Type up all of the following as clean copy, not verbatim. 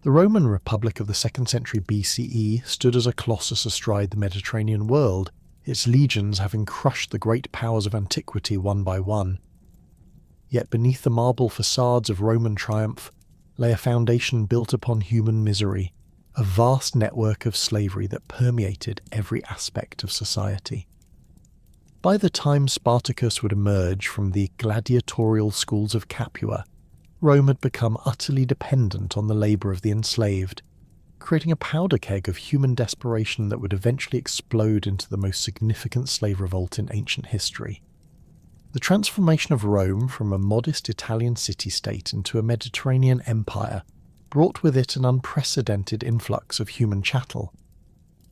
The Roman Republic of the 2nd century BCE stood as a colossus astride the Mediterranean world, its legions having crushed the great powers of antiquity one by one. Yet beneath the marble facades of Roman triumph lay a foundation built upon human misery, a vast network of slavery that permeated every aspect of society. By the time Spartacus would emerge from the gladiatorial schools of Capua, Rome had become utterly dependent on the labour of the enslaved, creating a powder keg of human desperation that would eventually explode into the most significant slave revolt in ancient history. The transformation of Rome from a modest Italian city-state into a Mediterranean empire brought with it an unprecedented influx of human chattel.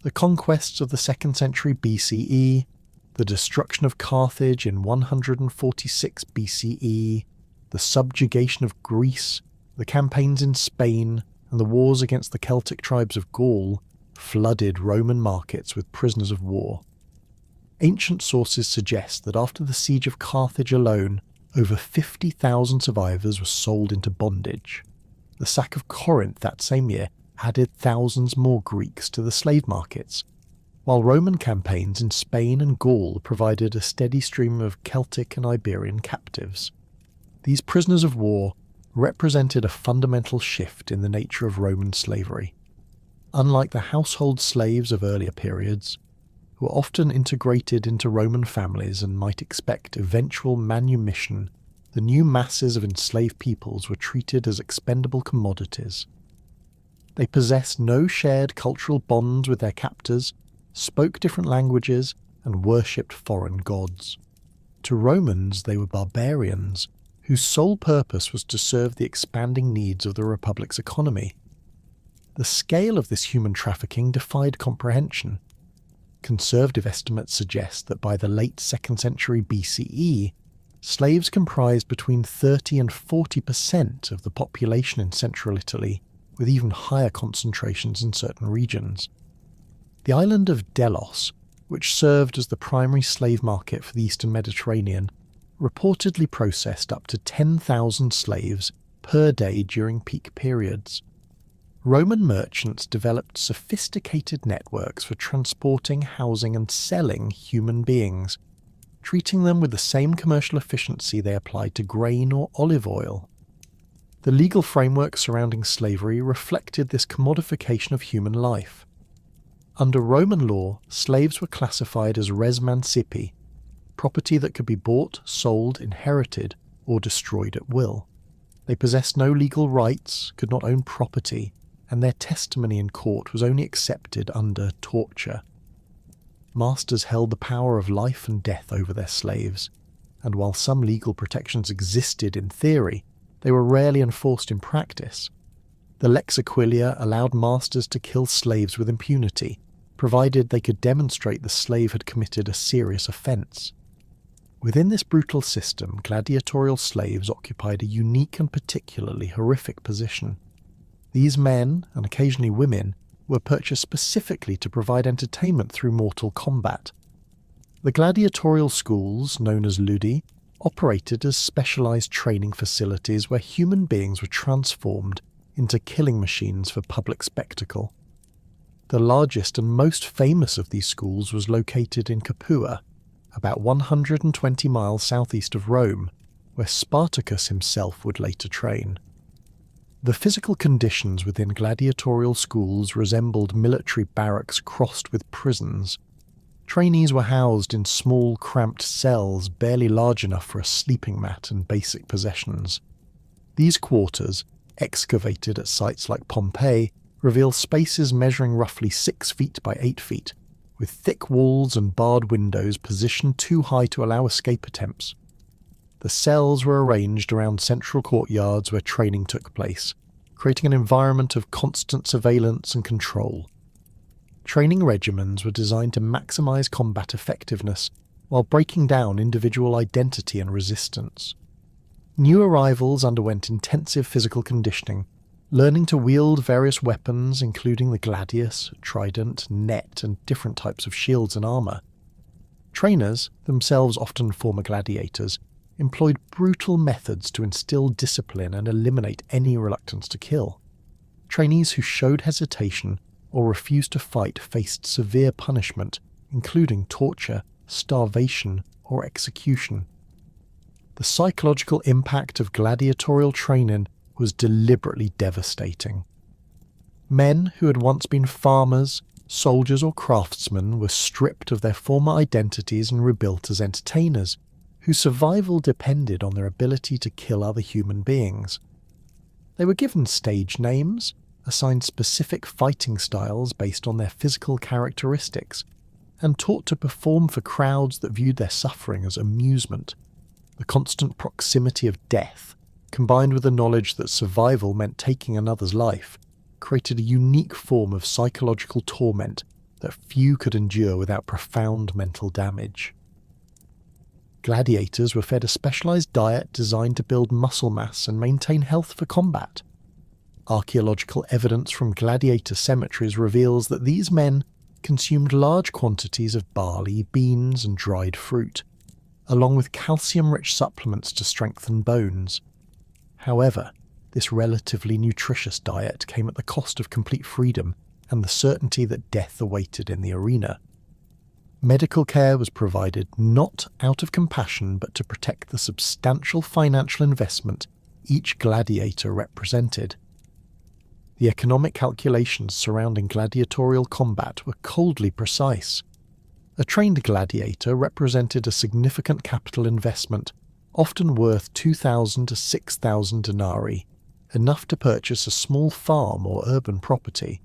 The conquests of the 2nd century BCE, the destruction of Carthage in 146 BCE, the subjugation of Greece, the campaigns in Spain, and the wars against the Celtic tribes of Gaul flooded Roman markets with prisoners of war. Ancient sources suggest that after the siege of Carthage alone, over 50,000 survivors were sold into bondage. The sack of Corinth that same year added thousands more Greeks to the slave markets, while Roman campaigns in Spain and Gaul provided a steady stream of Celtic and Iberian captives. These prisoners of war represented a fundamental shift in the nature of Roman slavery. Unlike the household slaves of earlier periods, who were often integrated into Roman families and might expect eventual manumission, the new masses of enslaved peoples were treated as expendable commodities. They possessed no shared cultural bonds with their captors, spoke different languages, and worshipped foreign gods. To Romans, they were barbarians, whose sole purpose was to serve the expanding needs of the Republic's economy. The scale of this human trafficking defied comprehension. Conservative estimates suggest that by the late 2nd century BCE, slaves comprised between 30 and 40% of the population in central Italy, with even higher concentrations in certain regions. The island of Delos, which served as the primary slave market for the Eastern Mediterranean, reportedly processed up to 10,000 slaves per day during peak periods. Roman merchants developed sophisticated networks for transporting, housing, and selling human beings, treating them with the same commercial efficiency they applied to grain or olive oil. The legal framework surrounding slavery reflected this commodification of human life. Under Roman law, slaves were classified as res mancipi, property that could be bought, sold, inherited, or destroyed at will. They possessed no legal rights, could not own property, and their testimony in court was only accepted under torture. Masters held the power of life and death over their slaves, and while some legal protections existed in theory, they were rarely enforced in practice. The Lex Aquilia allowed masters to kill slaves with impunity, provided they could demonstrate the slave had committed a serious offence. Within this brutal system, gladiatorial slaves occupied a unique and particularly horrific position. These men, and occasionally women, were purchased specifically to provide entertainment through mortal combat. The gladiatorial schools, known as ludi, operated as specialised training facilities where human beings were transformed into killing machines for public spectacle. The largest and most famous of these schools was located in Capua, about 120 miles southeast of Rome, where Spartacus himself would later train. The physical conditions within gladiatorial schools resembled military barracks crossed with prisons. Trainees were housed in small, cramped cells barely large enough for a sleeping mat and basic possessions. These quarters, excavated at sites like Pompeii, reveal spaces measuring roughly 6 feet by 8 feet, with thick walls and barred windows positioned too high to allow escape attempts. The cells were arranged around central courtyards where training took place, creating an environment of constant surveillance and control. Training regimens were designed to maximize combat effectiveness while breaking down individual identity and resistance. New arrivals underwent intensive physical conditioning, learning to wield various weapons including the gladius, trident, net, and different types of shields and armour. Trainers, themselves often former gladiators, employed brutal methods to instill discipline and eliminate any reluctance to kill. Trainees who showed hesitation or refused to fight faced severe punishment, including torture, starvation, or execution. The psychological impact of gladiatorial training was deliberately devastating. Men who had once been farmers, soldiers, or craftsmen were stripped of their former identities and rebuilt as entertainers, whose survival depended on their ability to kill other human beings. They were given stage names, assigned specific fighting styles based on their physical characteristics, and taught to perform for crowds that viewed their suffering as amusement. The constant proximity of death, combined with the knowledge that survival meant taking another's life, created a unique form of psychological torment that few could endure without profound mental damage. Gladiators were fed a specialized diet designed to build muscle mass and maintain health for combat. Archaeological evidence from gladiator cemeteries reveals that these men consumed large quantities of barley, beans, and dried fruit, along with calcium-rich supplements to strengthen bones. However, this relatively nutritious diet came at the cost of complete freedom and the certainty that death awaited in the arena. Medical care was provided not out of compassion but to protect the substantial financial investment each gladiator represented. The economic calculations surrounding gladiatorial combat were coldly precise. A trained gladiator represented a significant capital investment, often worth 2,000 to 6,000 denarii, enough to purchase a small farm or urban property.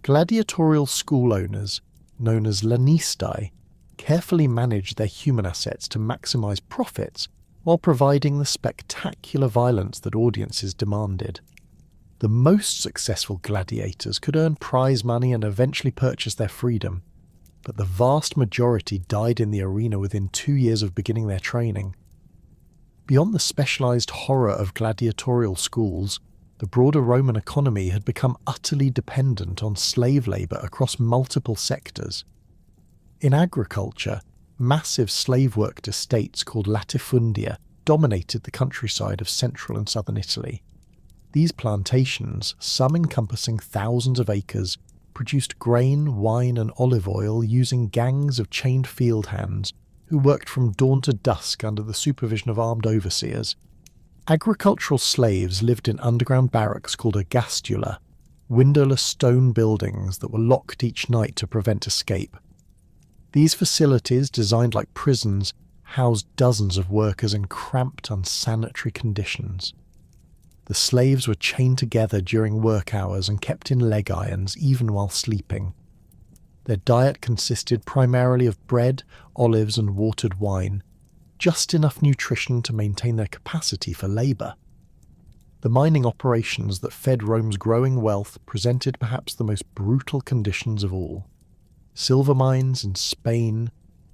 Gladiatorial school owners, known as lanistae, carefully managed their human assets to maximize profits while providing the spectacular violence that audiences demanded. The most successful gladiators could earn prize money and eventually purchase their freedom, but the vast majority died in the arena within 2 years of beginning their training. Beyond the specialized horror of gladiatorial schools, the broader Roman economy had become utterly dependent on slave labor across multiple sectors. In agriculture, massive slave-worked estates called latifundia dominated the countryside of central and southern Italy. These plantations, some encompassing thousands of acres, produced grain, wine, and olive oil using gangs of chained field hands who worked from dawn to dusk under the supervision of armed overseers. Agricultural slaves lived in underground barracks called ergastula, windowless stone buildings that were locked each night to prevent escape. These facilities, designed like prisons, housed dozens of workers in cramped, unsanitary conditions. The slaves were chained together during work hours and kept in leg irons even while sleeping. Their diet consisted primarily of bread, olives, and watered wine, just enough nutrition to maintain their capacity for labour. The mining operations that fed Rome's growing wealth presented perhaps the most brutal conditions of all. Silver mines in Spain,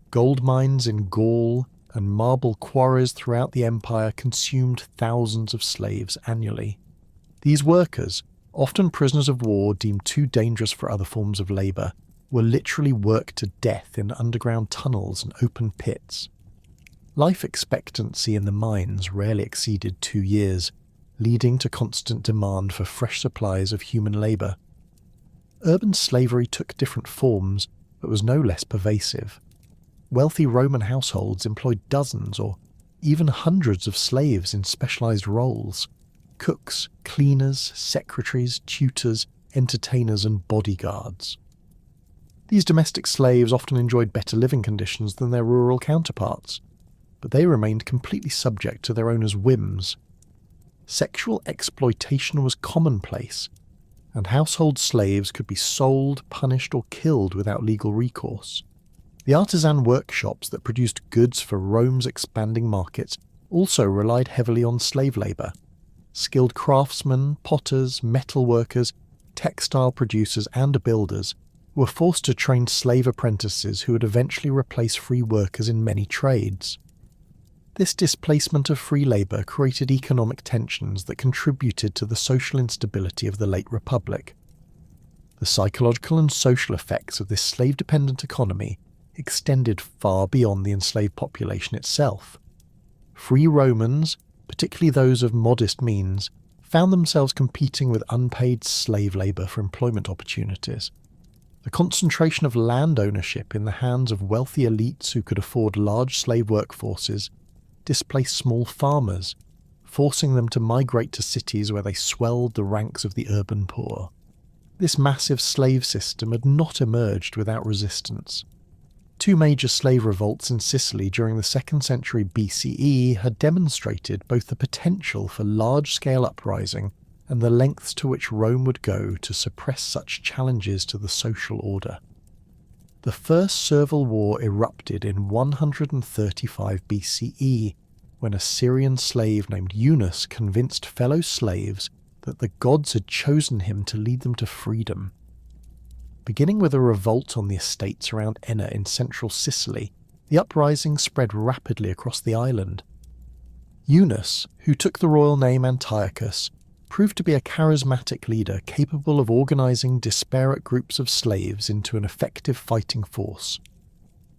gold mines in Gaul, and marble quarries throughout the empire consumed thousands of slaves annually. These workers, often prisoners of war deemed too dangerous for other forms of labour, were literally worked to death in underground tunnels and open pits. Life expectancy in the mines rarely exceeded 2 years, leading to constant demand for fresh supplies of human labour. Urban slavery took different forms, but was no less pervasive. Wealthy Roman households employed dozens or even hundreds of slaves in specialized roles: cooks, cleaners, secretaries, tutors, entertainers, and bodyguards. These domestic slaves often enjoyed better living conditions than their rural counterparts, but they remained completely subject to their owners' whims. Sexual exploitation was commonplace, and household slaves could be sold, punished, or killed without legal recourse. The artisan workshops that produced goods for Rome's expanding markets also relied heavily on slave labour. Skilled craftsmen, potters, metal workers, textile producers, and builders were forced to train slave apprentices who would eventually replace free workers in many trades. This displacement of free labour created economic tensions that contributed to the social instability of the late Republic. The psychological and social effects of this slave-dependent economy extended far beyond the enslaved population itself. Free Romans, particularly those of modest means, found themselves competing with unpaid slave labour for employment opportunities. The concentration of land ownership in the hands of wealthy elites who could afford large slave workforces displaced small farmers, forcing them to migrate to cities where they swelled the ranks of the urban poor. This massive slave system had not emerged without resistance. Two major slave revolts in Sicily during the 2nd century BCE had demonstrated both the potential for large-scale uprising and the lengths to which Rome would go to suppress such challenges to the social order. The First Servile War erupted in 135 BCE, when a Syrian slave named Eunice convinced fellow slaves that the gods had chosen him to lead them to freedom. Beginning with a revolt on the estates around Enna in central Sicily, the uprising spread rapidly across the island. Eunice, who took the royal name Antiochus, proved to be a charismatic leader capable of organising disparate groups of slaves into an effective fighting force.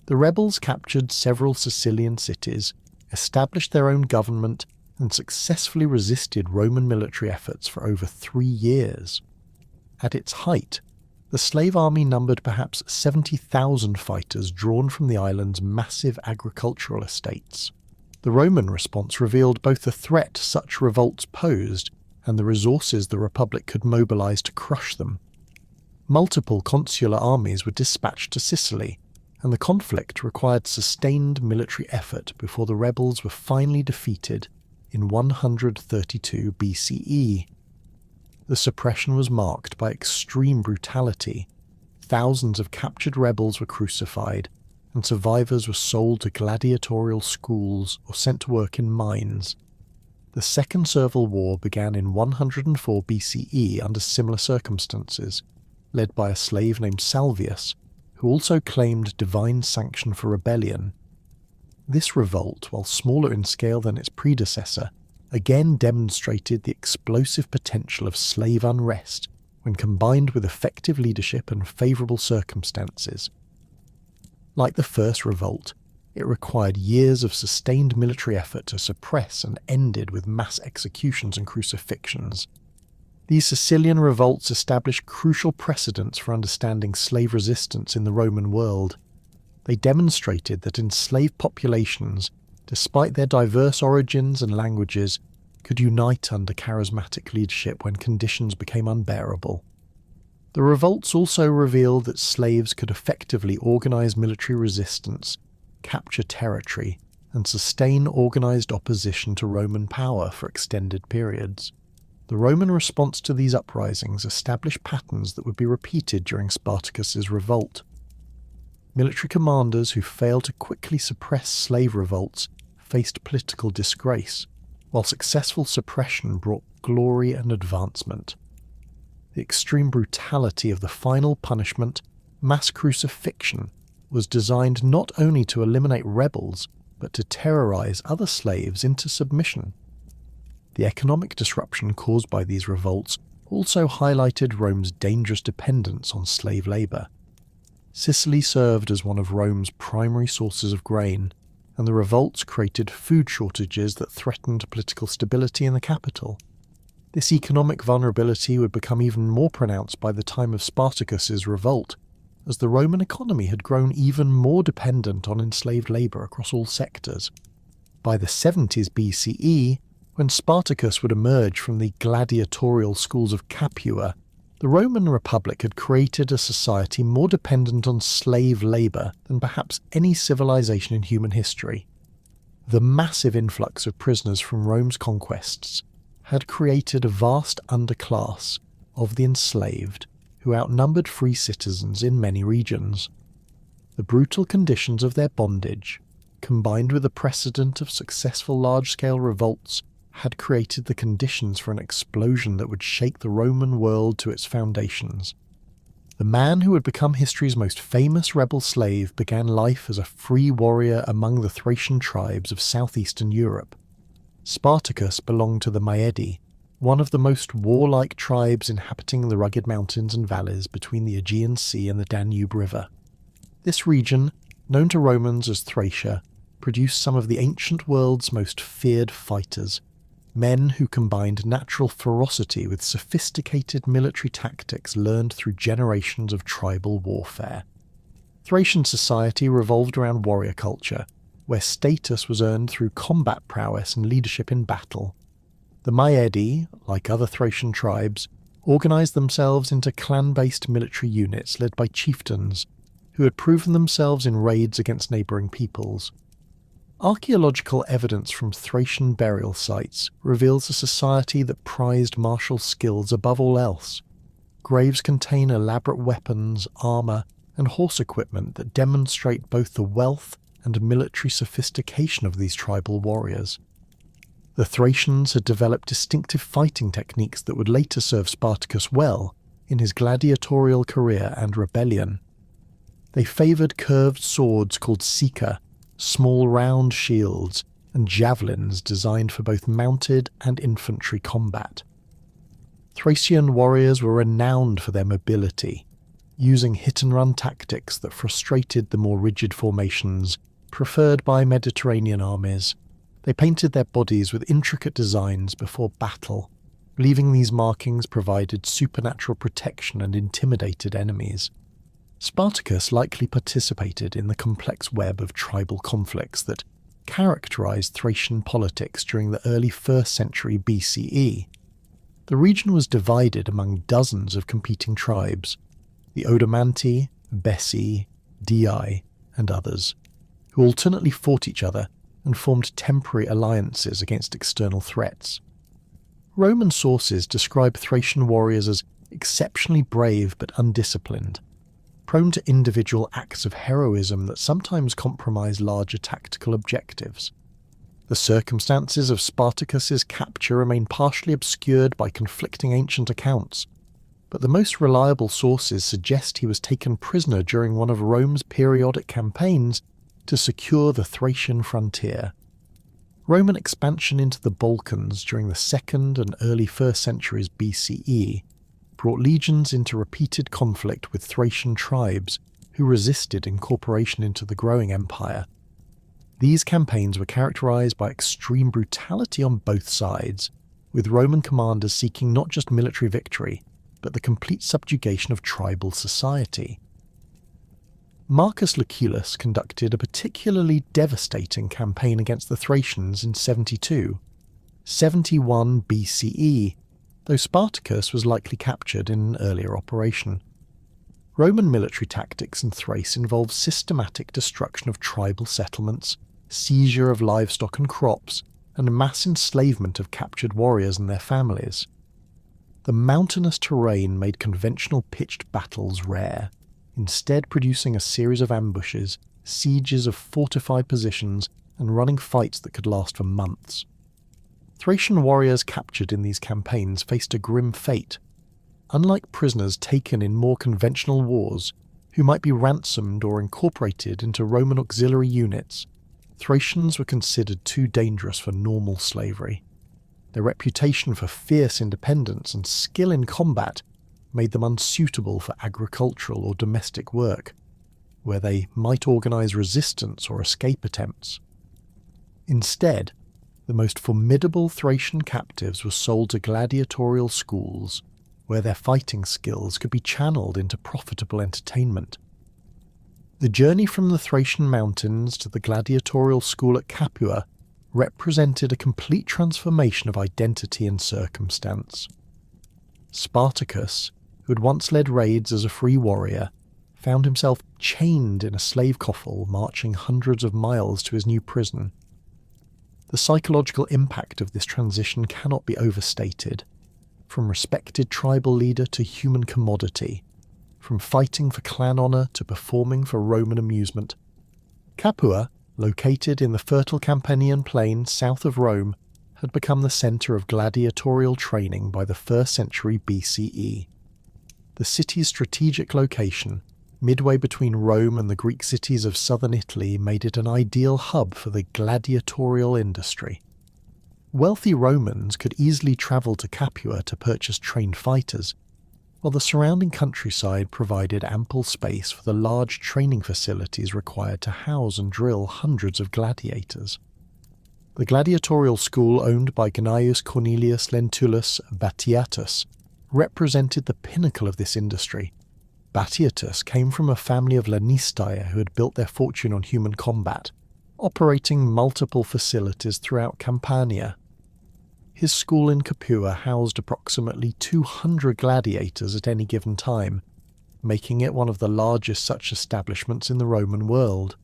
The rebels captured several Sicilian cities, established their own government, and successfully resisted Roman military efforts for over 3 years. At its height, the slave army numbered perhaps 70,000 fighters drawn from the island's massive agricultural estates. The Roman response revealed both the threat such revolts posed and the resources the Republic could mobilise to crush them. Multiple consular armies were dispatched to Sicily, and the conflict required sustained military effort before the rebels were finally defeated in 132 BCE. The suppression was marked by extreme brutality. Thousands of captured rebels were crucified, and survivors were sold to gladiatorial schools or sent to work in mines. The Second Servile War began in 104 BCE under similar circumstances, led by a slave named Salvius, who also claimed divine sanction for rebellion. This revolt, while smaller in scale than its predecessor, again demonstrated the explosive potential of slave unrest when combined with effective leadership and favourable circumstances. Like the first revolt, it required years of sustained military effort to suppress and ended with mass executions and crucifixions. These Sicilian revolts established crucial precedents for understanding slave resistance in the Roman world. They demonstrated that enslaved populations, despite their diverse origins and languages, could unite under charismatic leadership when conditions became unbearable. The revolts also revealed that slaves could effectively organise military resistance, capture territory, and sustain organised opposition to Roman power for extended periods. The Roman response to these uprisings established patterns that would be repeated during Spartacus's revolt. Military commanders who failed to quickly suppress slave revolts faced political disgrace, while successful suppression brought glory and advancement. The extreme brutality of the final punishment, mass crucifixion, was designed not only to eliminate rebels, but to terrorize other slaves into submission. The economic disruption caused by these revolts also highlighted Rome's dangerous dependence on slave labor. Sicily served as one of Rome's primary sources of grain, and the revolts created food shortages that threatened political stability in the capital. This economic vulnerability would become even more pronounced by the time of Spartacus's revolt, as the Roman economy had grown even more dependent on enslaved labour across all sectors. By the 70s BCE, when Spartacus would emerge from the gladiatorial schools of Capua, the Roman Republic had created a society more dependent on slave labour than perhaps any civilization in human history. The massive influx of prisoners from Rome's conquests had created a vast underclass of the enslaved, who outnumbered free citizens in many regions. The brutal conditions of their bondage, combined with the precedent of successful large-scale revolts, had created the conditions for an explosion that would shake the Roman world to its foundations. The man who would become history's most famous rebel slave began life as a free warrior among the Thracian tribes of southeastern Europe. Spartacus belonged to the Maedi, one of the most warlike tribes inhabiting the rugged mountains and valleys between the Aegean Sea and the Danube River. This region, known to Romans as Thracia, produced some of the ancient world's most feared fighters. men who combined natural ferocity with sophisticated military tactics learned through generations of tribal warfare. Thracian society revolved around warrior culture, where status was earned through combat prowess and leadership in battle. The Maedi, like other Thracian tribes, organised themselves into clan-based military units led by chieftains, who had proven themselves in raids against neighbouring peoples. Archaeological evidence from Thracian burial sites reveals a society that prized martial skills above all else. Graves contain elaborate weapons, armour, and horse equipment that demonstrate both the wealth and military sophistication of these tribal warriors. The Thracians had developed distinctive fighting techniques that would later serve Spartacus well in his gladiatorial career and rebellion. They favoured curved swords called sika, small round shields, and javelins designed for both mounted and infantry combat. Thracian warriors were renowned for their mobility, using hit-and-run tactics that frustrated the more rigid formations preferred by Mediterranean armies. They painted their bodies with intricate designs before battle, believing these markings provided supernatural protection and intimidated enemies. Spartacus likely participated in the complex web of tribal conflicts that characterized Thracian politics during the early 1st century BCE. The region was divided among dozens of competing tribes, the Odomanti, Bessi, Dii, and others, who alternately fought each other and formed temporary alliances against external threats. Roman sources describe Thracian warriors as exceptionally brave but undisciplined, prone to individual acts of heroism that sometimes compromise larger tactical objectives. The circumstances of Spartacus's capture remain partially obscured by conflicting ancient accounts, but the most reliable sources suggest he was taken prisoner during one of Rome's periodic campaigns to secure the Thracian frontier. Roman expansion into the Balkans during the 2nd and early 1st centuries BCE brought legions into repeated conflict with Thracian tribes who resisted incorporation into the growing empire. These campaigns were characterized by extreme brutality on both sides, with Roman commanders seeking not just military victory, but the complete subjugation of tribal society. Marcus Licinius conducted a particularly devastating campaign against the Thracians in 71 BCE, though Spartacus was likely captured in an earlier operation. Roman military tactics in Thrace involved systematic destruction of tribal settlements, seizure of livestock and crops, and mass enslavement of captured warriors and their families. The mountainous terrain made conventional pitched battles rare, instead producing a series of ambushes, sieges of fortified positions, and running fights that could last for months. Thracian warriors captured in these campaigns faced a grim fate. Unlike prisoners taken in more conventional wars, who might be ransomed or incorporated into Roman auxiliary units, Thracians were considered too dangerous for normal slavery. Their reputation for fierce independence and skill in combat made them unsuitable for agricultural or domestic work, where they might organize resistance or escape attempts. Instead, the most formidable Thracian captives were sold to gladiatorial schools, where their fighting skills could be channeled into profitable entertainment. The journey from the Thracian mountains to the gladiatorial school at Capua represented a complete transformation of identity and circumstance. Spartacus, who had once led raids as a free warrior, found himself chained in a slave coffle marching hundreds of miles to his new prison. The psychological impact of this transition cannot be overstated. From respected tribal leader to human commodity, from fighting for clan honour to performing for Roman amusement. Capua, located in the fertile Campanian plain south of Rome, had become the centre of gladiatorial training by the 1st century BCE. The city's strategic location, midway between Rome and the Greek cities of southern Italy, made it an ideal hub for the gladiatorial industry. Wealthy Romans could easily travel to Capua to purchase trained fighters, while the surrounding countryside provided ample space for the large training facilities required to house and drill hundreds of gladiators. The gladiatorial school owned by Gnaeus Cornelius Lentulus Batiatus represented the pinnacle of this industry. Batiatus came from a family of Lanistae who had built their fortune on human combat, operating multiple facilities throughout Campania. His school in Capua housed approximately 200 gladiators at any given time, making it one of the largest such establishments in the Roman world.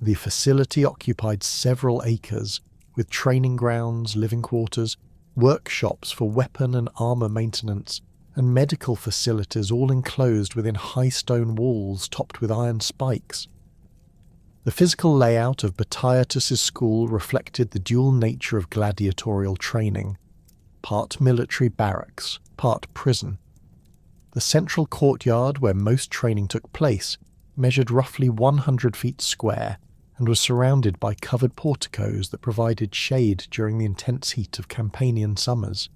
The facility occupied several acres, with training grounds, living quarters, workshops for weapon and armour maintenance, and medical facilities all enclosed within high stone walls topped with iron spikes. The physical layout of Batiatus's school reflected the dual nature of gladiatorial training, part military barracks, part prison. The central courtyard where most training took place measured roughly 100 feet square and was surrounded by covered porticos that provided shade during the intense heat of Campanian summers.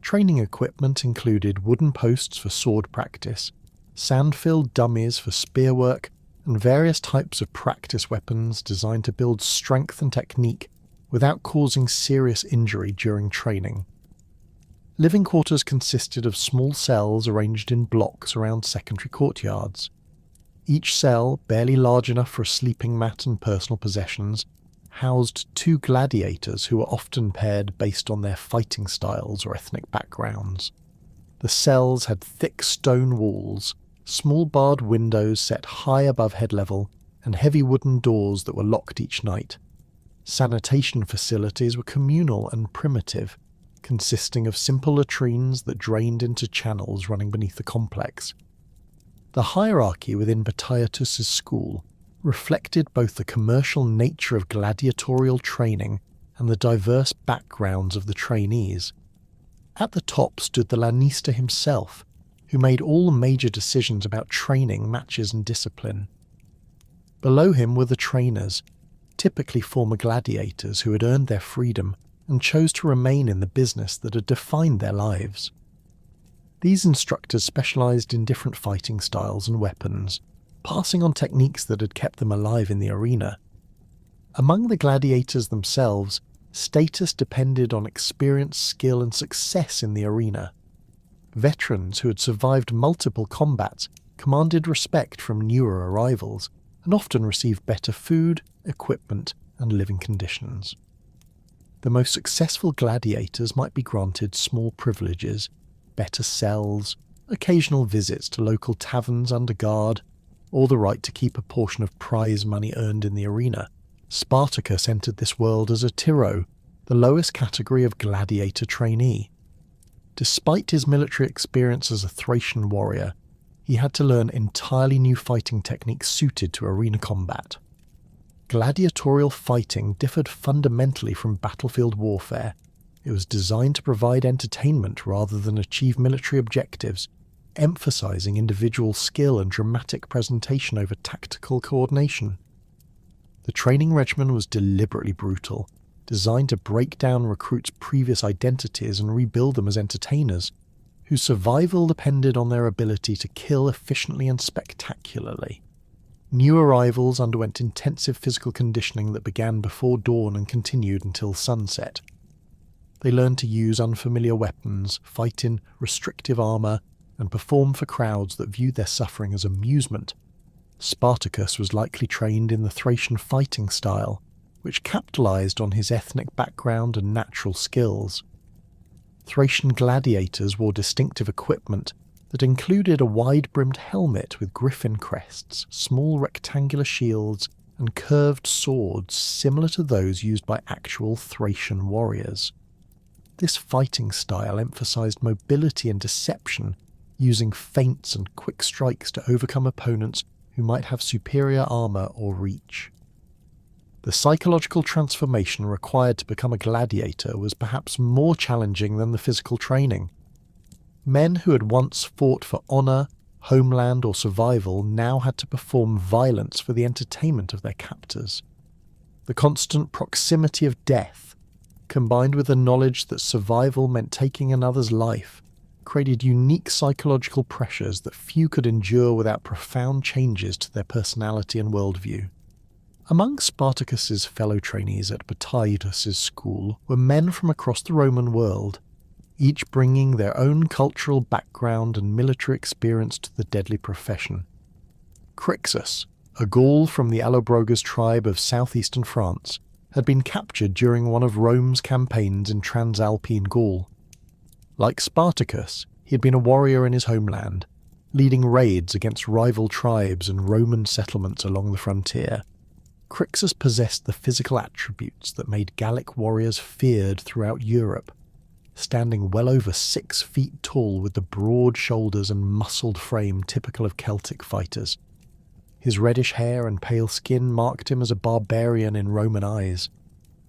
Training equipment included wooden posts for sword practice, sand-filled dummies for spear work, and various types of practice weapons designed to build strength and technique without causing serious injury during training. Living quarters consisted of small cells arranged in blocks around secondary courtyards. Each cell, barely large enough for a sleeping mat and personal possessions, housed 2 gladiators who were often paired based on their fighting styles or ethnic backgrounds. The cells had thick stone walls, small barred windows set high above head level, and heavy wooden doors that were locked each night. Sanitation facilities were communal and primitive, consisting of simple latrines that drained into channels running beneath the complex. The hierarchy within Batiatus's school reflected both the commercial nature of gladiatorial training and the diverse backgrounds of the trainees. At the top stood the lanista himself, who made all major decisions about training, matches and discipline. Below him were the trainers, typically former gladiators who had earned their freedom and chose to remain in the business that had defined their lives. These instructors specialized in different fighting styles and weapons, passing on techniques that had kept them alive in the arena. Among the gladiators themselves, status depended on experience, skill and success in the arena. Veterans who had survived multiple combats commanded respect from newer arrivals and often received better food, equipment and living conditions. The most successful gladiators might be granted small privileges, better cells, occasional visits to local taverns under guard, or the right to keep a portion of prize money earned in the arena. Spartacus entered this world as a tyro, the lowest category of gladiator trainee. Despite his military experience as a Thracian warrior, he had to learn entirely new fighting techniques suited to arena combat. Gladiatorial fighting differed fundamentally from battlefield warfare. It was designed to provide entertainment rather than achieve military objectives, emphasizing individual skill and dramatic presentation over tactical coordination. The training regimen was deliberately brutal, designed to break down recruits' previous identities and rebuild them as entertainers, whose survival depended on their ability to kill efficiently and spectacularly. New arrivals underwent intensive physical conditioning that began before dawn and continued until sunset. They learned to use unfamiliar weapons, fight in restrictive armour, and perform for crowds that viewed their suffering as amusement. Spartacus was likely trained in the Thracian fighting style, which capitalized on his ethnic background and natural skills. Thracian gladiators wore distinctive equipment that included a wide-brimmed helmet with griffin crests, small rectangular shields, and curved swords similar to those used by actual Thracian warriors. This fighting style emphasized mobility and deception, using feints and quick strikes to overcome opponents who might have superior armor or reach. The psychological transformation required to become a gladiator was perhaps more challenging than the physical training. Men who had once fought for honor, homeland, or survival now had to perform violence for the entertainment of their captors. The constant proximity of death, combined with the knowledge that survival meant taking another's life, created unique psychological pressures that few could endure without profound changes to their personality and worldview. Among Spartacus's fellow trainees at Batitus's school were men from across the Roman world, each bringing their own cultural background and military experience to the deadly profession. Crassus, a Gaul from the Allobroges tribe of southeastern France, had been captured during one of Rome's campaigns in Transalpine Gaul. Like Spartacus, he had been a warrior in his homeland, leading raids against rival tribes and Roman settlements along the frontier. Crassus possessed the physical attributes that made Gallic warriors feared throughout Europe, standing well over 6 feet tall with the broad shoulders and muscled frame typical of Celtic fighters. His reddish hair and pale skin marked him as a barbarian in Roman eyes,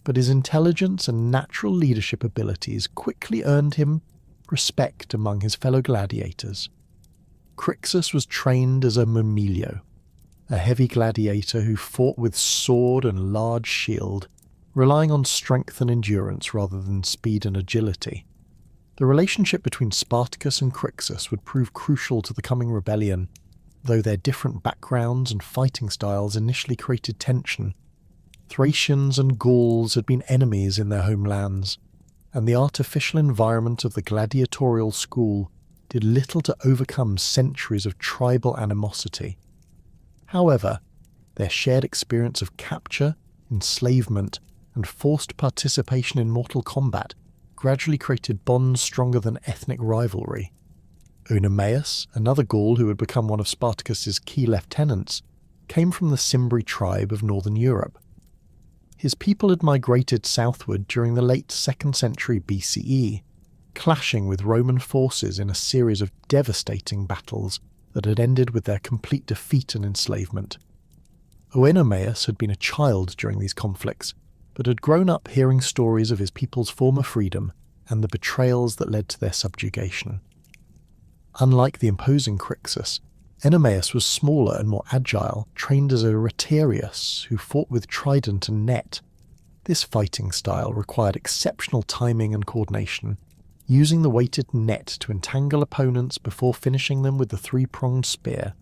but his intelligence and natural leadership abilities quickly earned him respect among his fellow gladiators. Crassus was trained as a murmillo, a heavy gladiator who fought with sword and large shield, relying on strength and endurance rather than speed and agility. The relationship between Spartacus and Crassus would prove crucial to the coming rebellion, though their different backgrounds and fighting styles initially created tension. Thracians and Gauls had been enemies in their homelands, and the artificial environment of the gladiatorial school did little to overcome centuries of tribal animosity. However, their shared experience of capture, enslavement, and forced participation in mortal combat gradually created bonds stronger than ethnic rivalry. Oenomaus, another Gaul who had become one of Spartacus's key lieutenants, came from the Cimbri tribe of northern Europe. His people had migrated southward during the late 2nd century BCE, clashing with Roman forces in a series of devastating battles that had ended with their complete defeat and enslavement. Oenomaus had been a child during these conflicts, but had grown up hearing stories of his people's former freedom and the betrayals that led to their subjugation. Unlike the imposing Crassus, Oenomaus was smaller and more agile, trained as a retiarius who fought with trident and net. This fighting style required exceptional timing and coordination, using the weighted net to entangle opponents before finishing them with the 3-pronged spear.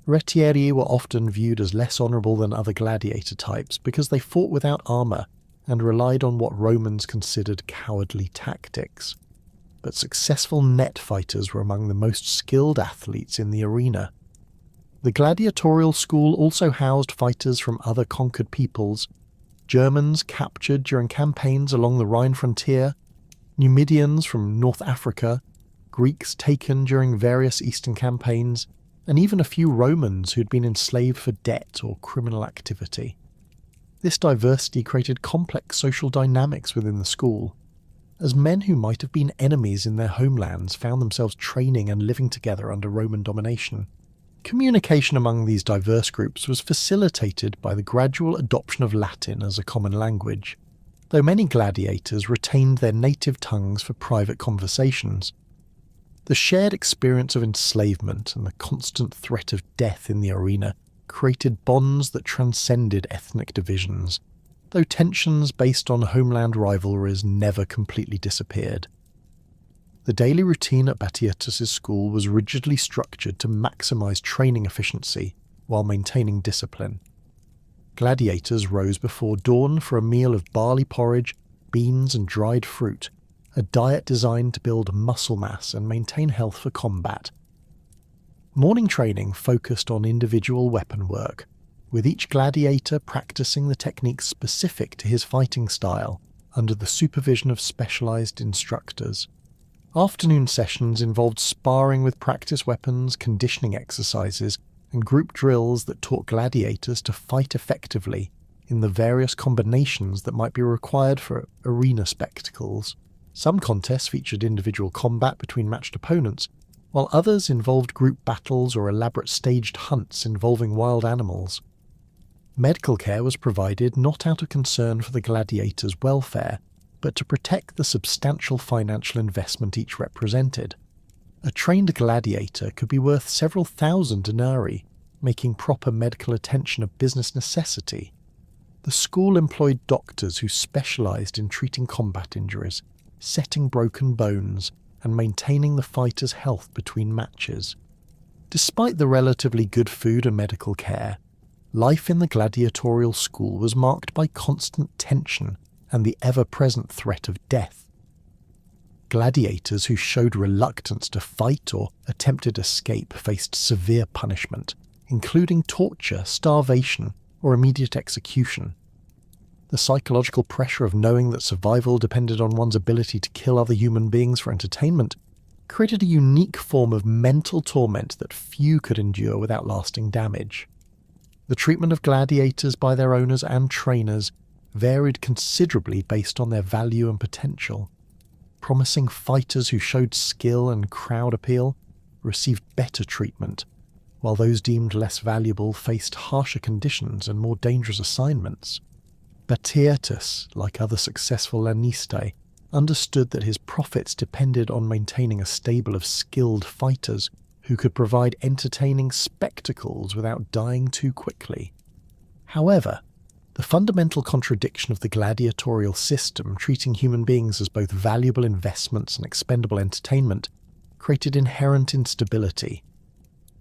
Retiarii were often viewed as less honourable than other gladiator types because they fought without armour and relied on what Romans considered cowardly tactics. But successful net fighters were among the most skilled athletes in the arena. The gladiatorial school also housed fighters from other conquered peoples, Germans captured during campaigns along the Rhine frontier, Numidians from North Africa, Greeks taken during various eastern campaigns, and even a few Romans who had been enslaved for debt or criminal activity. This diversity created complex social dynamics within the school, as men who might have been enemies in their homelands found themselves training and living together under Roman domination. Communication among these diverse groups was facilitated by the gradual adoption of Latin as a common language, though many gladiators retained their native tongues for private conversations. The shared experience of enslavement and the constant threat of death in the arena created bonds that transcended ethnic divisions, though tensions based on homeland rivalries never completely disappeared. The daily routine at Batitus's school was rigidly structured to maximize training efficiency while maintaining discipline. Gladiators rose before dawn for a meal of barley porridge, beans and dried fruit, a diet designed to build muscle mass and maintain health for combat. Morning training focused on individual weapon work, with each gladiator practicing the techniques specific to his fighting style under the supervision of specialized instructors. Afternoon sessions involved sparring with practice weapons, conditioning exercises, and group drills that taught gladiators to fight effectively in the various combinations that might be required for arena spectacles. Some contests featured individual combat between matched opponents, while others involved group battles or elaborate staged hunts involving wild animals. Medical care was provided not out of concern for the gladiators' welfare, but to protect the substantial financial investment each represented. A trained gladiator could be worth several thousand denarii, making proper medical attention a business necessity. The school employed doctors who specialized in treating combat injuries, setting broken bones, and maintaining the fighter's health between matches. Despite the relatively good food and medical care, life in the gladiatorial school was marked by constant tension and the ever-present threat of death. Gladiators who showed reluctance to fight or attempted escape faced severe punishment, including torture, starvation, or immediate execution. The psychological pressure of knowing that survival depended on one's ability to kill other human beings for entertainment created a unique form of mental torment that few could endure without lasting damage. The treatment of gladiators by their owners and trainers varied considerably based on their value and potential. Promising fighters who showed skill and crowd appeal received better treatment, while those deemed less valuable faced harsher conditions and more dangerous assignments. Batiatus, like other successful lanistae, understood that his profits depended on maintaining a stable of skilled fighters who could provide entertaining spectacles without dying too quickly. However, the fundamental contradiction of the gladiatorial system, treating human beings as both valuable investments and expendable entertainment, created inherent instability.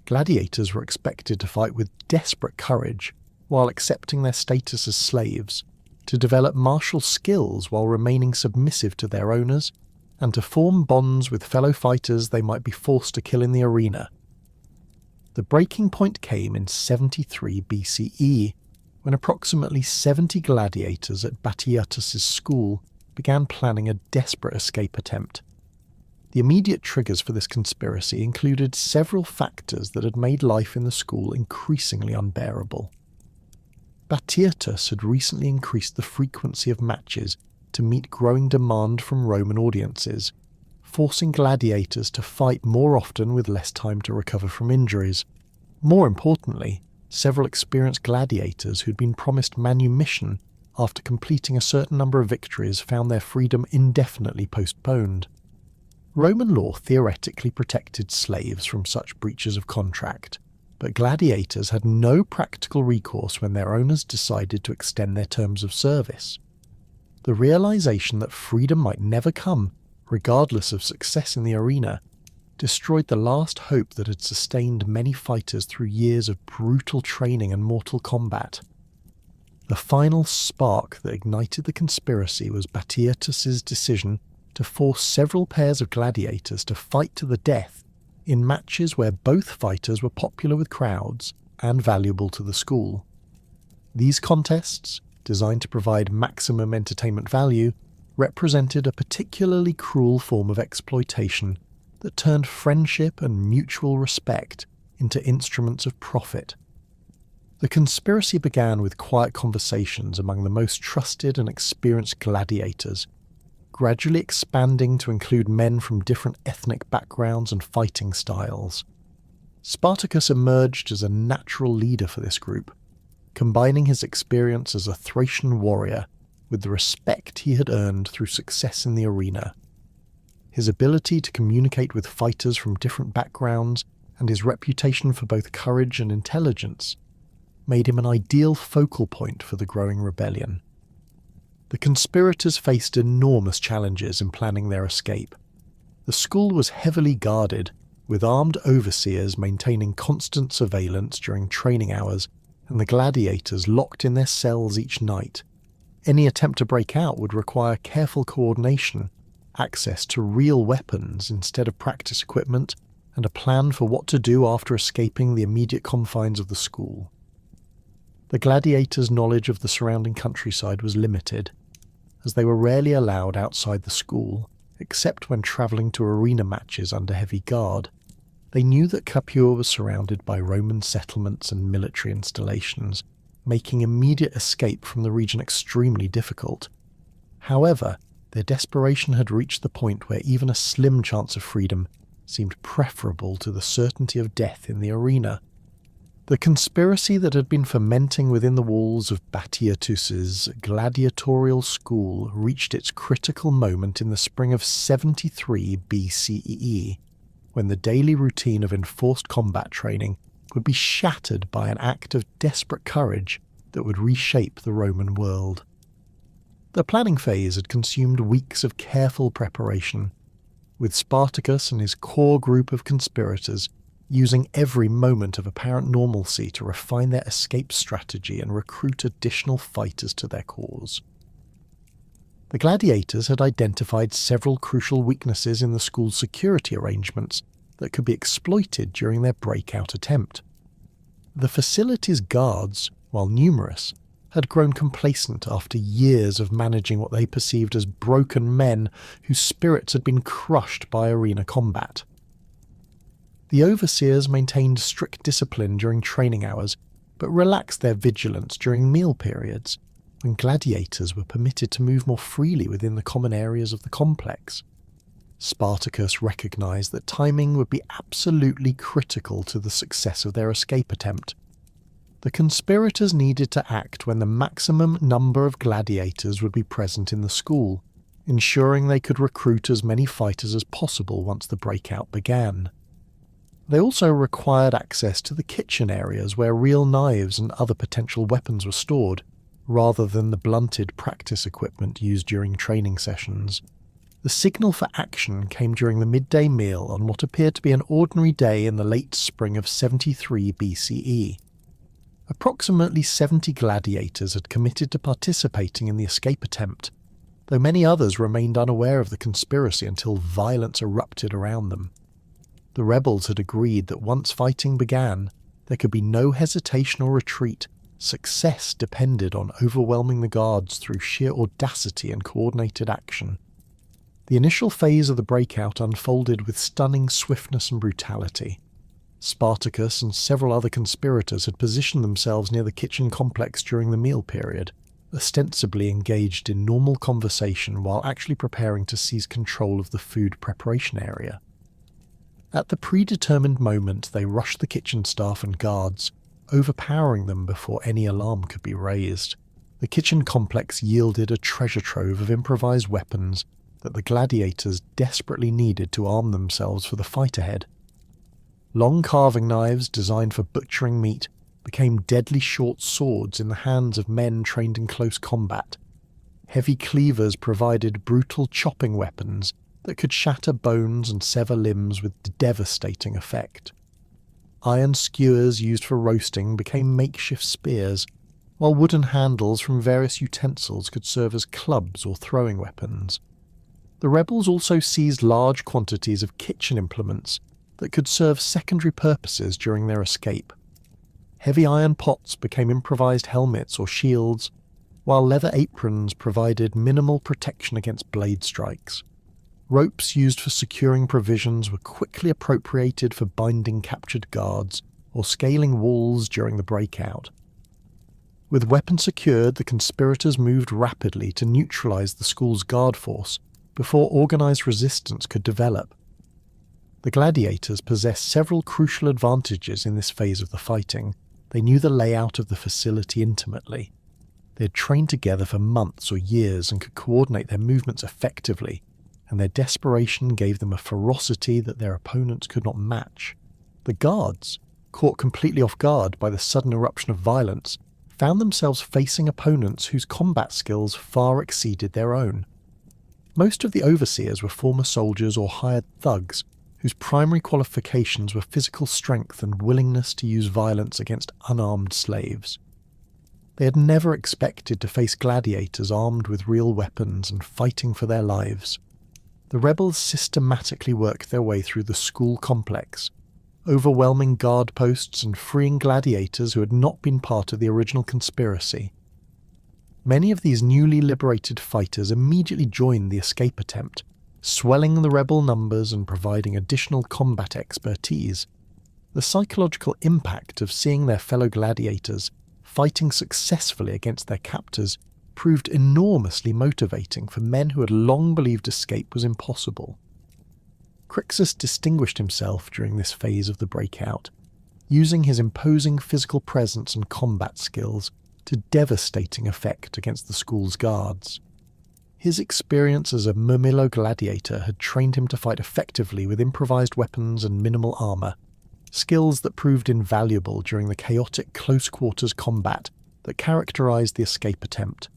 Gladiators were expected to fight with desperate courage while accepting their status as slaves, to develop martial skills while remaining submissive to their owners, and to form bonds with fellow fighters they might be forced to kill in the arena. The breaking point came in 73 BCE, when approximately 70 gladiators at Batiatus's school began planning a desperate escape attempt. The immediate triggers for this conspiracy included several factors that had made life in the school increasingly unbearable. Batiatus had recently increased the frequency of matches to meet growing demand from Roman audiences, forcing gladiators to fight more often with less time to recover from injuries. More importantly, several experienced gladiators who'd been promised manumission after completing a certain number of victories found their freedom indefinitely postponed. Roman law theoretically protected slaves from such breaches of contract, but gladiators had no practical recourse when their owners decided to extend their terms of service. The realization that freedom might never come, regardless of success in the arena, destroyed the last hope that had sustained many fighters through years of brutal training and mortal combat. The final spark that ignited the conspiracy was Batiatus's decision to force several pairs of gladiators to fight to the death in matches where both fighters were popular with crowds and valuable to the school. These contests, designed to provide maximum entertainment value, represented a particularly cruel form of exploitation that turned friendship and mutual respect into instruments of profit. The conspiracy began with quiet conversations among the most trusted and experienced gladiators, gradually expanding to include men from different ethnic backgrounds and fighting styles. Spartacus emerged as a natural leader for this group, combining his experience as a Thracian warrior with the respect he had earned through success in the arena. His ability to communicate with fighters from different backgrounds and his reputation for both courage and intelligence made him an ideal focal point for the growing rebellion. The conspirators faced enormous challenges in planning their escape. The school was heavily guarded, with armed overseers maintaining constant surveillance during training hours and the gladiators locked in their cells each night. Any attempt to break out would require careful coordination, access to real weapons instead of practice equipment, and a plan for what to do after escaping the immediate confines of the school. The gladiators' knowledge of the surrounding countryside was limited, as they were rarely allowed outside the school, except when travelling to arena matches under heavy guard. They knew that Capua was surrounded by Roman settlements and military installations, making immediate escape from the region extremely difficult. However, their desperation had reached the point where even a slim chance of freedom seemed preferable to the certainty of death in the arena. The conspiracy that had been fermenting within the walls of Batiatus's gladiatorial school reached its critical moment in the spring of 73 BCE, when the daily routine of enforced combat training would be shattered by an act of desperate courage that would reshape the Roman world. The planning phase had consumed weeks of careful preparation, with Spartacus and his core group of conspirators using every moment of apparent normalcy to refine their escape strategy and recruit additional fighters to their cause. The Gladiators had identified several crucial weaknesses in the school's security arrangements that could be exploited during their breakout attempt. The facility's guards, while numerous, had grown complacent after years of managing what they perceived as broken men whose spirits had been crushed by arena combat. The overseers maintained strict discipline during training hours, but relaxed their vigilance during meal periods, when gladiators were permitted to move more freely within the common areas of the complex. Spartacus recognized that timing would be absolutely critical to the success of their escape attempt. The conspirators needed to act when the maximum number of gladiators would be present in the school, ensuring they could recruit as many fighters as possible once the breakout began. They also required access to the kitchen areas where real knives and other potential weapons were stored, rather than the blunted practice equipment used during training sessions. The signal for action came during the midday meal on what appeared to be an ordinary day in the late spring of 73 BCE. Approximately 70 gladiators had committed to participating in the escape attempt, though many others remained unaware of the conspiracy until violence erupted around them. The rebels had agreed that once fighting began, there could be no hesitation or retreat. Success depended on overwhelming the guards through sheer audacity and coordinated action. The initial phase of the breakout unfolded with stunning swiftness and brutality. Spartacus and several other conspirators had positioned themselves near the kitchen complex during the meal period, ostensibly engaged in normal conversation while actually preparing to seize control of the food preparation area. At the predetermined moment, they rushed the kitchen staff and guards, overpowering them before any alarm could be raised. The kitchen complex yielded a treasure trove of improvised weapons that the gladiators desperately needed to arm themselves for the fight ahead. Long carving knives designed for butchering meat became deadly short swords in the hands of men trained in close combat. Heavy cleavers provided brutal chopping weapons that could shatter bones and sever limbs with devastating effect. Iron skewers used for roasting became makeshift spears, while wooden handles from various utensils could serve as clubs or throwing weapons. The rebels also seized large quantities of kitchen implements that could serve secondary purposes during their escape. Heavy iron pots became improvised helmets or shields, while leather aprons provided minimal protection against blade strikes. Ropes used for securing provisions were quickly appropriated for binding captured guards or scaling walls during the breakout. With weapons secured, the conspirators moved rapidly to neutralize the school's guard force before organized resistance could develop. The gladiators possessed several crucial advantages in this phase of the fighting. They knew the layout of the facility intimately. They had trained together for months or years and could coordinate their movements effectively, and their desperation gave them a ferocity that their opponents could not match. The guards, caught completely off guard by the sudden eruption of violence, found themselves facing opponents whose combat skills far exceeded their own. Most of the overseers were former soldiers or hired thugs, whose primary qualifications were physical strength and willingness to use violence against unarmed slaves. They had never expected to face gladiators armed with real weapons and fighting for their lives. The rebels systematically worked their way through the school complex, overwhelming guard posts and freeing gladiators who had not been part of the original conspiracy. Many of these newly liberated fighters immediately joined the escape attempt, swelling the rebel numbers and providing additional combat expertise. The psychological impact of seeing their fellow gladiators fighting successfully against their captors proved enormously motivating for men who had long believed escape was impossible. Crassus distinguished himself during this phase of the breakout, using his imposing physical presence and combat skills to devastating effect against the school's guards. His experience as a Murmillo gladiator had trained him to fight effectively with improvised weapons and minimal armour, skills that proved invaluable during the chaotic close-quarters combat that characterised the escape attempt.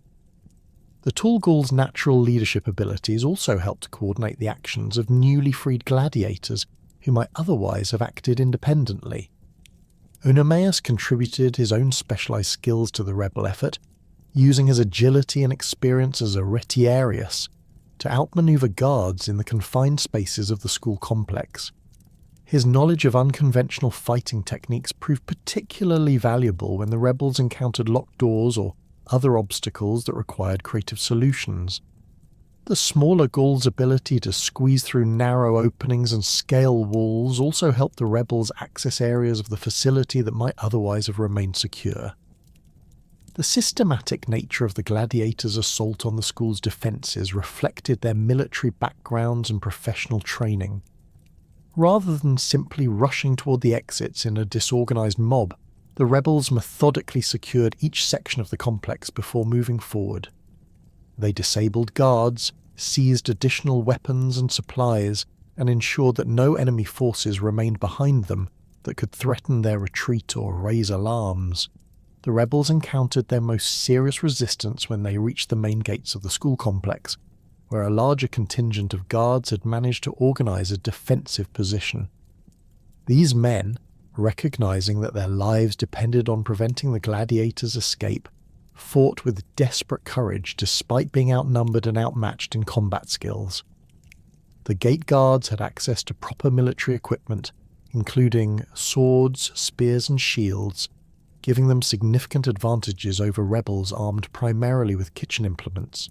The tall Gaul's natural leadership abilities also helped coordinate the actions of newly freed gladiators who might otherwise have acted independently. Oenomaus contributed his own specialised skills to the rebel effort, using his agility and experience as a retiarius to outmaneuver guards in the confined spaces of the school complex. His knowledge of unconventional fighting techniques proved particularly valuable when the rebels encountered locked doors or other obstacles that required creative solutions. The smaller Gauls' ability to squeeze through narrow openings and scale walls also helped the rebels access areas of the facility that might otherwise have remained secure. The systematic nature of the gladiators' assault on the school's defences reflected their military backgrounds and professional training. Rather than simply rushing toward the exits in a disorganised mob, the rebels methodically secured each section of the complex before moving forward. They disabled guards, seized additional weapons and supplies, and ensured that no enemy forces remained behind them that could threaten their retreat or raise alarms. The rebels encountered their most serious resistance when they reached the main gates of the school complex, where a larger contingent of guards had managed to organise a defensive position. These men, recognising that their lives depended on preventing the gladiators' escape, fought with desperate courage despite being outnumbered and outmatched in combat skills. The gate guards had access to proper military equipment, including swords, spears and shields, giving them significant advantages over rebels armed primarily with kitchen implements.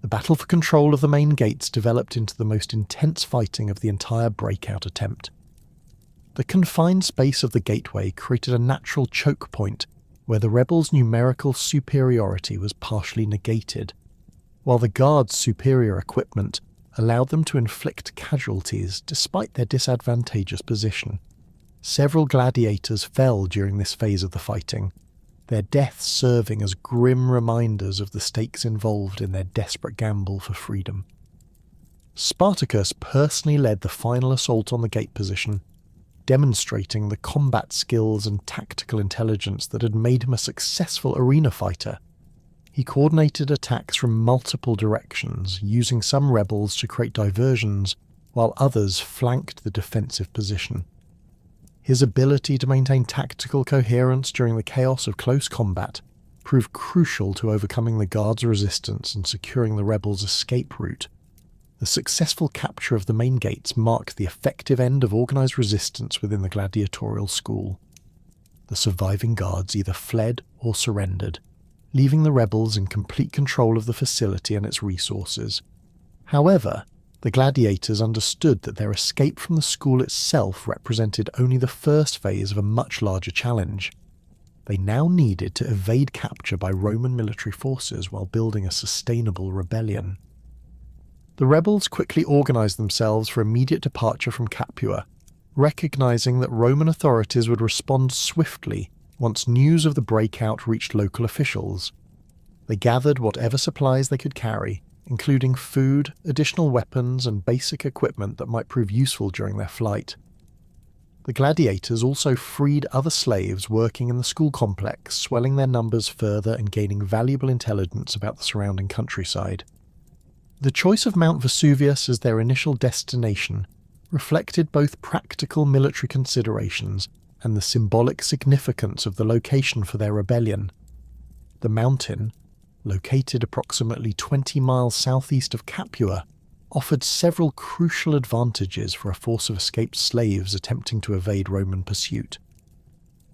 The battle for control of the main gates developed into the most intense fighting of the entire Breakout attempt. The confined space of the gateway created a natural choke point where the rebels' numerical superiority was partially negated, while the guards' superior equipment allowed them to inflict casualties despite their disadvantageous position. Several gladiators fell during this phase of the fighting, their deaths serving as grim reminders of the stakes involved in their desperate gamble for freedom. Spartacus personally led the final assault on the gate position, demonstrating the combat skills and tactical intelligence that had made him a successful arena fighter. He coordinated attacks from multiple directions, using some rebels to create diversions, while others flanked the defensive position. His ability to maintain tactical coherence during the chaos of close combat proved crucial to overcoming the guards' resistance and securing the rebels' escape route. The successful capture of the main gates marked the effective end of organised resistance within the gladiatorial school. The surviving guards either fled or surrendered, leaving the rebels in complete control of the facility and its resources. However, the gladiators understood that their escape from the school itself represented only the first phase of a much larger challenge. They now needed to evade capture by Roman military forces while building a sustainable rebellion. The rebels quickly organised themselves for immediate departure from Capua, recognising that Roman authorities would respond swiftly once news of the breakout reached local officials. They gathered whatever supplies they could carry, including food, additional weapons and basic equipment that might prove useful during their flight. The gladiators also freed other slaves working in the school complex, swelling their numbers further and gaining valuable intelligence about the surrounding countryside. The choice of Mount Vesuvius as their initial destination reflected both practical military considerations and the symbolic significance of the location for their rebellion. The mountain, located approximately 20 miles southeast of Capua, offered several crucial advantages for a force of escaped slaves attempting to evade Roman pursuit.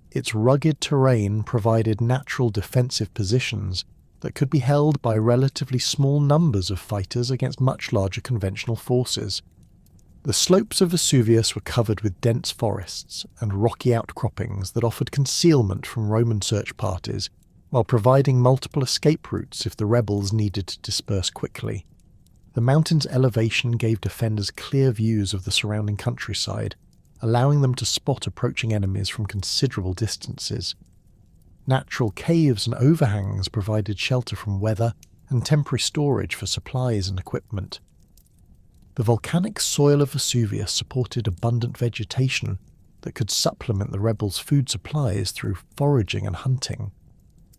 Its rugged terrain provided natural defensive positions that could be held by relatively small numbers of fighters against much larger conventional forces. The slopes of Vesuvius were covered with dense forests and rocky outcroppings that offered concealment from Roman search parties, while providing multiple escape routes if the rebels needed to disperse quickly. The mountain's elevation gave defenders clear views of the surrounding countryside, allowing them to spot approaching enemies from considerable distances. Natural caves and overhangs provided shelter from weather and temporary storage for supplies and equipment. The volcanic soil of Vesuvius supported abundant vegetation that could supplement the rebels' food supplies through foraging and hunting.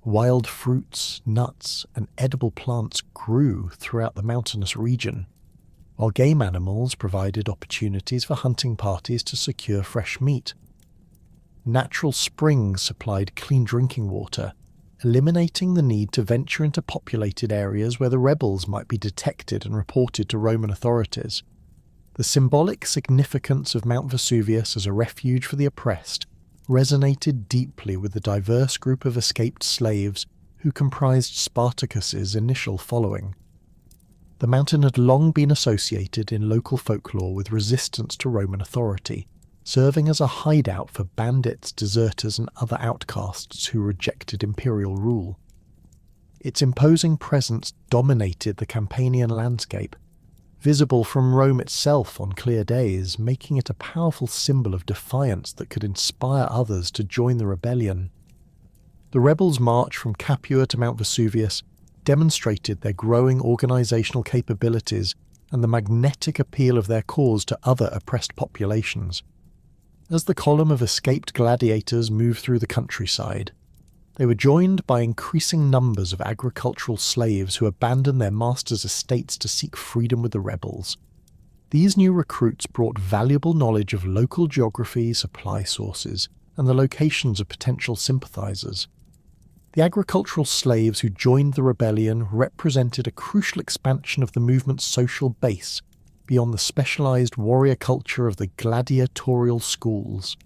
Wild fruits, nuts, and edible plants grew throughout the mountainous region, while game animals provided opportunities for hunting parties to secure fresh meat. Natural springs supplied clean drinking water, eliminating the need to venture into populated areas where the rebels might be detected and reported to Roman authorities. The symbolic significance of Mount Vesuvius as a refuge for the oppressed resonated deeply with the diverse group of escaped slaves who comprised Spartacus's initial following. The mountain had long been associated in local folklore with resistance to Roman authority, serving as a hideout for bandits, deserters, and other outcasts who rejected imperial rule. Its imposing presence dominated the Campanian landscape, visible from Rome itself on clear days, making it a powerful symbol of defiance that could inspire others to join the rebellion. The rebels' march from Capua to Mount Vesuvius demonstrated their growing organisational capabilities and the magnetic appeal of their cause to other oppressed populations. As the column of escaped gladiators moved through the countryside, they were joined by increasing numbers of agricultural slaves who abandoned their masters' estates to seek freedom with the rebels. These new recruits brought valuable knowledge of local geography, supply sources, and the locations of potential sympathisers. The agricultural slaves who joined the rebellion represented a crucial expansion of the movement's social base beyond the specialised warrior culture of the gladiatorial schools.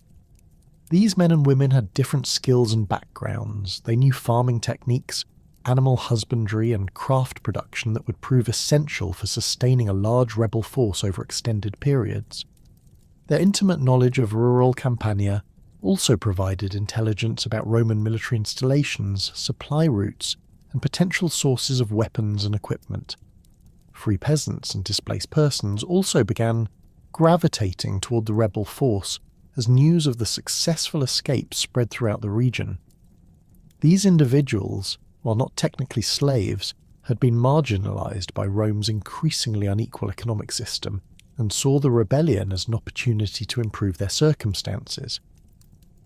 These men and women had different skills and backgrounds. They knew farming techniques, animal husbandry, and craft production that would prove essential for sustaining a large rebel force over extended periods. Their intimate knowledge of rural Campania also provided intelligence about Roman military installations, supply routes, and potential sources of weapons and equipment. Free peasants and displaced persons also began gravitating toward the rebel force as news of the successful escape spread throughout the region. These individuals, while not technically slaves, had been marginalized by Rome's increasingly unequal economic system and saw the rebellion as an opportunity to improve their circumstances.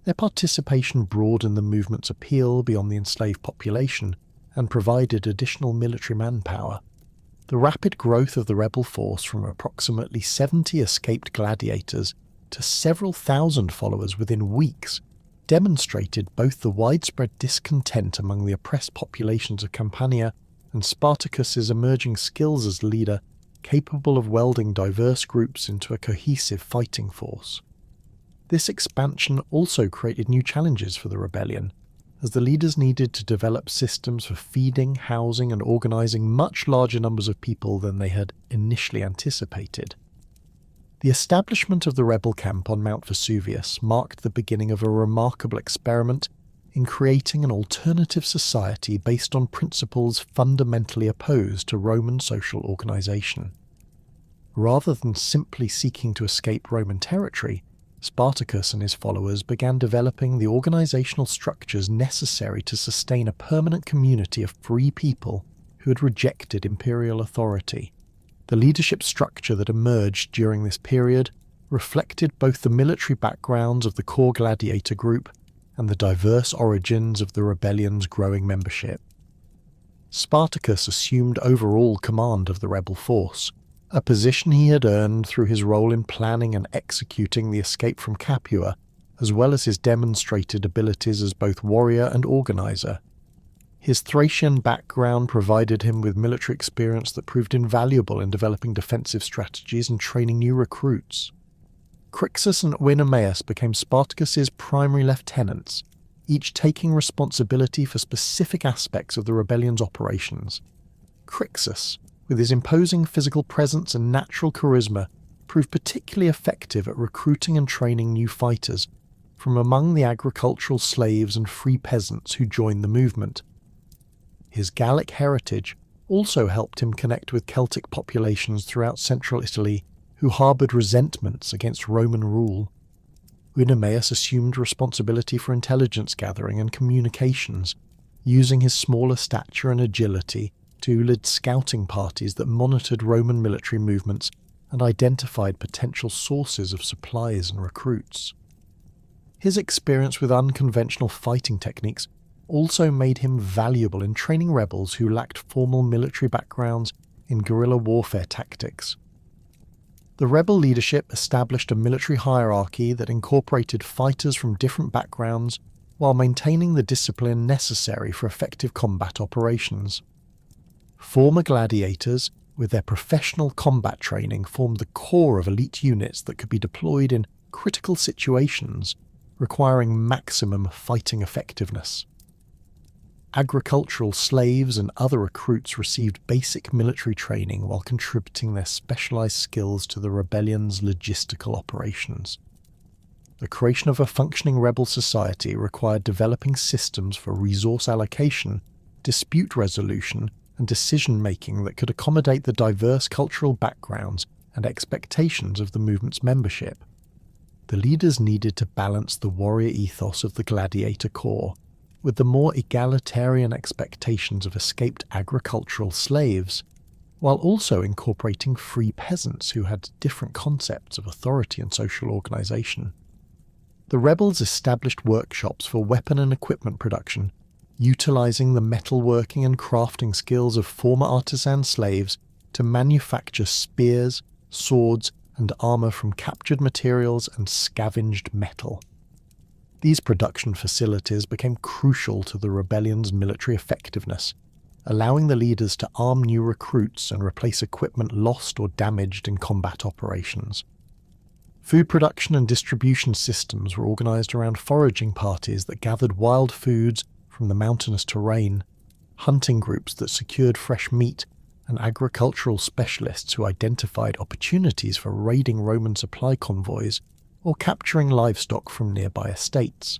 Their participation broadened the movement's appeal beyond the enslaved population and provided additional military manpower. The rapid growth of the rebel force from approximately 70 escaped gladiators to several thousand followers within weeks demonstrated both the widespread discontent among the oppressed populations of Campania and Spartacus's emerging skills as leader, capable of welding diverse groups into a cohesive fighting force. This expansion also created new challenges for the rebellion, as the leaders needed to develop systems for feeding, housing, and organising much larger numbers of people than they had initially anticipated. The establishment of the rebel camp on Mount Vesuvius marked the beginning of a remarkable experiment in creating an alternative society based on principles fundamentally opposed to Roman social organisation. Rather than simply seeking to escape Roman territory, Spartacus and his followers began developing the organisational structures necessary to sustain a permanent community of free people who had rejected imperial authority. The leadership structure that emerged during this period reflected both the military backgrounds of the core gladiator group and the diverse origins of the rebellion's growing membership. Spartacus assumed overall command of the rebel force, a position he had earned through his role in planning and executing the escape from Capua, as well as his demonstrated abilities as both warrior and organizer. His Thracian background provided him with military experience that proved invaluable in developing defensive strategies and training new recruits. Crixus and Eunomaus became Spartacus's primary lieutenants, each taking responsibility for specific aspects of the rebellion's operations. Crixus, with his imposing physical presence and natural charisma, proved particularly effective at recruiting and training new fighters from among the agricultural slaves and free peasants who joined the movement. His Gallic heritage also helped him connect with Celtic populations throughout central Italy who harboured resentments against Roman rule. Eunomaus assumed responsibility for intelligence gathering and communications, using his smaller stature and agility to lead scouting parties that monitored Roman military movements and identified potential sources of supplies and recruits. His experience with unconventional fighting techniques also made him valuable in training rebels who lacked formal military backgrounds in guerrilla warfare tactics. The rebel leadership established a military hierarchy that incorporated fighters from different backgrounds while maintaining the discipline necessary for effective combat operations. Former gladiators, with their professional combat training, formed the core of elite units that could be deployed in critical situations requiring maximum fighting effectiveness. Agricultural slaves and other recruits received basic military training while contributing their specialized skills to the rebellion's logistical operations. The creation of a functioning rebel society required developing systems for resource allocation, dispute resolution, and decision-making that could accommodate the diverse cultural backgrounds and expectations of the movement's membership. The leaders needed to balance the warrior ethos of the gladiator corps with the more egalitarian expectations of escaped agricultural slaves, while also incorporating free peasants who had different concepts of authority and social organization. The rebels established workshops for weapon and equipment production, utilizing the metalworking and crafting skills of former artisan slaves to manufacture spears, swords, and armor from captured materials and scavenged metal. These production facilities became crucial to the rebellion's military effectiveness, allowing the leaders to arm new recruits and replace equipment lost or damaged in combat operations. Food production and distribution systems were organized around foraging parties that gathered wild foods from the mountainous terrain, hunting groups that secured fresh meat, and agricultural specialists who identified opportunities for raiding Roman supply convoys or capturing livestock from nearby estates.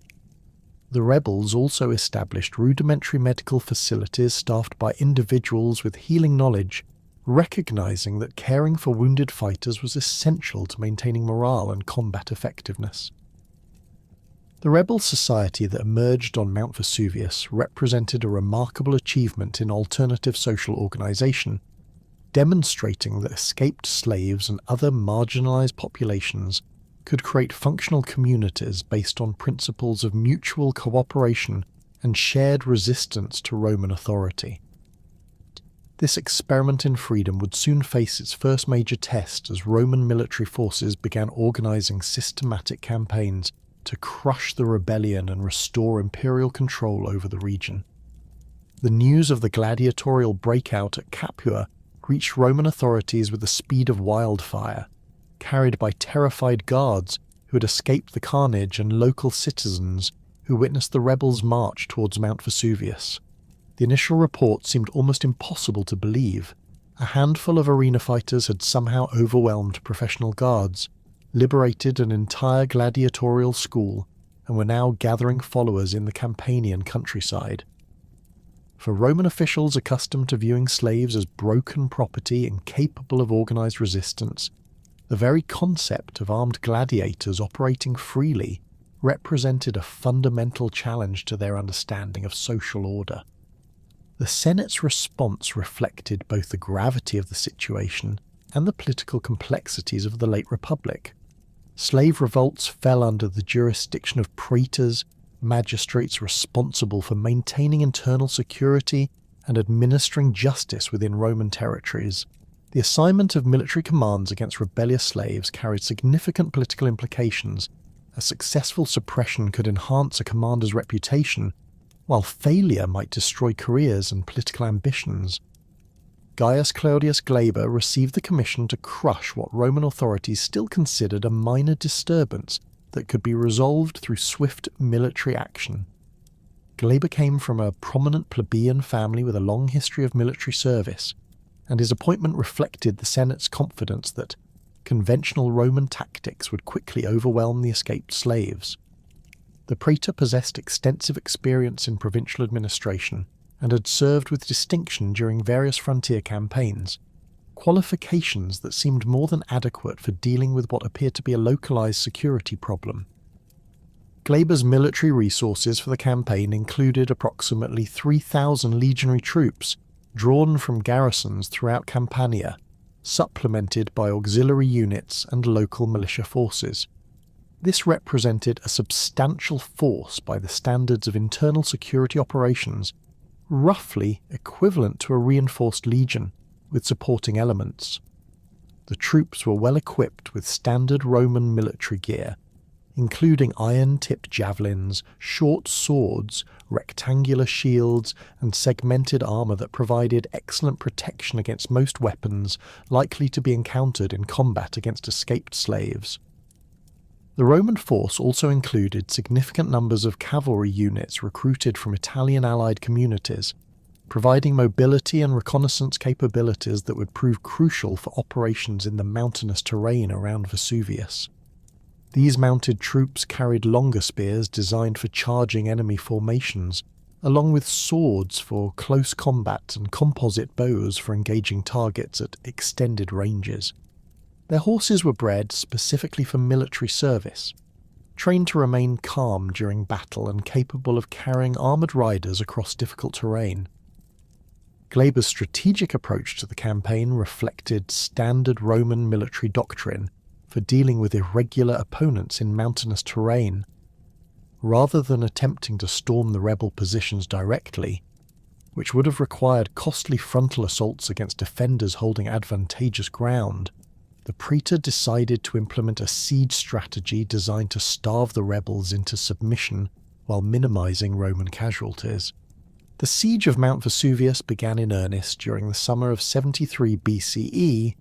The rebels also established rudimentary medical facilities staffed by individuals with healing knowledge, recognizing that caring for wounded fighters was essential to maintaining morale and combat effectiveness. The rebel society that emerged on Mount Vesuvius represented a remarkable achievement in alternative social organization, demonstrating that escaped slaves and other marginalized populations could create functional communities based on principles of mutual cooperation and shared resistance to Roman authority. This experiment in freedom would soon face its first major test as Roman military forces began organizing systematic campaigns to crush the rebellion and restore imperial control over the region. The news of the gladiatorial breakout at Capua reached Roman authorities with the speed of wildfire, carried by terrified guards who had escaped the carnage and local citizens who witnessed the rebels' march towards Mount Vesuvius. The initial reports seemed almost impossible to believe. A handful of arena fighters had somehow overwhelmed professional guards, liberated an entire gladiatorial school, and were now gathering followers in the Campanian countryside. For Roman officials accustomed to viewing slaves as broken property incapable of organized resistance, the very concept of armed gladiators operating freely represented a fundamental challenge to their understanding of social order. The Senate's response reflected both the gravity of the situation and the political complexities of the late Republic. Slave revolts fell under the jurisdiction of praetors, magistrates responsible for maintaining internal security and administering justice within Roman territories. The assignment of military commands against rebellious slaves carried significant political implications. A successful suppression could enhance a commander's reputation, while failure might destroy careers and political ambitions. Gaius Claudius Glaber received the commission to crush what Roman authorities still considered a minor disturbance that could be resolved through swift military action. Glaber came from a prominent plebeian family with a long history of military service, and his appointment reflected the Senate's confidence that conventional Roman tactics would quickly overwhelm the escaped slaves. The praetor possessed extensive experience in provincial administration and had served with distinction during various frontier campaigns, qualifications that seemed more than adequate for dealing with what appeared to be a localized security problem. Glaber's military resources for the campaign included approximately 3,000 legionary troops drawn from garrisons throughout Campania, supplemented by auxiliary units and local militia forces. This represented a substantial force by the standards of internal security operations, roughly equivalent to a reinforced legion, with supporting elements. the troops were well equipped with standard Roman military gear, including iron-tipped javelins, short swords, rectangular shields, and segmented armour that provided excellent protection against most weapons likely to be encountered in combat against escaped slaves. The Roman force also included significant numbers of cavalry units recruited from Italian allied communities, providing mobility and reconnaissance capabilities that would prove crucial for operations in the mountainous terrain around Vesuvius. These mounted troops carried longer spears designed for charging enemy formations, along with swords for close combat and composite bows for engaging targets at extended ranges. Their horses were bred specifically for military service, trained to remain calm during battle and capable of carrying armoured riders across difficult terrain. Glaber's strategic approach to the campaign reflected standard Roman military doctrine for dealing with irregular opponents in mountainous terrain. Rather than attempting to storm the rebel positions directly, which would have required costly frontal assaults against defenders holding advantageous ground, the praetor decided to implement a siege strategy designed to starve the rebels into submission while minimizing Roman casualties. The siege of Mount Vesuvius began in earnest during the summer of 73 BCE,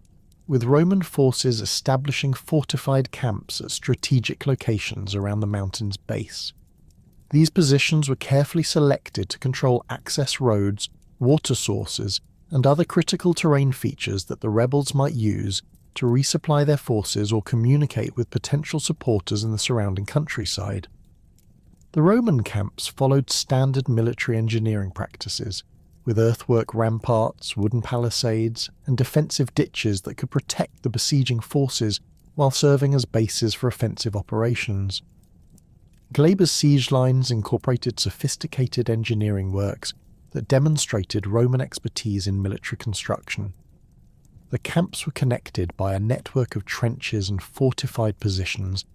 with Roman forces establishing fortified camps at strategic locations around the mountain's base. These positions were carefully selected to control access roads, water sources, and other critical terrain features that the rebels might use to resupply their forces or communicate with potential supporters in the surrounding countryside. The Roman camps followed standard military engineering practices, with earthwork ramparts, wooden palisades, and defensive ditches that could protect the besieging forces while serving as bases for offensive operations. Glaber's siege lines incorporated sophisticated engineering works that demonstrated Roman expertise in military construction. The camps were connected by a network of trenches and fortified positions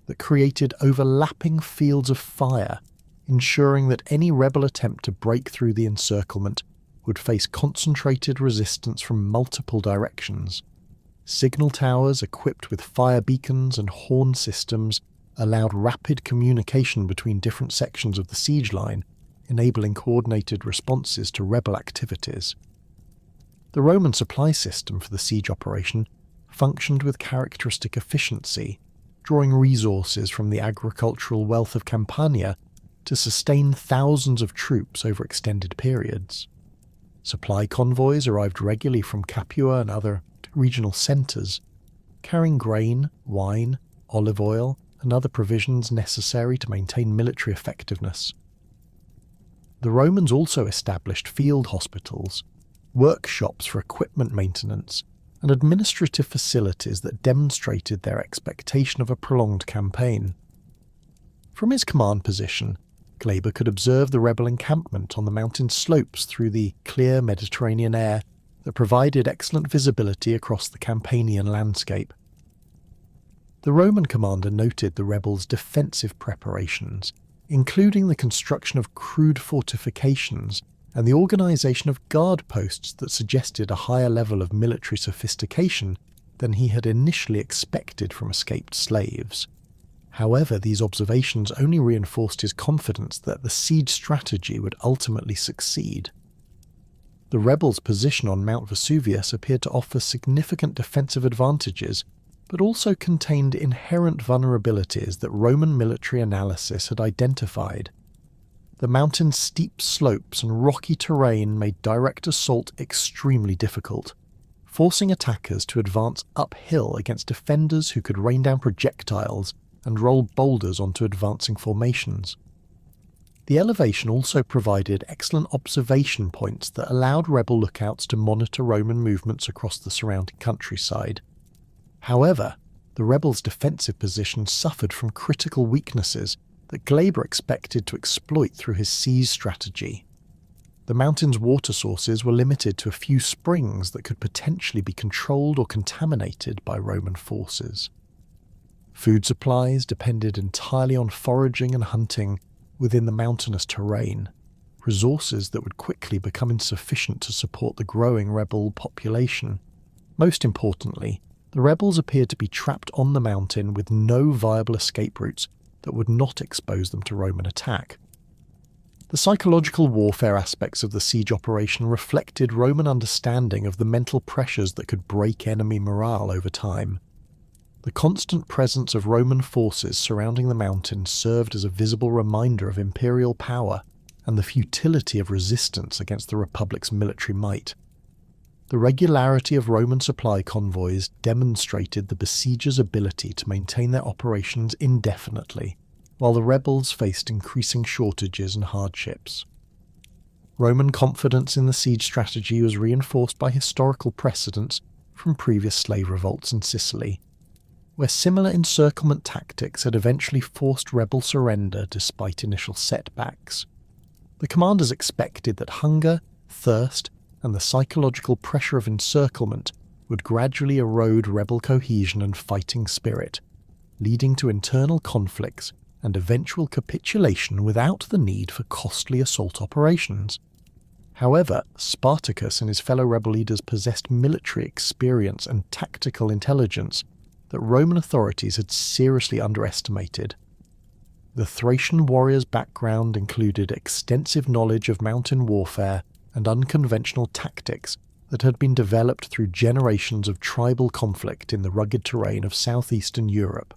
that created overlapping fields of fire, ensuring that any rebel attempt to break through the encirclement would face concentrated resistance from multiple directions. Signal towers equipped with fire beacons and horn systems allowed rapid communication between different sections of the siege line, enabling coordinated responses to rebel activities. The Roman supply system for the siege operation functioned with characteristic efficiency, drawing resources from the agricultural wealth of Campania to sustain thousands of troops over extended periods. Supply convoys arrived regularly from Capua and other regional centres, carrying grain, wine, olive oil, and other provisions necessary to maintain military effectiveness. The Romans also established field hospitals, workshops for equipment maintenance, and administrative facilities that demonstrated their expectation of a prolonged campaign. From his command position, Glaber could observe the rebel encampment on the mountain slopes through the clear Mediterranean air that provided excellent visibility across the Campanian landscape. The Roman commander noted the rebels' defensive preparations, including the construction of crude fortifications and the organisation of guard posts that suggested a higher level of military sophistication than he had initially expected from escaped slaves. However, these observations only reinforced his confidence that the siege strategy would ultimately succeed. The rebels' position on Mount Vesuvius appeared to offer significant defensive advantages, but also contained inherent vulnerabilities that Roman military analysis had identified. The mountain's steep slopes and rocky terrain made direct assault extremely difficult, forcing attackers to advance uphill against defenders who could rain down projectiles and roll boulders onto advancing formations. The elevation also provided excellent observation points that allowed rebel lookouts to monitor Roman movements across the surrounding countryside. However, the rebels' defensive position suffered from critical weaknesses that Glaber expected to exploit through his siege strategy. The mountain's water sources were limited to a few springs that could potentially be controlled or contaminated by Roman forces. Food supplies depended entirely on foraging and hunting within the mountainous terrain, resources that would quickly become insufficient to support the growing rebel population. Most importantly, the rebels appeared to be trapped on the mountain with no viable escape routes that would not expose them to Roman attack. The psychological warfare aspects of the siege operation reflected Roman understanding of the mental pressures that could break enemy morale over time. The constant presence of Roman forces surrounding the mountain served as a visible reminder of imperial power and the futility of resistance against the Republic's military might. The regularity of Roman supply convoys demonstrated the besiegers' ability to maintain their operations indefinitely, while the rebels faced increasing shortages and hardships. Roman confidence in the siege strategy was reinforced by historical precedents from previous slave revolts in Sicily, where similar encirclement tactics had eventually forced rebel surrender despite initial setbacks. The commanders expected that hunger, thirst, and the psychological pressure of encirclement would gradually erode rebel cohesion and fighting spirit, leading to internal conflicts and eventual capitulation without the need for costly assault operations. However, Spartacus and his fellow rebel leaders possessed military experience and tactical intelligence that Roman authorities had seriously underestimated. The Thracian warrior's background included extensive knowledge of mountain warfare and unconventional tactics that had been developed through generations of tribal conflict in the rugged terrain of southeastern Europe.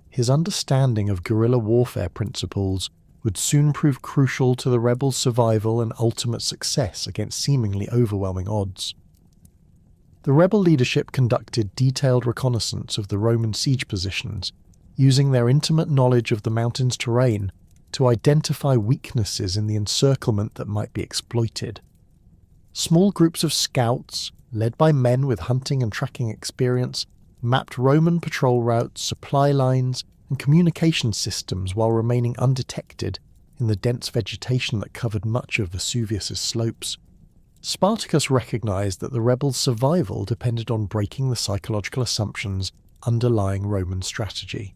His understanding of guerrilla warfare principles would soon prove crucial to the rebels' survival and ultimate success against seemingly overwhelming odds. The rebel leadership conducted detailed reconnaissance of the Roman siege positions, using their intimate knowledge of the mountain's terrain to identify weaknesses in the encirclement that might be exploited. Small groups of scouts, led by men with hunting and tracking experience, mapped Roman patrol routes, supply lines, and communication systems while remaining undetected in the dense vegetation that covered much of Vesuvius's slopes. Spartacus recognized that the rebels' survival depended on breaking the psychological assumptions underlying Roman strategy.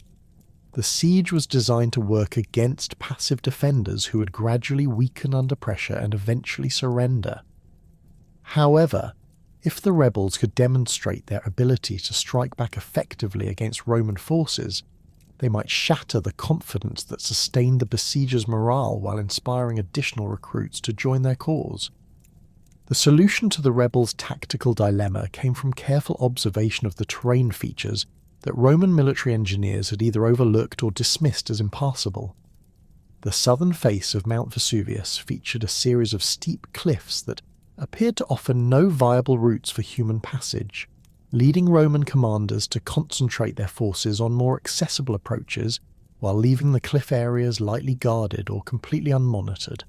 The siege was designed to work against passive defenders who would gradually weaken under pressure and eventually surrender. However, if the rebels could demonstrate their ability to strike back effectively against Roman forces, they might shatter the confidence that sustained the besiegers' morale while inspiring additional recruits to join their cause. The solution to the rebels' tactical dilemma came from careful observation of the terrain features that Roman military engineers had either overlooked or dismissed as impassable. The southern face of Mount Vesuvius featured a series of steep cliffs that appeared to offer no viable routes for human passage, leading Roman commanders to concentrate their forces on more accessible approaches while leaving the cliff areas lightly guarded or completely unmonitored.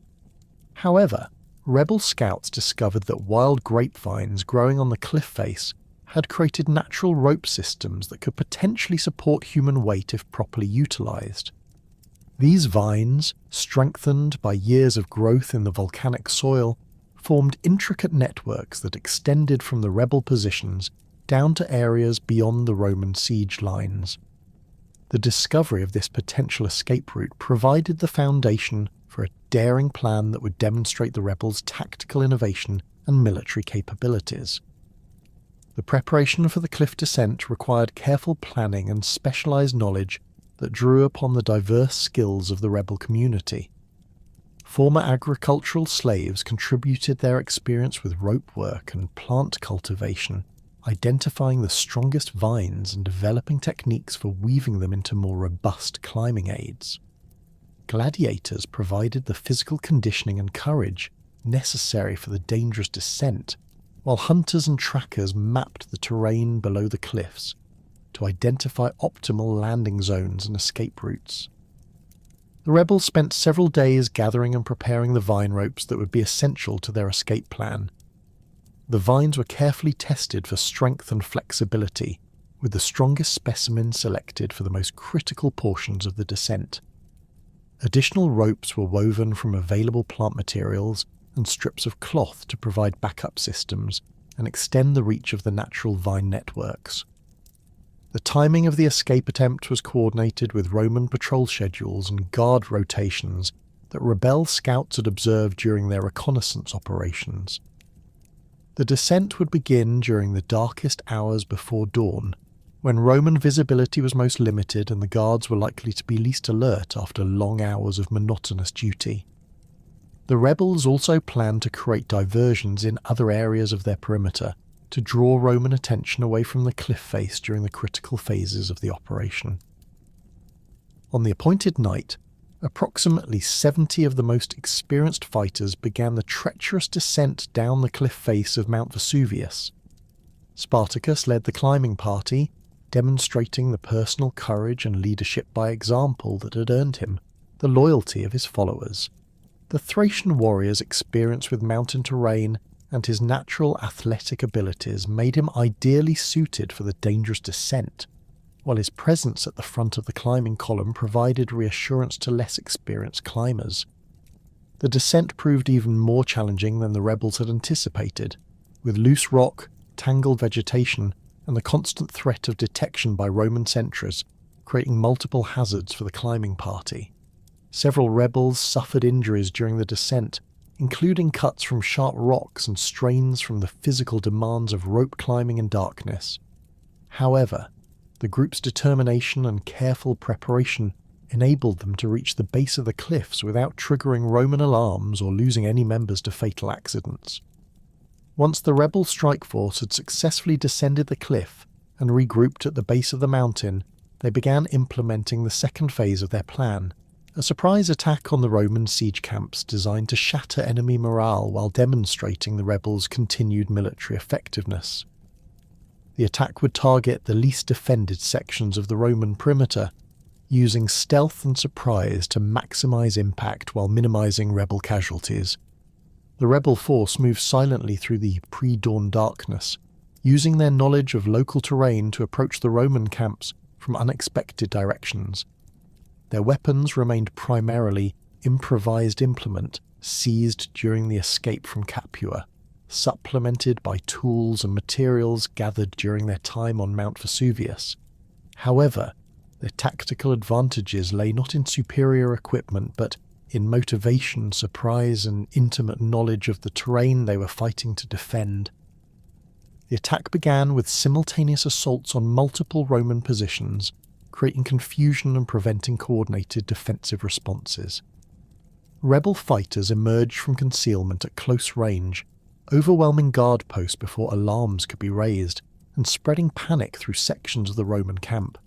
However, rebel scouts discovered that wild grapevines growing on the cliff face had created natural rope systems that could potentially support human weight if properly utilized. These vines, strengthened by years of growth in the volcanic soil, formed intricate networks that extended from the rebel positions down to areas beyond the Roman siege lines. The discovery of this potential escape route provided the foundation for a daring plan that would demonstrate the rebels' tactical innovation and military capabilities. The preparation for the cliff descent required careful planning and specialized knowledge that drew upon the diverse skills of the rebel community. Former agricultural slaves contributed their experience with rope work and plant cultivation, identifying the strongest vines and developing techniques for weaving them into more robust climbing aids. Gladiators provided the physical conditioning and courage necessary for the dangerous descent, while hunters and trackers mapped the terrain below the cliffs to identify optimal landing zones and escape routes. The rebels spent several days gathering and preparing the vine ropes that would be essential to their escape plan. The vines were carefully tested for strength and flexibility, with the strongest specimens selected for the most critical portions of the descent. Additional ropes were woven from available plant materials and strips of cloth to provide backup systems and extend the reach of the natural vine networks. The timing of the escape attempt was coordinated with Roman patrol schedules and guard rotations that rebel scouts had observed during their reconnaissance operations. The descent would begin during the darkest hours before dawn, when Roman visibility was most limited and the guards were likely to be least alert after long hours of monotonous duty. The rebels also planned to create diversions in other areas of their perimeter to draw Roman attention away from the cliff face during the critical phases of the operation. On the appointed night, approximately 70 of the most experienced fighters began the treacherous descent down the cliff face of Mount Vesuvius. Spartacus led the climbing party, demonstrating the personal courage and leadership by example that had earned him the loyalty of his followers. The Thracian warrior's experience with mountain terrain and his natural athletic abilities made him ideally suited for the dangerous descent, while his presence at the front of the climbing column provided reassurance to less experienced climbers. The descent proved even more challenging than the rebels had anticipated, with loose rock, tangled vegetation, and the constant threat of detection by Roman sentries, creating multiple hazards for the climbing party. Several rebels suffered injuries during the descent, including cuts from sharp rocks and strains from the physical demands of rope climbing in darkness. However, the group's determination and careful preparation enabled them to reach the base of the cliffs without triggering Roman alarms or losing any members to fatal accidents. Once the rebel strike force had successfully descended the cliff and regrouped at the base of the mountain, they began implementing the second phase of their plan, a surprise attack on the Roman siege camps designed to shatter enemy morale while demonstrating the rebels' continued military effectiveness. The attack would target the least defended sections of the Roman perimeter, using stealth and surprise to maximize impact while minimizing rebel casualties. The rebel force moved silently through the pre-dawn darkness, using their knowledge of local terrain to approach the Roman camps from unexpected directions. Their weapons remained primarily improvised implement seized during the escape from Capua, supplemented by tools and materials gathered during their time on Mount Vesuvius. However, their tactical advantages lay not in superior equipment but in motivation, surprise, and intimate knowledge of the terrain they were fighting to defend. The attack began with simultaneous assaults on multiple Roman positions, creating confusion and preventing coordinated defensive responses. Rebel fighters emerged from concealment at close range, overwhelming guard posts before alarms could be raised, and spreading panic through sections of the Roman camp.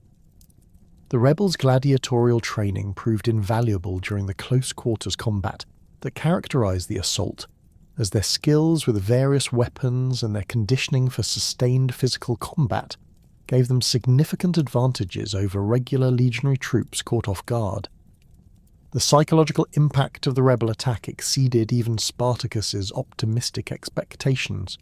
The rebels' gladiatorial training proved invaluable during the close-quarters combat that characterized the assault, as their skills with various weapons and their conditioning for sustained physical combat gave them significant advantages over regular legionary troops caught off guard. The psychological impact of the rebel attack exceeded even Spartacus's optimistic expectations,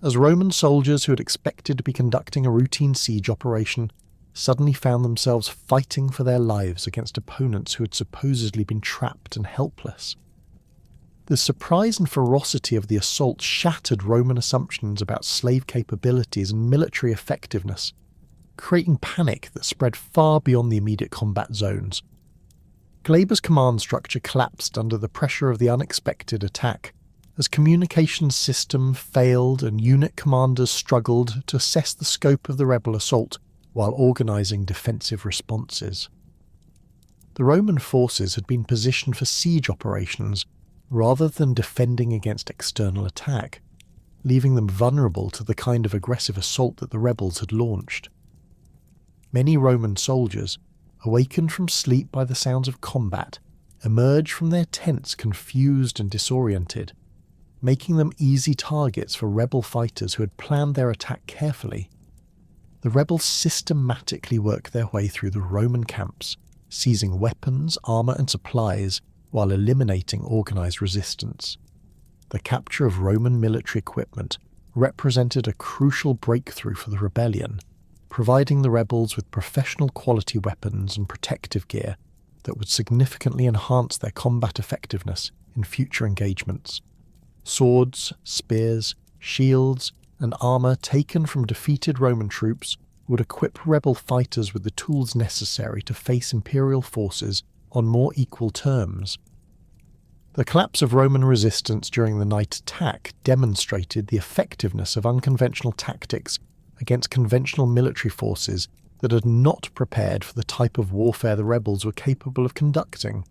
as Roman soldiers who had expected to be conducting a routine siege operation suddenly found themselves fighting for their lives against opponents who had supposedly been trapped and helpless. The surprise and ferocity of the assault shattered Roman assumptions about slave capabilities and military effectiveness, creating panic that spread far beyond the immediate combat zones. Glaber's command structure collapsed under the pressure of the unexpected attack, as communications system failed and unit commanders struggled to assess the scope of the rebel assault while organising defensive responses. The Roman forces had been positioned for siege operations rather than defending against external attack, leaving them vulnerable to the kind of aggressive assault that the rebels had launched. Many Roman soldiers, awakened from sleep by the sounds of combat, emerged from their tents confused and disoriented, making them easy targets for rebel fighters who had planned their attack carefully. The rebels systematically worked their way through the Roman camps, seizing weapons, armour and supplies while eliminating organised resistance. The capture of Roman military equipment represented a crucial breakthrough for the rebellion, providing the rebels with professional quality weapons and protective gear that would significantly enhance their combat effectiveness in future engagements. Swords, spears, shields, and armour taken from defeated Roman troops would equip rebel fighters with the tools necessary to face imperial forces on more equal terms. The collapse of Roman resistance during the night attack demonstrated the effectiveness of unconventional tactics against conventional military forces that had not prepared for the type of warfare the rebels were capable of conducting.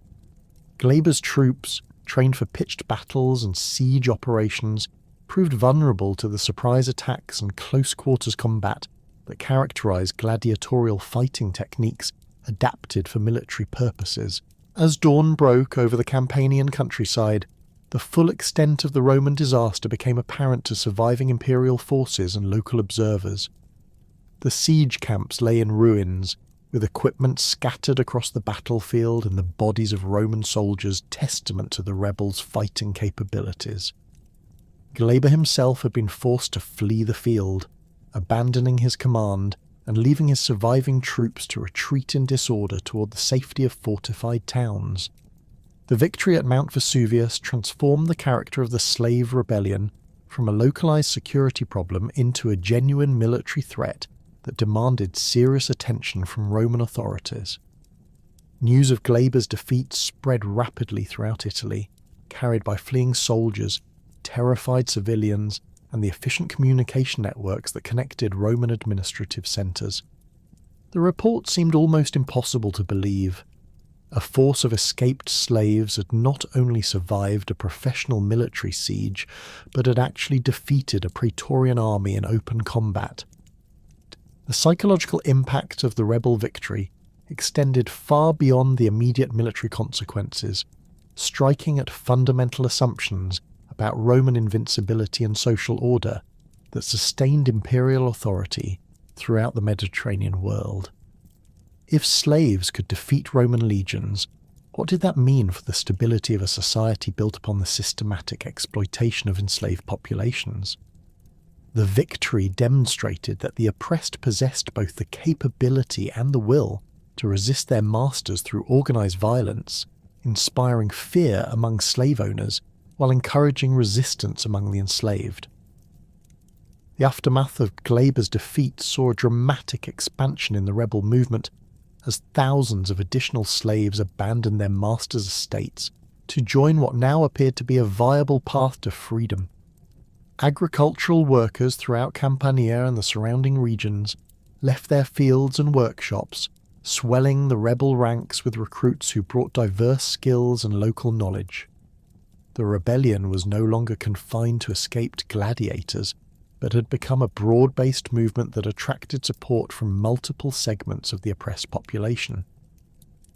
Glaber's troops, trained for pitched battles and siege operations, proved vulnerable to the surprise attacks and close-quarters combat that characterized gladiatorial fighting techniques adapted for military purposes. As dawn broke over the Campanian countryside, the full extent of the Roman disaster became apparent to surviving imperial forces and local observers. The siege camps lay in ruins, with equipment scattered across the battlefield and the bodies of Roman soldiers testament to the rebels' fighting capabilities. Glaber himself had been forced to flee the field, abandoning his command and leaving his surviving troops to retreat in disorder toward the safety of fortified towns. The victory at Mount Vesuvius transformed the character of the slave rebellion from a localized security problem into a genuine military threat that demanded serious attention from Roman authorities. News of Glaber's defeat spread rapidly throughout Italy, carried by fleeing soldiers, terrified civilians, and the efficient communication networks that connected Roman administrative centres. The report seemed almost impossible to believe. A force of escaped slaves had not only survived a professional military siege, but had actually defeated a Praetorian army in open combat. The psychological impact of the rebel victory extended far beyond the immediate military consequences, striking at fundamental assumptions about Roman invincibility and social order that sustained imperial authority throughout the Mediterranean world. If slaves could defeat Roman legions, what did that mean for the stability of a society built upon the systematic exploitation of enslaved populations? The victory demonstrated that the oppressed possessed both the capability and the will to resist their masters through organized violence, inspiring fear among slave owners while encouraging resistance among the enslaved. The aftermath of Glaber's defeat saw a dramatic expansion in the rebel movement as thousands of additional slaves abandoned their masters' estates to join what now appeared to be a viable path to freedom. Agricultural workers throughout Campania and the surrounding regions left their fields and workshops, swelling the rebel ranks with recruits who brought diverse skills and local knowledge. The rebellion was no longer confined to escaped gladiators, but had become a broad-based movement that attracted support from multiple segments of the oppressed population.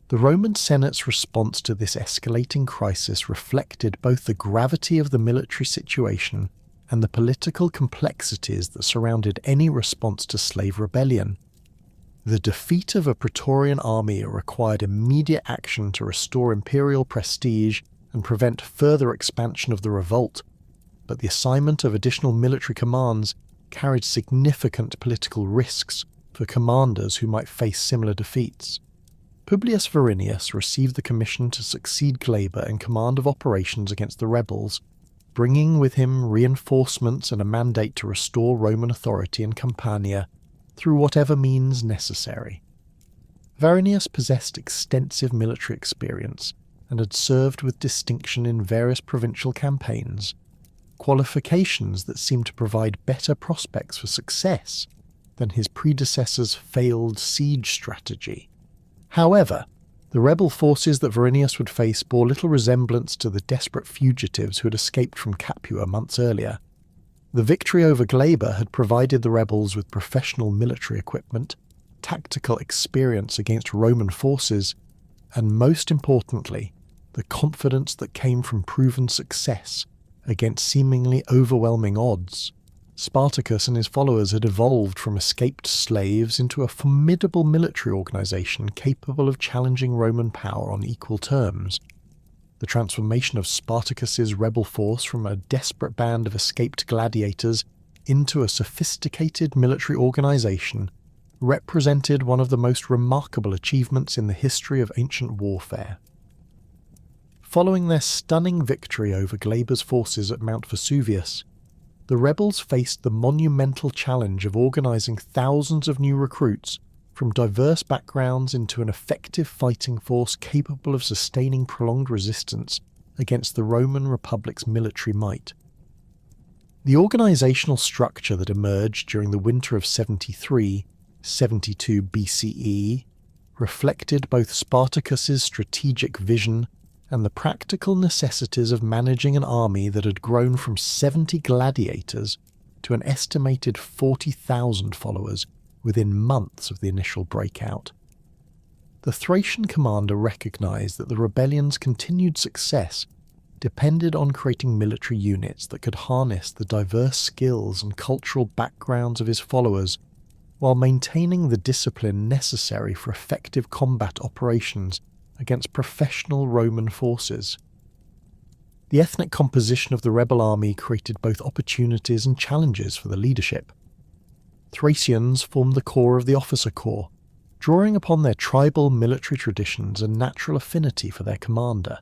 The Roman Senate's response to this escalating crisis reflected both the gravity of the military situation and the political complexities that surrounded any response to slave rebellion. The defeat of a Praetorian army required immediate action to restore imperial prestige and prevent further expansion of the revolt, but the assignment of additional military commands carried significant political risks for commanders who might face similar defeats. Publius Varinius received the commission to succeed Glaber in command of operations against the rebels, bringing with him reinforcements and a mandate to restore Roman authority in Campania through whatever means necessary. Varinius possessed extensive military experience and had served with distinction in various provincial campaigns, qualifications that seemed to provide better prospects for success than his predecessor's failed siege strategy. However, the rebel forces that Varinius would face bore little resemblance to the desperate fugitives who had escaped from Capua months earlier. The victory over Glaber had provided the rebels with professional military equipment, tactical experience against Roman forces, and most importantly, the confidence that came from proven success against seemingly overwhelming odds. Spartacus and his followers had evolved from escaped slaves into a formidable military organization capable of challenging Roman power on equal terms. The transformation of Spartacus's rebel force from a desperate band of escaped gladiators into a sophisticated military organization represented one of the most remarkable achievements in the history of ancient warfare. Following their stunning victory over Glaber's forces at Mount Vesuvius, the rebels faced the monumental challenge of organizing thousands of new recruits from diverse backgrounds into an effective fighting force capable of sustaining prolonged resistance against the Roman Republic's military might. The organizational structure that emerged during the winter of 73-72 BCE reflected both Spartacus's strategic vision and the practical necessities of managing an army that had grown from 70 gladiators to an estimated 40,000 followers within months of the initial breakout. The Thracian commander recognized that the rebellion's continued success depended on creating military units that could harness the diverse skills and cultural backgrounds of his followers while maintaining the discipline necessary for effective combat operations against professional Roman forces. The ethnic composition of the rebel army created both opportunities and challenges for the leadership. Thracians formed the core of the officer corps, drawing upon their tribal military traditions and natural affinity for their commander.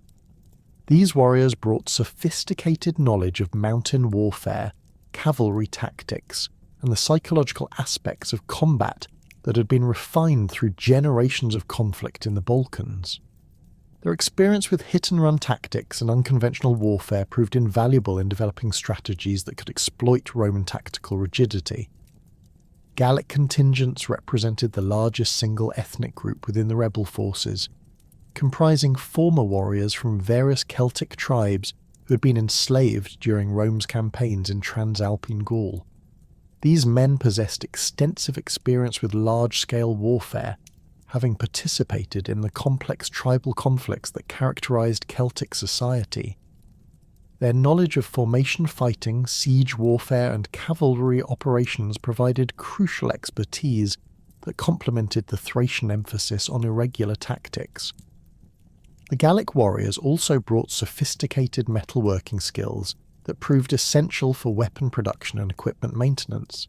These warriors brought sophisticated knowledge of mountain warfare, cavalry tactics, and the psychological aspects of combat that had been refined through generations of conflict in the Balkans. Their experience with hit-and-run tactics and unconventional warfare proved invaluable in developing strategies that could exploit Roman tactical rigidity. Gallic contingents represented the largest single ethnic group within the rebel forces, comprising former warriors from various Celtic tribes who had been enslaved during Rome's campaigns in Transalpine Gaul. These men possessed extensive experience with large-scale warfare, having participated in the complex tribal conflicts that characterized Celtic society. Their knowledge of formation fighting, siege warfare, and cavalry operations provided crucial expertise that complemented the Thracian emphasis on irregular tactics. The Gallic warriors also brought sophisticated metalworking skills that proved essential for weapon production and equipment maintenance.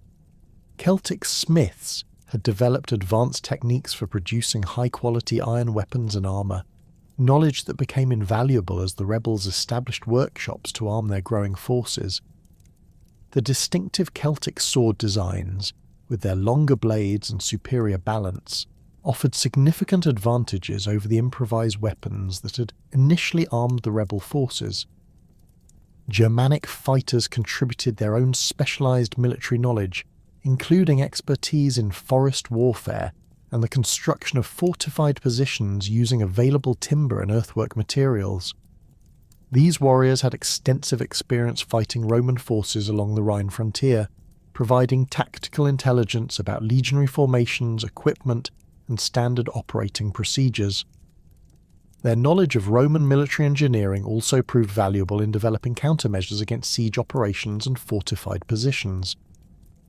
Celtic smiths had developed advanced techniques for producing high-quality iron weapons and armour, knowledge that became invaluable as the rebels established workshops to arm their growing forces. The distinctive Celtic sword designs, with their longer blades and superior balance, offered significant advantages over the improvised weapons that had initially armed the rebel forces. Germanic fighters contributed their own specialized military knowledge, including expertise in forest warfare and the construction of fortified positions using available timber and earthwork materials. These warriors had extensive experience fighting Roman forces along the Rhine frontier, providing tactical intelligence about legionary formations, equipment, and standard operating procedures. Their knowledge of Roman military engineering also proved valuable in developing countermeasures against siege operations and fortified positions.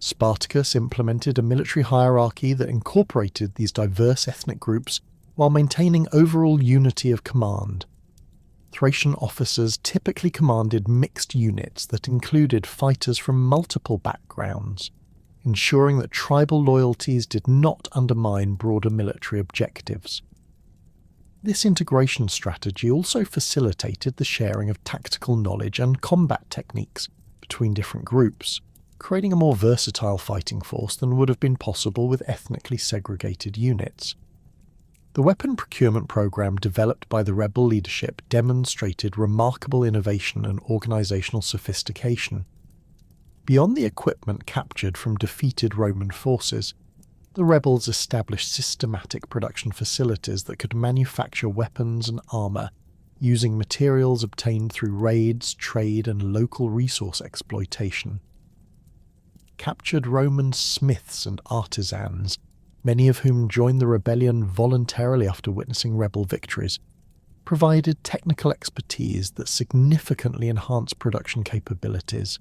Spartacus implemented a military hierarchy that incorporated these diverse ethnic groups while maintaining overall unity of command. Thracian officers typically commanded mixed units that included fighters from multiple backgrounds, ensuring that tribal loyalties did not undermine broader military objectives. This integration strategy also facilitated the sharing of tactical knowledge and combat techniques between different groups, creating a more versatile fighting force than would have been possible with ethnically segregated units. The weapon procurement program developed by the rebel leadership demonstrated remarkable innovation and organizational sophistication. Beyond the equipment captured from defeated Roman forces, the rebels established systematic production facilities that could manufacture weapons and armor using materials obtained through raids, trade, and local resource exploitation. Captured Roman smiths and artisans, many of whom joined the rebellion voluntarily after witnessing rebel victories, provided technical expertise that significantly enhanced production capabilities.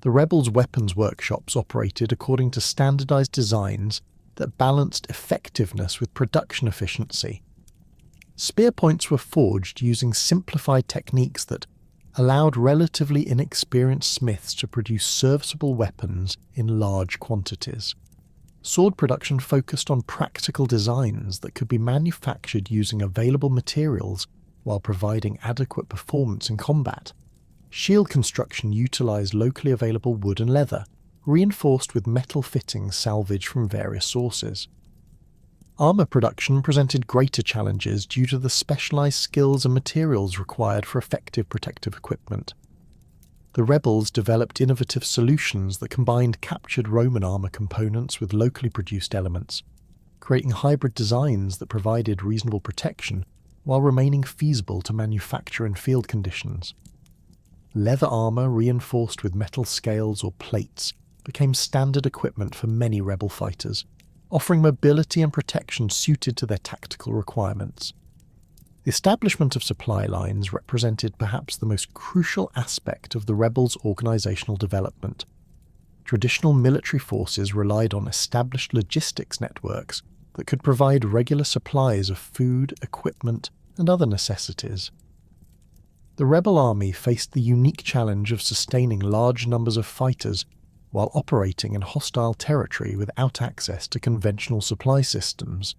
The rebels' weapons workshops operated according to standardized designs that balanced effectiveness with production efficiency. Spear points were forged using simplified techniques that allowed relatively inexperienced smiths to produce serviceable weapons in large quantities. Sword production focused on practical designs that could be manufactured using available materials while providing adequate performance in combat. Shield construction utilized locally available wood and leather, reinforced with metal fittings salvaged from various sources. Armour production presented greater challenges due to the specialised skills and materials required for effective protective equipment. The rebels developed innovative solutions that combined captured Roman armour components with locally produced elements, creating hybrid designs that provided reasonable protection while remaining feasible to manufacture in field conditions. Leather armour reinforced with metal scales or plates became standard equipment for many rebel fighters, offering mobility and protection suited to their tactical requirements. The establishment of supply lines represented perhaps the most crucial aspect of the rebels' organisational development. Traditional military forces relied on established logistics networks that could provide regular supplies of food, equipment, and other necessities. The rebel army faced the unique challenge of sustaining large numbers of fighters while operating in hostile territory without access to conventional supply systems.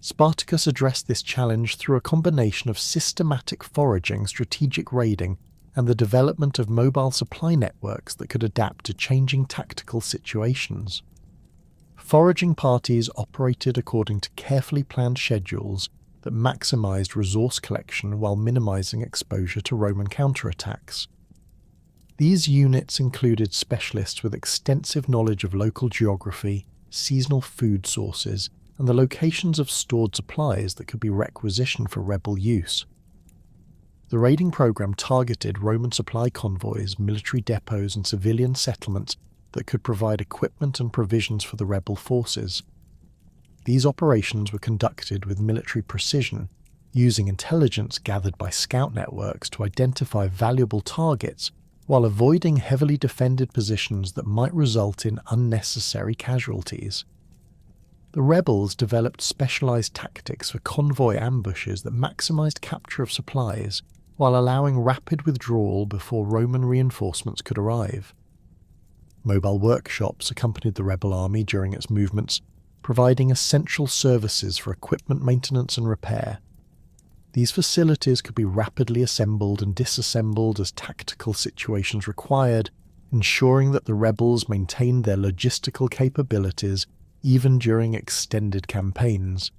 Spartacus addressed this challenge through a combination of systematic foraging, strategic raiding, and the development of mobile supply networks that could adapt to changing tactical situations. Foraging parties operated according to carefully planned schedules that maximised resource collection while minimising exposure to Roman counterattacks. These units included specialists with extensive knowledge of local geography, seasonal food sources, and the locations of stored supplies that could be requisitioned for rebel use. The raiding program targeted Roman supply convoys, military depots, and civilian settlements that could provide equipment and provisions for the rebel forces. These operations were conducted with military precision, using intelligence gathered by scout networks to identify valuable targets while avoiding heavily defended positions that might result in unnecessary casualties. The rebels developed specialised tactics for convoy ambushes that maximised capture of supplies while allowing rapid withdrawal before Roman reinforcements could arrive. Mobile workshops accompanied the rebel army during its movements, providing essential services for equipment maintenance and repair. These facilities could be rapidly assembled and disassembled as tactical situations required, ensuring that the rebels maintained their logistical capabilities even during extended campaigns.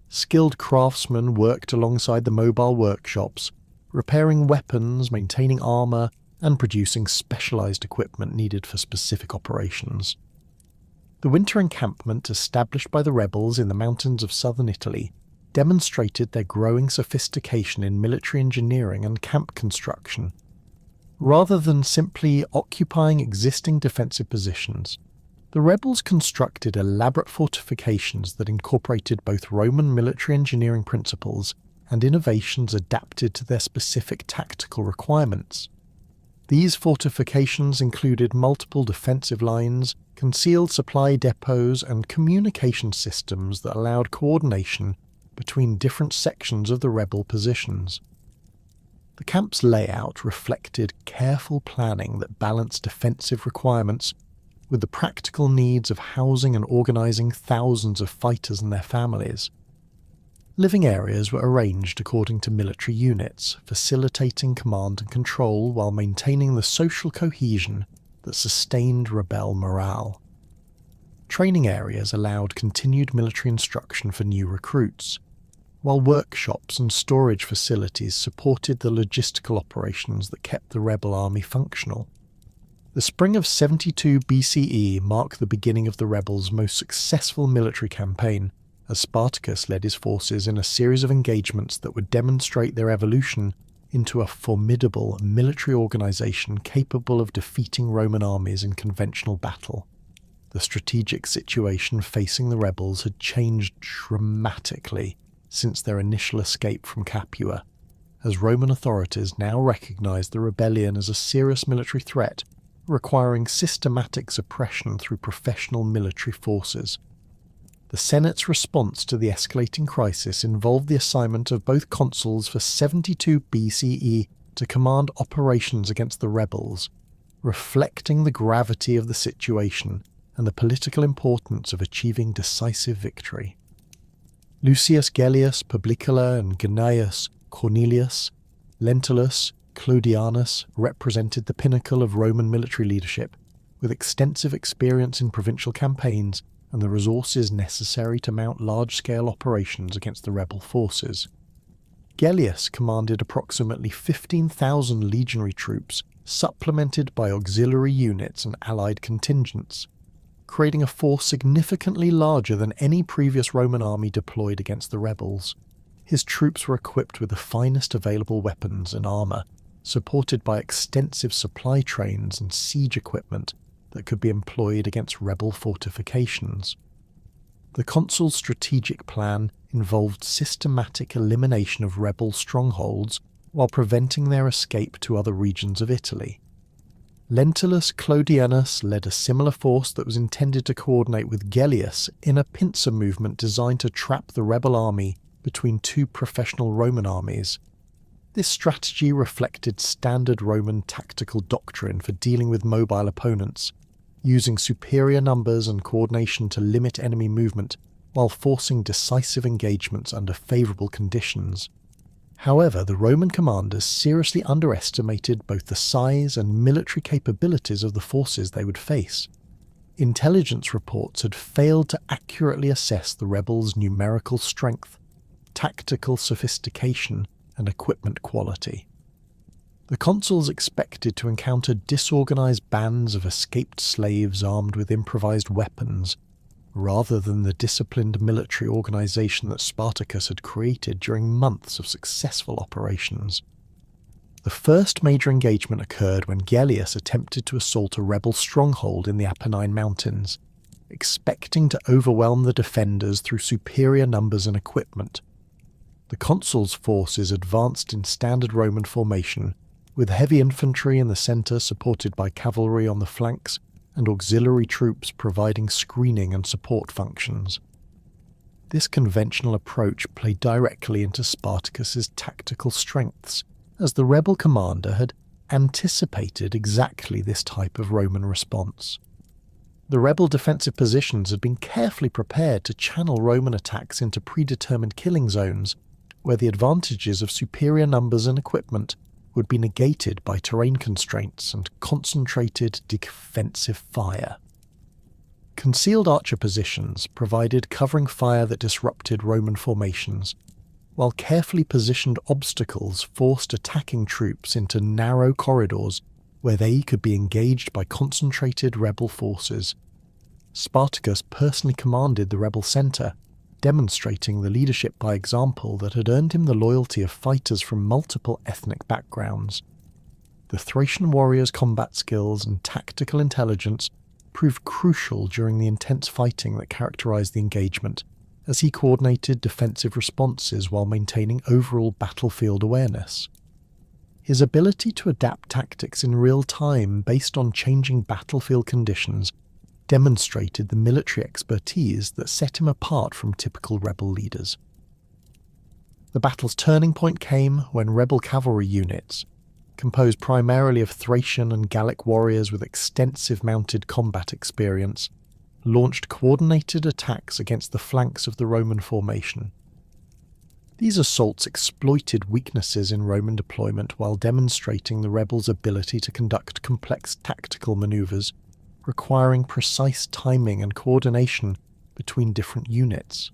Skilled craftsmen worked alongside the mobile workshops, repairing weapons, maintaining armour, and producing specialised equipment needed for specific operations. The winter encampment established by the rebels in the mountains of southern Italy demonstrated their growing sophistication in military engineering and camp construction. Rather than simply occupying existing defensive positions, the rebels constructed elaborate fortifications that incorporated both Roman military engineering principles and innovations adapted to their specific tactical requirements. These fortifications included multiple defensive lines, concealed supply depots, and communication systems that allowed coordination between different sections of the rebel positions. The camp's layout reflected careful planning that balanced defensive requirements with the practical needs of housing and organising thousands of fighters and their families. Living areas were arranged according to military units, facilitating command and control while maintaining the social cohesion that sustained rebel morale. Training areas allowed continued military instruction for new recruits, while workshops and storage facilities supported the logistical operations that kept the rebel army functional. The spring of 72 BCE marked the beginning of the rebels' most successful military campaign, as Spartacus led his forces in a series of engagements that would demonstrate their evolution into a formidable military organisation capable of defeating Roman armies in conventional battle. The strategic situation facing the rebels had changed dramatically since their initial escape from Capua, as Roman authorities now recognised the rebellion as a serious military threat, requiring systematic suppression through professional military forces. The Senate's response to the escalating crisis involved the assignment of both consuls for 72 BCE to command operations against the rebels, reflecting the gravity of the situation and the political importance of achieving decisive victory. Lucius Gellius, Publicola, and Gnaeus Cornelius, Lentulus, Clodianus represented the pinnacle of Roman military leadership, with extensive experience in provincial campaigns and the resources necessary to mount large-scale operations against the rebel forces. Gellius commanded approximately 15,000 legionary troops, supplemented by auxiliary units and allied contingents, creating a force significantly larger than any previous Roman army deployed against the rebels. His troops were equipped with the finest available weapons and armour, supported by extensive supply trains and siege equipment that could be employed against rebel fortifications. The consul's strategic plan involved systematic elimination of rebel strongholds while preventing their escape to other regions of Italy. Lentulus Clodianus led a similar force that was intended to coordinate with Gellius in a pincer movement designed to trap the rebel army between two professional Roman armies. This strategy reflected standard Roman tactical doctrine for dealing with mobile opponents, using superior numbers and coordination to limit enemy movement while forcing decisive engagements under favourable conditions. However, the Roman commanders seriously underestimated both the size and military capabilities of the forces they would face. Intelligence reports had failed to accurately assess the rebels' numerical strength, tactical sophistication, and equipment quality. The consuls expected to encounter disorganized bands of escaped slaves armed with improvised weapons, rather than the disciplined military organization that Spartacus had created during months of successful operations. The first major engagement occurred when Gellius attempted to assault a rebel stronghold in the Apennine Mountains, expecting to overwhelm the defenders through superior numbers and equipment. The consul's forces advanced in standard Roman formation, with heavy infantry in the centre supported by cavalry on the flanks and auxiliary troops providing screening and support functions. This conventional approach played directly into Spartacus's tactical strengths, as the rebel commander had anticipated exactly this type of Roman response. The rebel defensive positions had been carefully prepared to channel Roman attacks into predetermined killing zones, where the advantages of superior numbers and equipment would be negated by terrain constraints and concentrated defensive fire. Concealed archer positions provided covering fire that disrupted Roman formations, while carefully positioned obstacles forced attacking troops into narrow corridors where they could be engaged by concentrated rebel forces. Spartacus personally commanded the rebel centre, demonstrating the leadership by example that had earned him the loyalty of fighters from multiple ethnic backgrounds. The Thracian warriors' combat skills and tactical intelligence proved crucial during the intense fighting that characterized the engagement, as he coordinated defensive responses while maintaining overall battlefield awareness. His ability to adapt tactics in real time based on changing battlefield conditions demonstrated the military expertise that set him apart from typical rebel leaders. The battle's turning point came when rebel cavalry units, composed primarily of Thracian and Gallic warriors with extensive mounted combat experience, launched coordinated attacks against the flanks of the Roman formation. These assaults exploited weaknesses in Roman deployment while demonstrating the rebels' ability to conduct complex tactical maneuvers, requiring precise timing and coordination between different units.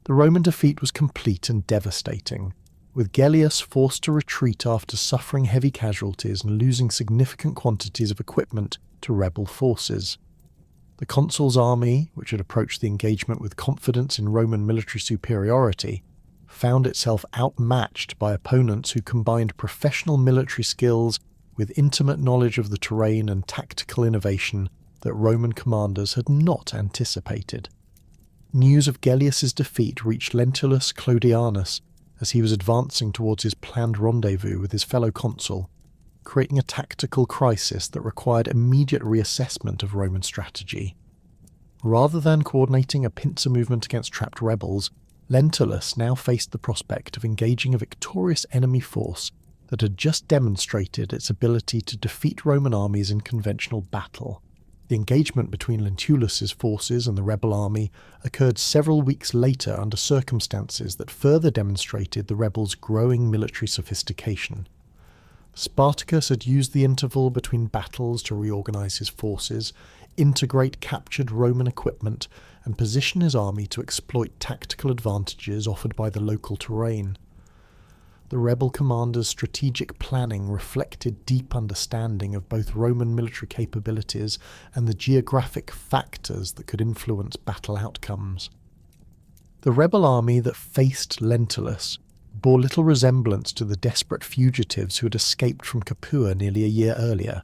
The Roman defeat was complete and devastating, with Gellius forced to retreat after suffering heavy casualties and losing significant quantities of equipment to rebel forces. The consul's army, which had approached the engagement with confidence in Roman military superiority, found itself outmatched by opponents who combined professional military skills with intimate knowledge of the terrain and tactical innovation that Roman commanders had not anticipated. News of Gellius's defeat reached Lentulus Clodianus as he was advancing towards his planned rendezvous with his fellow consul, creating a tactical crisis that required immediate reassessment of Roman strategy. Rather than coordinating a pincer movement against trapped rebels, Lentulus now faced the prospect of engaging a victorious enemy force that had just demonstrated its ability to defeat Roman armies in conventional battle. The engagement between Lentulus's forces and the rebel army occurred several weeks later under circumstances that further demonstrated the rebels' growing military sophistication. Spartacus had used the interval between battles to reorganize his forces, integrate captured Roman equipment, and position his army to exploit tactical advantages offered by the local terrain. The rebel commander's strategic planning reflected deep understanding of both Roman military capabilities and the geographic factors that could influence battle outcomes. The rebel army that faced Lentulus bore little resemblance to the desperate fugitives who had escaped from Capua nearly a year earlier.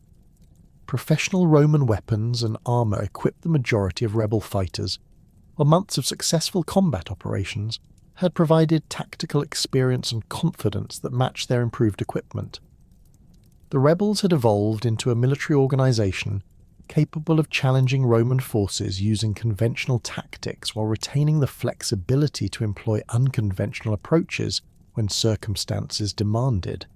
Professional Roman weapons and armour equipped the majority of rebel fighters, while months of successful combat operations had provided tactical experience and confidence that matched their improved equipment. The rebels had evolved into a military organisation capable of challenging Roman forces using conventional tactics while retaining the flexibility to employ unconventional approaches when circumstances demanded.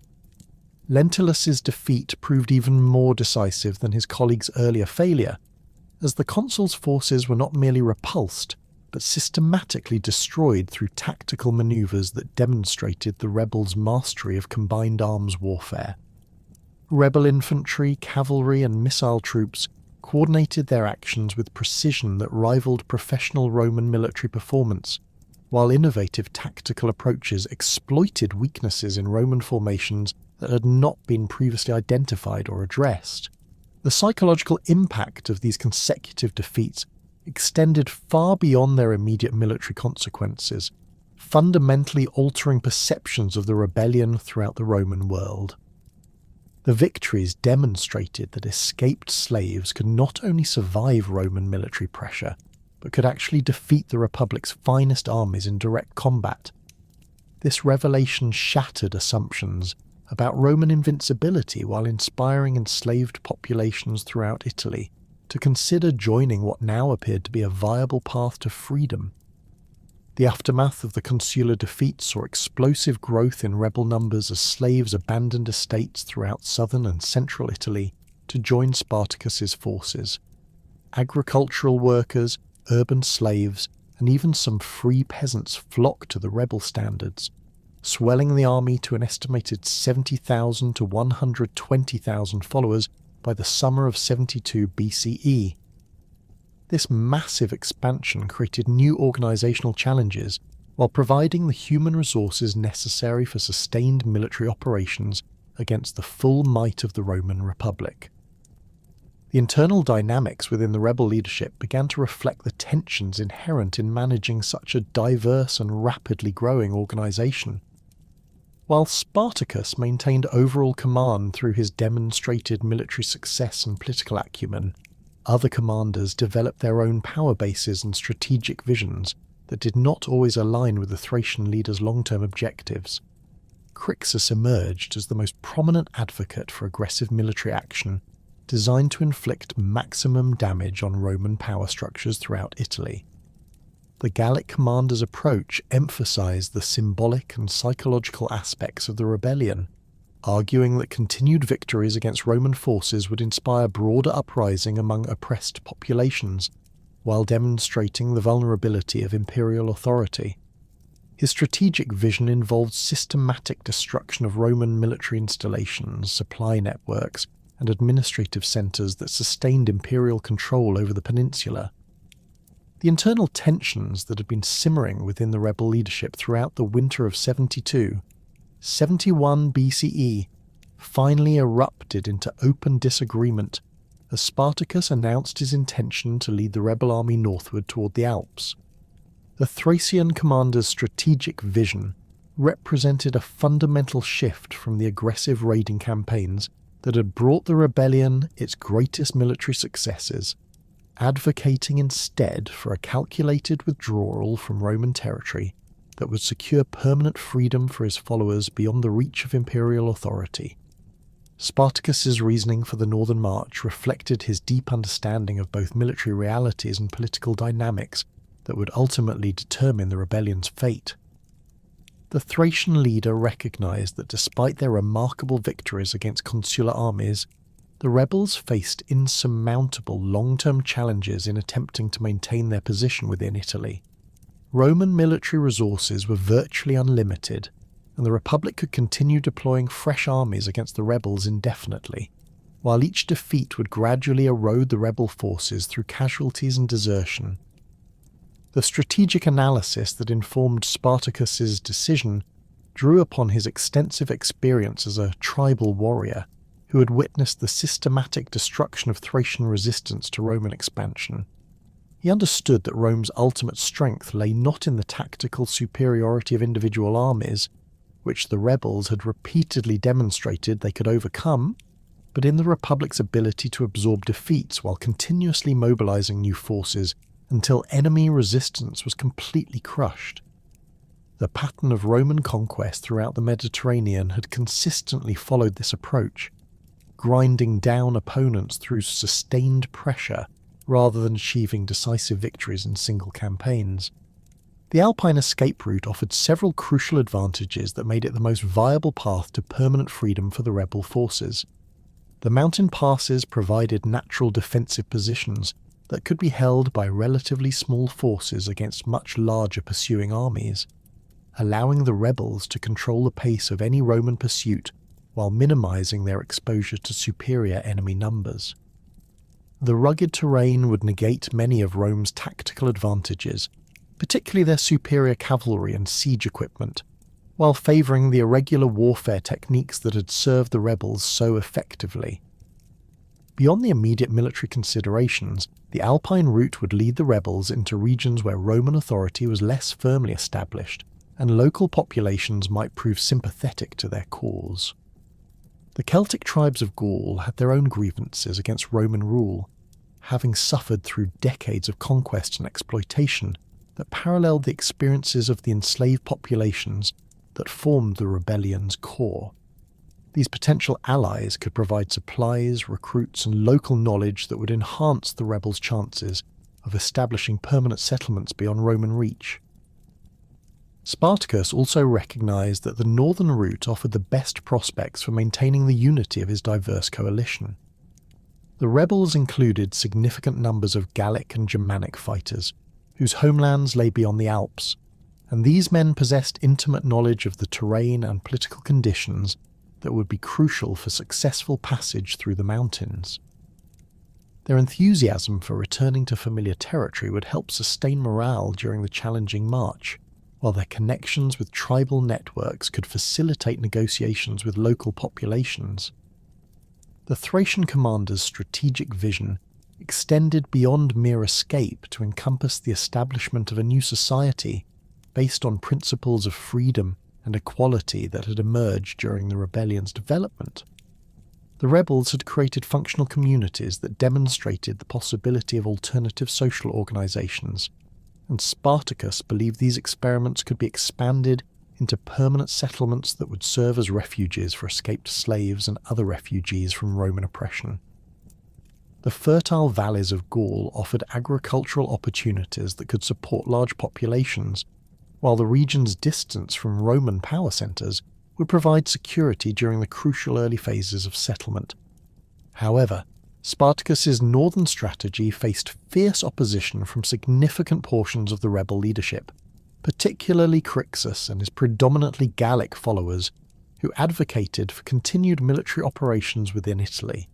Lentulus's defeat proved even more decisive than his colleague's earlier failure, as the consul's forces were not merely repulsed, but systematically destroyed through tactical manoeuvres that demonstrated the rebels' mastery of combined arms warfare. Rebel infantry, cavalry, and missile troops coordinated their actions with precision that rivaled professional Roman military performance, while innovative tactical approaches exploited weaknesses in Roman formations that had not been previously identified or addressed. The psychological impact of these consecutive defeats extended far beyond their immediate military consequences, fundamentally altering perceptions of the rebellion throughout the Roman world. The victories demonstrated that escaped slaves could not only survive Roman military pressure, but could actually defeat the Republic's finest armies in direct combat. This revelation shattered assumptions about Roman invincibility while inspiring enslaved populations throughout Italy to consider joining what now appeared to be a viable path to freedom. The aftermath of the consular defeat saw explosive growth in rebel numbers as slaves abandoned estates throughout southern and central Italy to join Spartacus's forces. Agricultural workers, urban slaves, and even some free peasants flocked to the rebel standards, swelling the army to an estimated 70,000 to 120,000 followers by the summer of 72 BCE. This massive expansion created new organisational challenges while providing the human resources necessary for sustained military operations against the full might of the Roman Republic. The internal dynamics within the rebel leadership began to reflect the tensions inherent in managing such a diverse and rapidly growing organisation. While Spartacus maintained overall command through his demonstrated military success and political acumen, other commanders developed their own power bases and strategic visions that did not always align with the Thracian leader's long-term objectives. Crixus emerged as the most prominent advocate for aggressive military action, designed to inflict maximum damage on Roman power structures throughout Italy. The Gallic commander's approach emphasized the symbolic and psychological aspects of the rebellion, arguing that continued victories against Roman forces would inspire broader uprising among oppressed populations, while demonstrating the vulnerability of imperial authority. His strategic vision involved systematic destruction of Roman military installations, supply networks, and administrative centres that sustained imperial control over the peninsula. The internal tensions that had been simmering within the rebel leadership throughout the winter of 71 BCE finally erupted into open disagreement as Spartacus announced his intention to lead the rebel army northward toward the Alps. The Thracian commander's strategic vision represented a fundamental shift from the aggressive raiding campaigns that had brought the rebellion its greatest military successes, advocating instead for a calculated withdrawal from Roman territory that would secure permanent freedom for his followers beyond the reach of imperial authority. Spartacus's reasoning for the northern march reflected his deep understanding of both military realities and political dynamics that would ultimately determine the rebellion's fate. The Thracian leader recognized that despite their remarkable victories against consular armies, the rebels faced insurmountable long-term challenges in attempting to maintain their position within Italy. Roman military resources were virtually unlimited, and the Republic could continue deploying fresh armies against the rebels indefinitely, while each defeat would gradually erode the rebel forces through casualties and desertion. The strategic analysis that informed Spartacus's decision drew upon his extensive experience as a tribal warrior who had witnessed the systematic destruction of Thracian resistance to Roman expansion. He understood that Rome's ultimate strength lay not in the tactical superiority of individual armies, which the rebels had repeatedly demonstrated they could overcome, but in the Republic's ability to absorb defeats while continuously mobilizing new forces until enemy resistance was completely crushed. The pattern of Roman conquest throughout the Mediterranean had consistently followed this approach, grinding down opponents through sustained pressure rather than achieving decisive victories in single campaigns. The Alpine escape route offered several crucial advantages that made it the most viable path to permanent freedom for the rebel forces. The mountain passes provided natural defensive positions that could be held by relatively small forces against much larger pursuing armies, allowing the rebels to control the pace of any Roman pursuit while minimizing their exposure to superior enemy numbers. The rugged terrain would negate many of Rome's tactical advantages, particularly their superior cavalry and siege equipment, while favouring the irregular warfare techniques that had served the rebels so effectively. Beyond the immediate military considerations, the Alpine route would lead the rebels into regions where Roman authority was less firmly established, and local populations might prove sympathetic to their cause. The Celtic tribes of Gaul had their own grievances against Roman rule, having suffered through decades of conquest and exploitation that paralleled the experiences of the enslaved populations that formed the rebellion's core. These potential allies could provide supplies, recruits, and local knowledge that would enhance the rebels' chances of establishing permanent settlements beyond Roman reach. Spartacus also recognized that the northern route offered the best prospects for maintaining the unity of his diverse coalition. The rebels included significant numbers of Gallic and Germanic fighters, whose homelands lay beyond the Alps, and these men possessed intimate knowledge of the terrain and political conditions that would be crucial for successful passage through the mountains. Their enthusiasm for returning to familiar territory would help sustain morale during the challenging march, while their connections with tribal networks could facilitate negotiations with local populations. The Thracian commander's strategic vision extended beyond mere escape to encompass the establishment of a new society based on principles of freedom and equality that had emerged during the rebellion's development. The rebels had created functional communities that demonstrated the possibility of alternative social organizations, and Spartacus believed these experiments could be expanded into permanent settlements that would serve as refuges for escaped slaves and other refugees from Roman oppression. The fertile valleys of Gaul offered agricultural opportunities that could support large populations, while the region's distance from Roman power centres would provide security during the crucial early phases of settlement. However, Spartacus's northern strategy faced fierce opposition from significant portions of the rebel leadership, particularly Crassus and his predominantly Gallic followers, who advocated for continued military operations within Italy.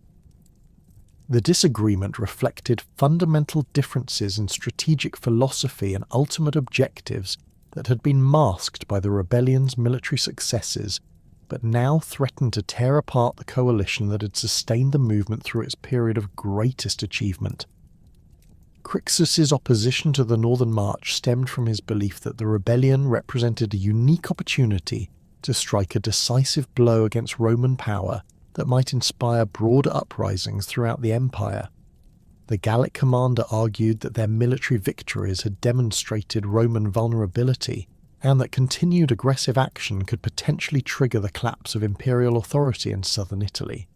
The disagreement reflected fundamental differences in strategic philosophy and ultimate objectives that had been masked by the rebellion's military successes, but now threatened to tear apart the coalition that had sustained the movement through its period of greatest achievement. Crassus's opposition to the Northern March stemmed from his belief that the rebellion represented a unique opportunity to strike a decisive blow against Roman power that might inspire broader uprisings throughout the empire. The Gallic commander argued that their military victories had demonstrated Roman vulnerability, and that continued aggressive action could potentially trigger the collapse of imperial authority in southern Italy.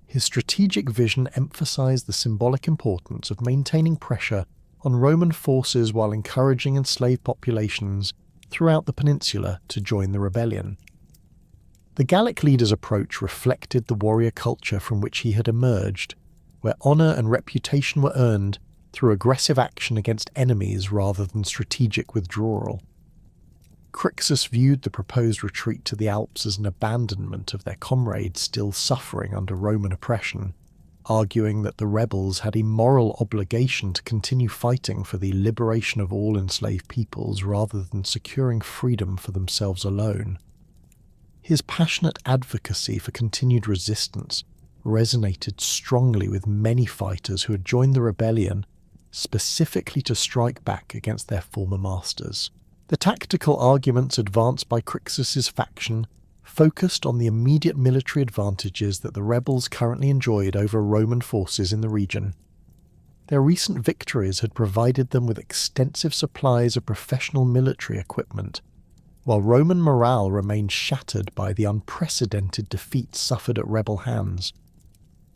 His strategic vision emphasized the symbolic importance of maintaining pressure on Roman forces while encouraging enslaved populations throughout the peninsula to join the rebellion. The Gallic leader's approach reflected the warrior culture from which he had emerged, where honour and reputation were earned through aggressive action against enemies rather than strategic withdrawal. Crassus viewed the proposed retreat to the Alps as an abandonment of their comrades still suffering under Roman oppression, arguing that the rebels had a moral obligation to continue fighting for the liberation of all enslaved peoples rather than securing freedom for themselves alone. His passionate advocacy for continued resistance resonated strongly with many fighters who had joined the rebellion specifically to strike back against their former masters. The tactical arguments advanced by Crassus's faction focused on the immediate military advantages that the rebels currently enjoyed over Roman forces in the region. Their recent victories had provided them with extensive supplies of professional military equipment, while Roman morale remained shattered by the unprecedented defeats suffered at rebel hands.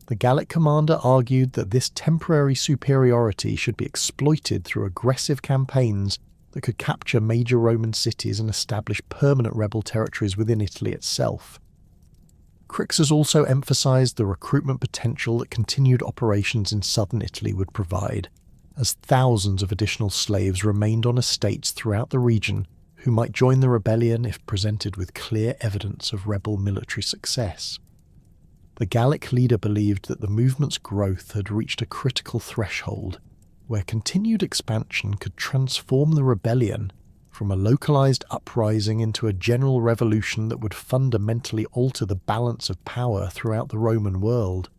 The Gallic commander argued that this temporary superiority should be exploited through aggressive campaigns that could capture major Roman cities and establish permanent rebel territories within Italy itself. Crassus also emphasized the recruitment potential that continued operations in southern Italy would provide, as thousands of additional slaves remained on estates throughout the region who might join the rebellion if presented with clear evidence of rebel military success. The Gallic leader believed that the movement's growth had reached a critical threshold, where continued expansion could transform the rebellion from a localized uprising into a general revolution that would fundamentally alter the balance of power throughout the Roman world.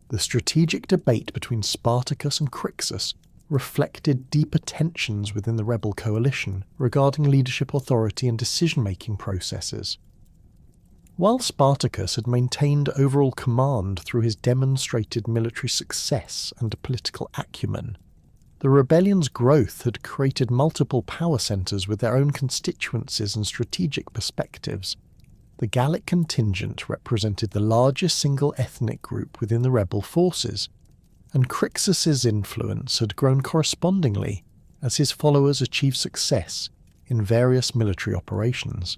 The strategic debate between Spartacus and Crassus reflected deeper tensions within the rebel coalition regarding leadership authority and decision-making processes. While Spartacus had maintained overall command through his demonstrated military success and political acumen, the rebellion's growth had created multiple power centres with their own constituencies and strategic perspectives. The Gallic contingent represented the largest single ethnic group within the rebel forces, and Crassus's influence had grown correspondingly as his followers achieved success in various military operations.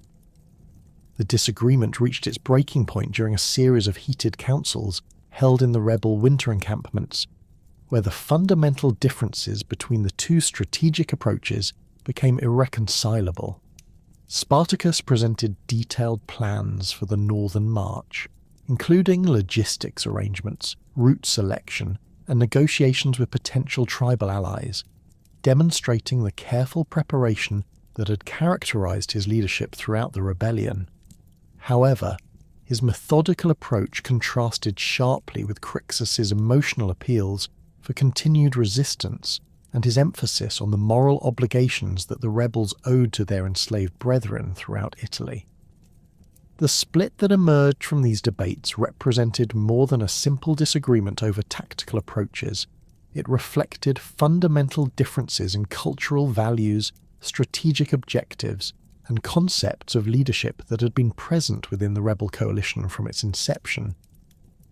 The disagreement reached its breaking point during a series of heated councils held in the rebel winter encampments, where the fundamental differences between the two strategic approaches became irreconcilable. Spartacus presented detailed plans for the northern march, including logistics arrangements, route selection, and negotiations with potential tribal allies, demonstrating the careful preparation that had characterized his leadership throughout the rebellion. However, his methodical approach contrasted sharply with Crassus's emotional appeals for continued resistance and his emphasis on the moral obligations that the rebels owed to their enslaved brethren throughout Italy. The split that emerged from these debates represented more than a simple disagreement over tactical approaches. It reflected fundamental differences in cultural values, strategic objectives, and concepts of leadership that had been present within the rebel coalition from its inception.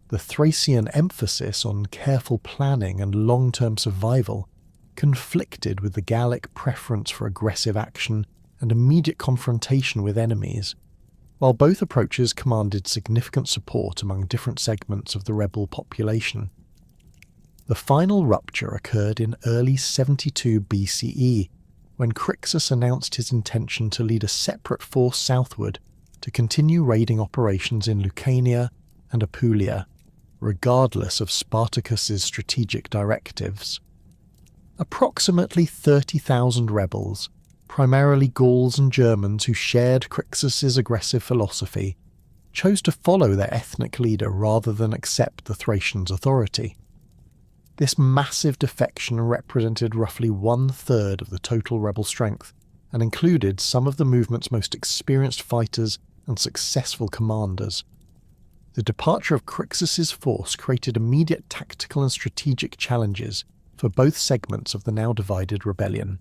The Thracian emphasis on careful planning and long-term survival conflicted with the Gallic preference for aggressive action and immediate confrontation with enemies. While both approaches commanded significant support among different segments of the rebel population. The final rupture occurred in early 72 BCE, when Crassus announced his intention to lead a separate force southward to continue raiding operations in Lucania and Apulia, regardless of Spartacus's strategic directives. Approximately 30,000 rebels, primarily Gauls and Germans who shared Crassus's aggressive philosophy, chose to follow their ethnic leader rather than accept the Thracians' authority. This massive defection represented roughly 1/3 of the total rebel strength and included some of the movement's most experienced fighters and successful commanders. The departure of Crassus's force created immediate tactical and strategic challenges for both segments of the now divided rebellion.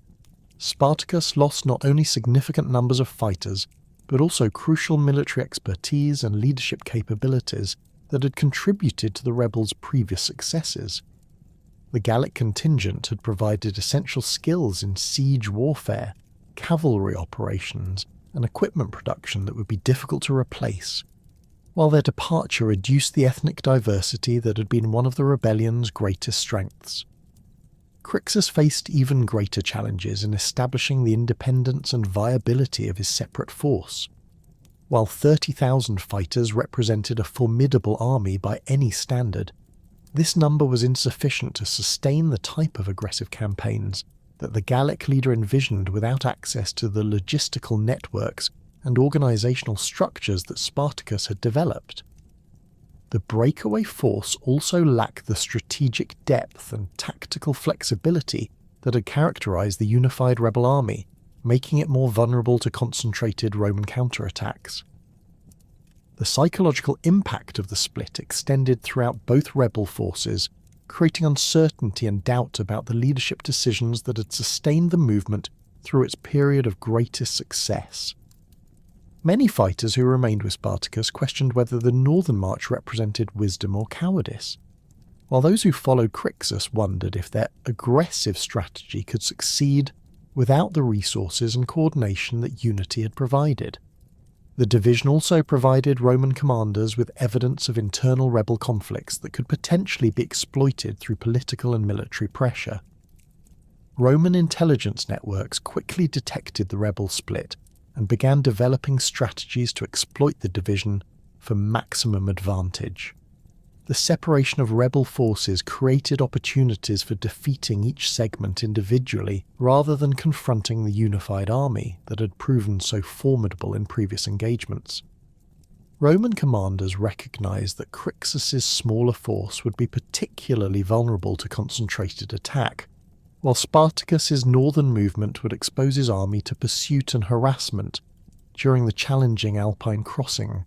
Spartacus lost not only significant numbers of fighters, but also crucial military expertise and leadership capabilities that had contributed to the rebels' previous successes. The Gallic contingent had provided essential skills in siege warfare, cavalry operations, and equipment production that would be difficult to replace, while their departure reduced the ethnic diversity that had been one of the rebellion's greatest strengths. Crixus faced even greater challenges in establishing the independence and viability of his separate force. While 30,000 fighters represented a formidable army by any standard, this number was insufficient to sustain the type of aggressive campaigns that the Gallic leader envisioned without access to the logistical networks and organizational structures that Spartacus had developed. The breakaway force also lacked the strategic depth and tactical flexibility that had characterized the unified rebel army, making it more vulnerable to concentrated Roman counterattacks. The psychological impact of the split extended throughout both rebel forces, creating uncertainty and doubt about the leadership decisions that had sustained the movement through its period of greatest success. Many fighters who remained with Spartacus questioned whether the northern march represented wisdom or cowardice, while those who followed Crixus wondered if their aggressive strategy could succeed without the resources and coordination that unity had provided. The division also provided Roman commanders with evidence of internal rebel conflicts that could potentially be exploited through political and military pressure. Roman intelligence networks quickly detected the rebel split and began developing strategies to exploit the division for maximum advantage. The separation of rebel forces created opportunities for defeating each segment individually rather than confronting the unified army that had proven so formidable in previous engagements. Roman commanders recognized that Crixus's smaller force would be particularly vulnerable to concentrated attack, while Spartacus's northern movement would expose his army to pursuit and harassment during the challenging Alpine crossing.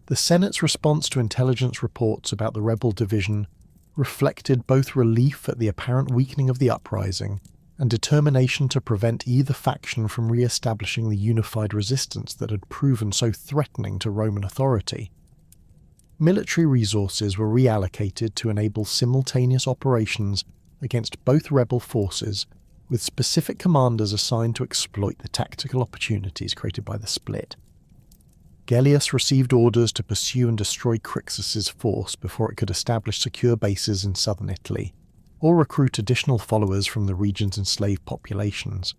The Senate's response to intelligence reports about the rebel division reflected both relief at the apparent weakening of the uprising and determination to prevent either faction from re-establishing the unified resistance that had proven so threatening to Roman authority. Military resources were reallocated to enable simultaneous operations against both rebel forces, with specific commanders assigned to exploit the tactical opportunities created by the split. Gellius received orders to pursue and destroy Crixus's force before it could establish secure bases in southern Italy, or recruit additional followers from the region's enslaved populations.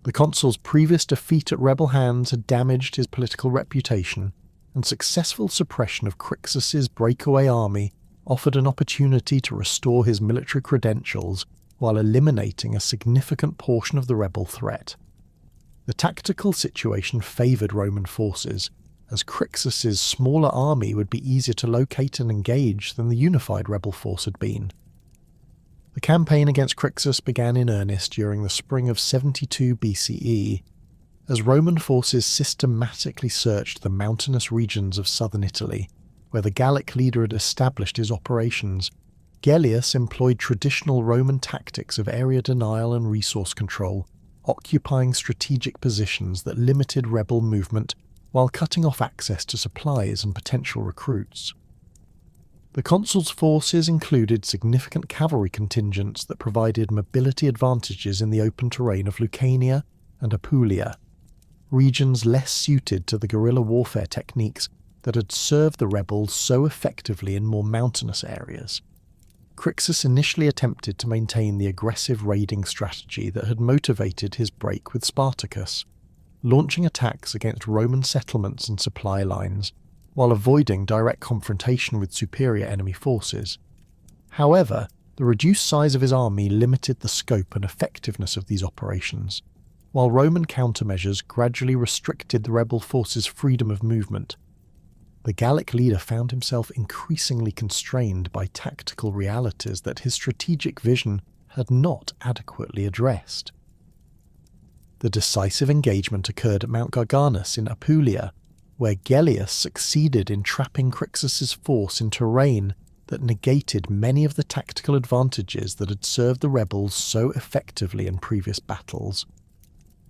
The consul's previous defeat at rebel hands had damaged his political reputation, and successful suppression of Crixus's breakaway army offered an opportunity to restore his military credentials while eliminating a significant portion of the rebel threat. The tactical situation favoured Roman forces, as Crixus's smaller army would be easier to locate and engage than the unified rebel force had been. The campaign against Crixus began in earnest during the spring of 72 BCE, as Roman forces systematically searched the mountainous regions of southern Italy, where the Gallic leader had established his operations. Gellius employed traditional Roman tactics of area denial and resource control, occupying strategic positions that limited rebel movement while cutting off access to supplies and potential recruits. The consul's forces included significant cavalry contingents that provided mobility advantages in the open terrain of Lucania and Apulia, regions less suited to the guerrilla warfare techniques that had served the rebels so effectively in more mountainous areas. Crixus initially attempted to maintain the aggressive raiding strategy that had motivated his break with Spartacus, launching attacks against Roman settlements and supply lines, while avoiding direct confrontation with superior enemy forces. However, the reduced size of his army limited the scope and effectiveness of these operations, while Roman countermeasures gradually restricted the rebel forces' freedom of movement. The Gallic leader found himself increasingly constrained by tactical realities that his strategic vision had not adequately addressed. The decisive engagement occurred at Mount Garganus in Apulia, where Gellius succeeded in trapping Crixus's force in terrain that negated many of the tactical advantages that had served the rebels so effectively in previous battles.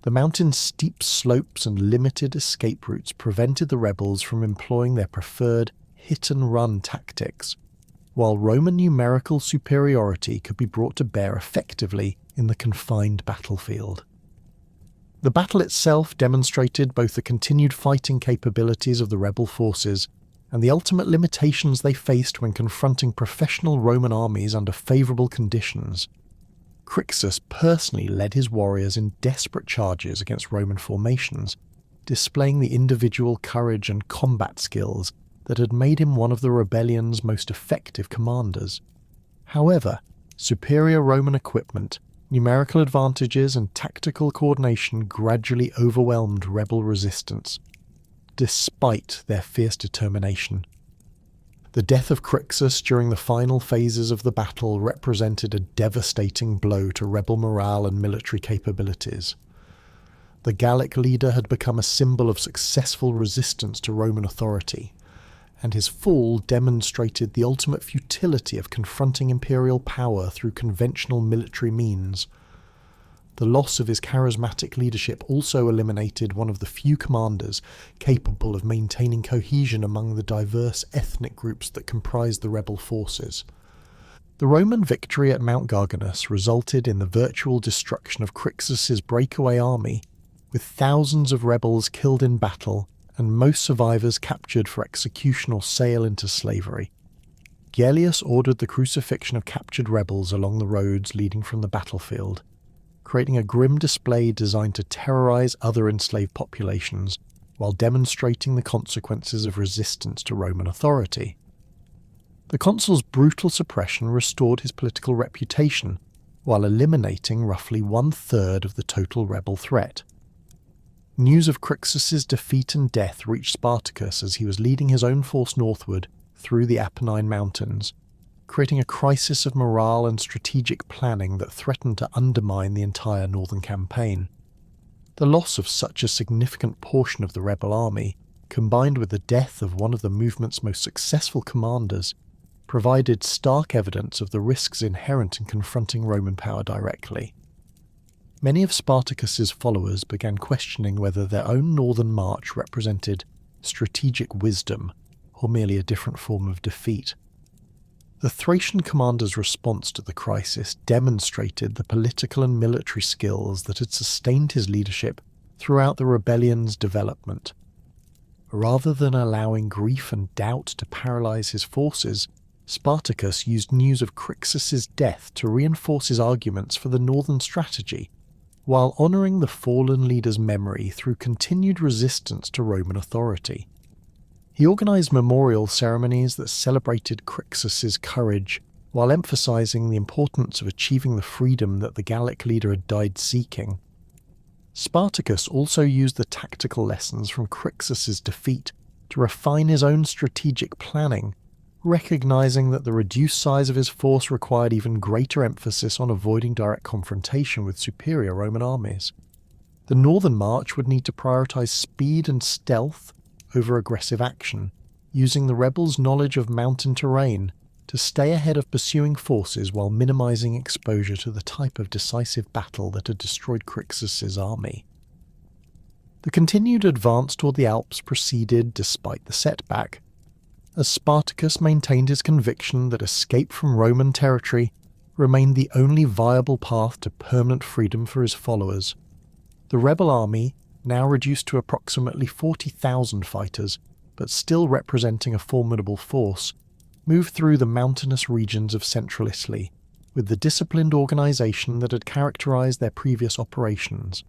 The mountain's steep slopes and limited escape routes prevented the rebels from employing their preferred hit-and-run tactics, while Roman numerical superiority could be brought to bear effectively in the confined battlefield. The battle itself demonstrated both the continued fighting capabilities of the rebel forces and the ultimate limitations they faced when confronting professional Roman armies under favourable conditions. Crassus personally led his warriors in desperate charges against Roman formations, displaying the individual courage and combat skills that had made him one of the rebellion's most effective commanders. However, superior Roman equipment, numerical advantages, and tactical coordination gradually overwhelmed rebel resistance, despite their fierce determination. The death of Crassus during the final phases of the battle represented a devastating blow to rebel morale and military capabilities. The Gallic leader had become a symbol of successful resistance to Roman authority, and his fall demonstrated the ultimate futility of confronting imperial power through conventional military means. The loss of his charismatic leadership also eliminated one of the few commanders capable of maintaining cohesion among the diverse ethnic groups that comprised the rebel forces. The Roman victory at Mount Garganus resulted in the virtual destruction of Crassus's breakaway army, with thousands of rebels killed in battle and most survivors captured for execution or sale into slavery. Gellius ordered the crucifixion of captured rebels along the roads leading from the battlefield, creating a grim display designed to terrorize other enslaved populations while demonstrating the consequences of resistance to Roman authority. The consul's brutal suppression restored his political reputation, while eliminating roughly 1/3 of the total rebel threat. News of Crassus's defeat and death reached Spartacus as he was leading his own force northward through the Apennine Mountains, creating a crisis of morale and strategic planning that threatened to undermine the entire northern campaign. The loss of such a significant portion of the rebel army, combined with the death of one of the movement's most successful commanders, provided stark evidence of the risks inherent in confronting Roman power directly. Many of Spartacus's followers began questioning whether their own northern march represented strategic wisdom or merely a different form of defeat. The Thracian commander's response to the crisis demonstrated the political and military skills that had sustained his leadership throughout the rebellion's development. Rather than allowing grief and doubt to paralyze his forces, Spartacus used news of Crassus's death to reinforce his arguments for the northern strategy, while honoring the fallen leader's memory through continued resistance to Roman authority. He organized memorial ceremonies that celebrated Crassus's courage, while emphasizing the importance of achieving the freedom that the Gallic leader had died seeking. Spartacus also used the tactical lessons from Crassus's defeat to refine his own strategic planning, recognizing that the reduced size of his force required even greater emphasis on avoiding direct confrontation with superior Roman armies. The northern march would need to prioritize speed and stealth over aggressive action, using the rebels' knowledge of mountain terrain to stay ahead of pursuing forces while minimizing exposure to the type of decisive battle that had destroyed Crassus's army. The continued advance toward the Alps proceeded despite the setback, as Spartacus maintained his conviction that escape from Roman territory remained the only viable path to permanent freedom for his followers. The rebel army, now reduced to approximately 40,000 fighters, but still representing a formidable force, moved through the mountainous regions of central Italy, with the disciplined organization that had characterized their previous operations.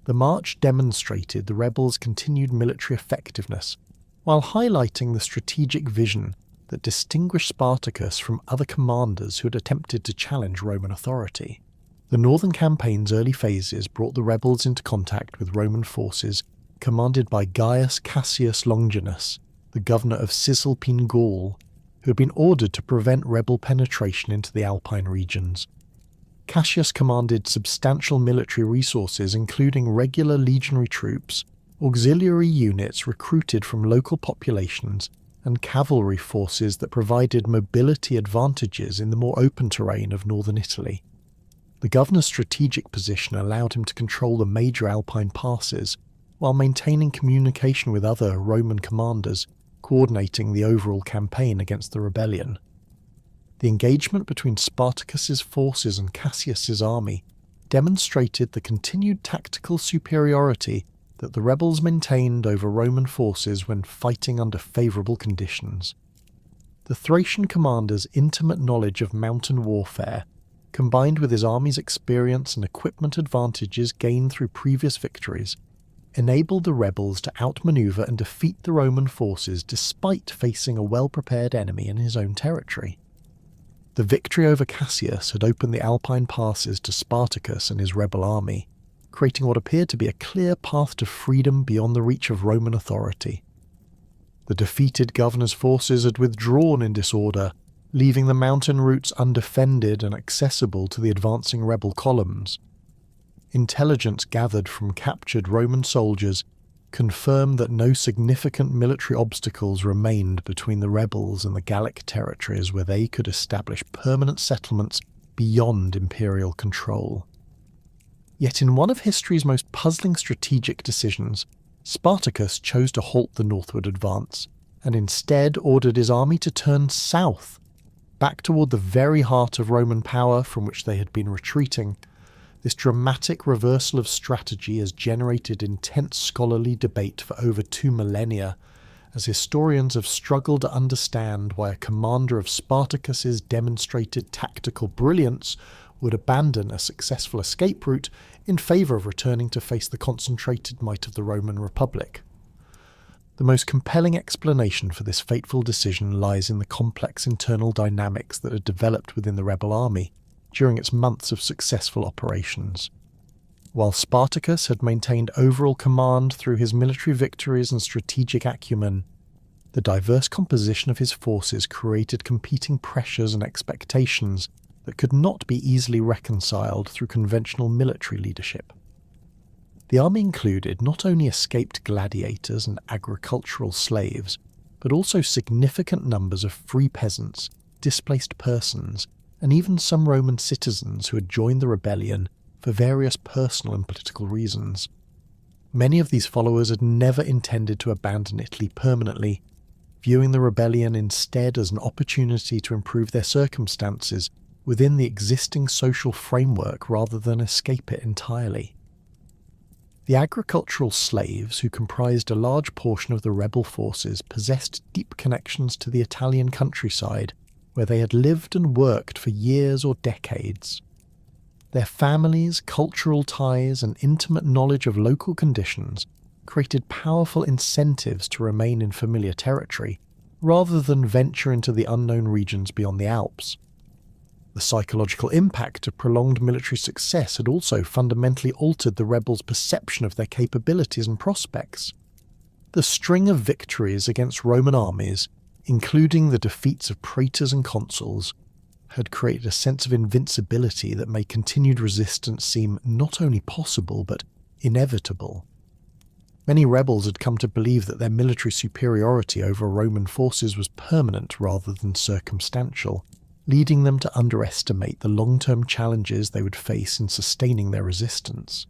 The march demonstrated the rebels' continued military effectiveness, while highlighting the strategic vision that distinguished Spartacus from other commanders who had attempted to challenge Roman authority. The northern campaign's early phases brought the rebels into contact with Roman forces commanded by Gaius Cassius Longinus, the governor of Cisalpine Gaul, who had been ordered to prevent rebel penetration into the Alpine regions. Cassius commanded substantial military resources including regular legionary troops, auxiliary units recruited from local populations, and cavalry forces that provided mobility advantages in the more open terrain of northern Italy. The governor's strategic position allowed him to control the major Alpine passes, while maintaining communication with other Roman commanders, coordinating the overall campaign against the rebellion. The engagement between Spartacus's forces and Cassius's army demonstrated the continued tactical superiority that the rebels maintained over Roman forces when fighting under favourable conditions. The Thracian commander's intimate knowledge of mountain warfare, combined with his army's experience and equipment advantages gained through previous victories, enabled the rebels to outmaneuver and defeat the Roman forces despite facing a well-prepared enemy in his own territory. The victory over Cassius had opened the Alpine passes to Spartacus and his rebel army, creating what appeared to be a clear path to freedom beyond the reach of Roman authority. The defeated governor's forces had withdrawn in disorder, leaving the mountain routes undefended and accessible to the advancing rebel columns. Intelligence gathered from captured Roman soldiers confirmed that no significant military obstacles remained between the rebels and the Gallic territories where they could establish permanent settlements beyond imperial control. Yet in one of history's most puzzling strategic decisions, Spartacus chose to halt the northward advance, and instead ordered his army to turn south, back toward the very heart of Roman power from which they had been retreating. This dramatic reversal of strategy has generated intense scholarly debate for over 2 millennia, as historians have struggled to understand why a commander of Spartacus's demonstrated tactical brilliance would abandon a successful escape route in favour of returning to face the concentrated might of the Roman Republic. The most compelling explanation for this fateful decision lies in the complex internal dynamics that had developed within the rebel army during its months of successful operations. While Spartacus had maintained overall command through his military victories and strategic acumen, the diverse composition of his forces created competing pressures and expectations that could not be easily reconciled through conventional military leadership. The army included not only escaped gladiators and agricultural slaves, but also significant numbers of free peasants, displaced persons, and even some Roman citizens who had joined the rebellion for various personal and political reasons. Many of these followers had never intended to abandon Italy permanently, viewing the rebellion instead as an opportunity to improve their circumstances within the existing social framework rather than escape it entirely. The agricultural slaves, who comprised a large portion of the rebel forces, possessed deep connections to the Italian countryside, where they had lived and worked for years or decades. Their families, cultural ties, and intimate knowledge of local conditions created powerful incentives to remain in familiar territory, rather than venture into the unknown regions beyond the Alps. The psychological impact of prolonged military success had also fundamentally altered the rebels' perception of their capabilities and prospects. The string of victories against Roman armies, including the defeats of praetors and consuls, had created a sense of invincibility that made continued resistance seem not only possible but inevitable. Many rebels had come to believe that their military superiority over Roman forces was permanent rather than circumstantial, leading them to underestimate the long-term challenges they would face in sustaining their resistance.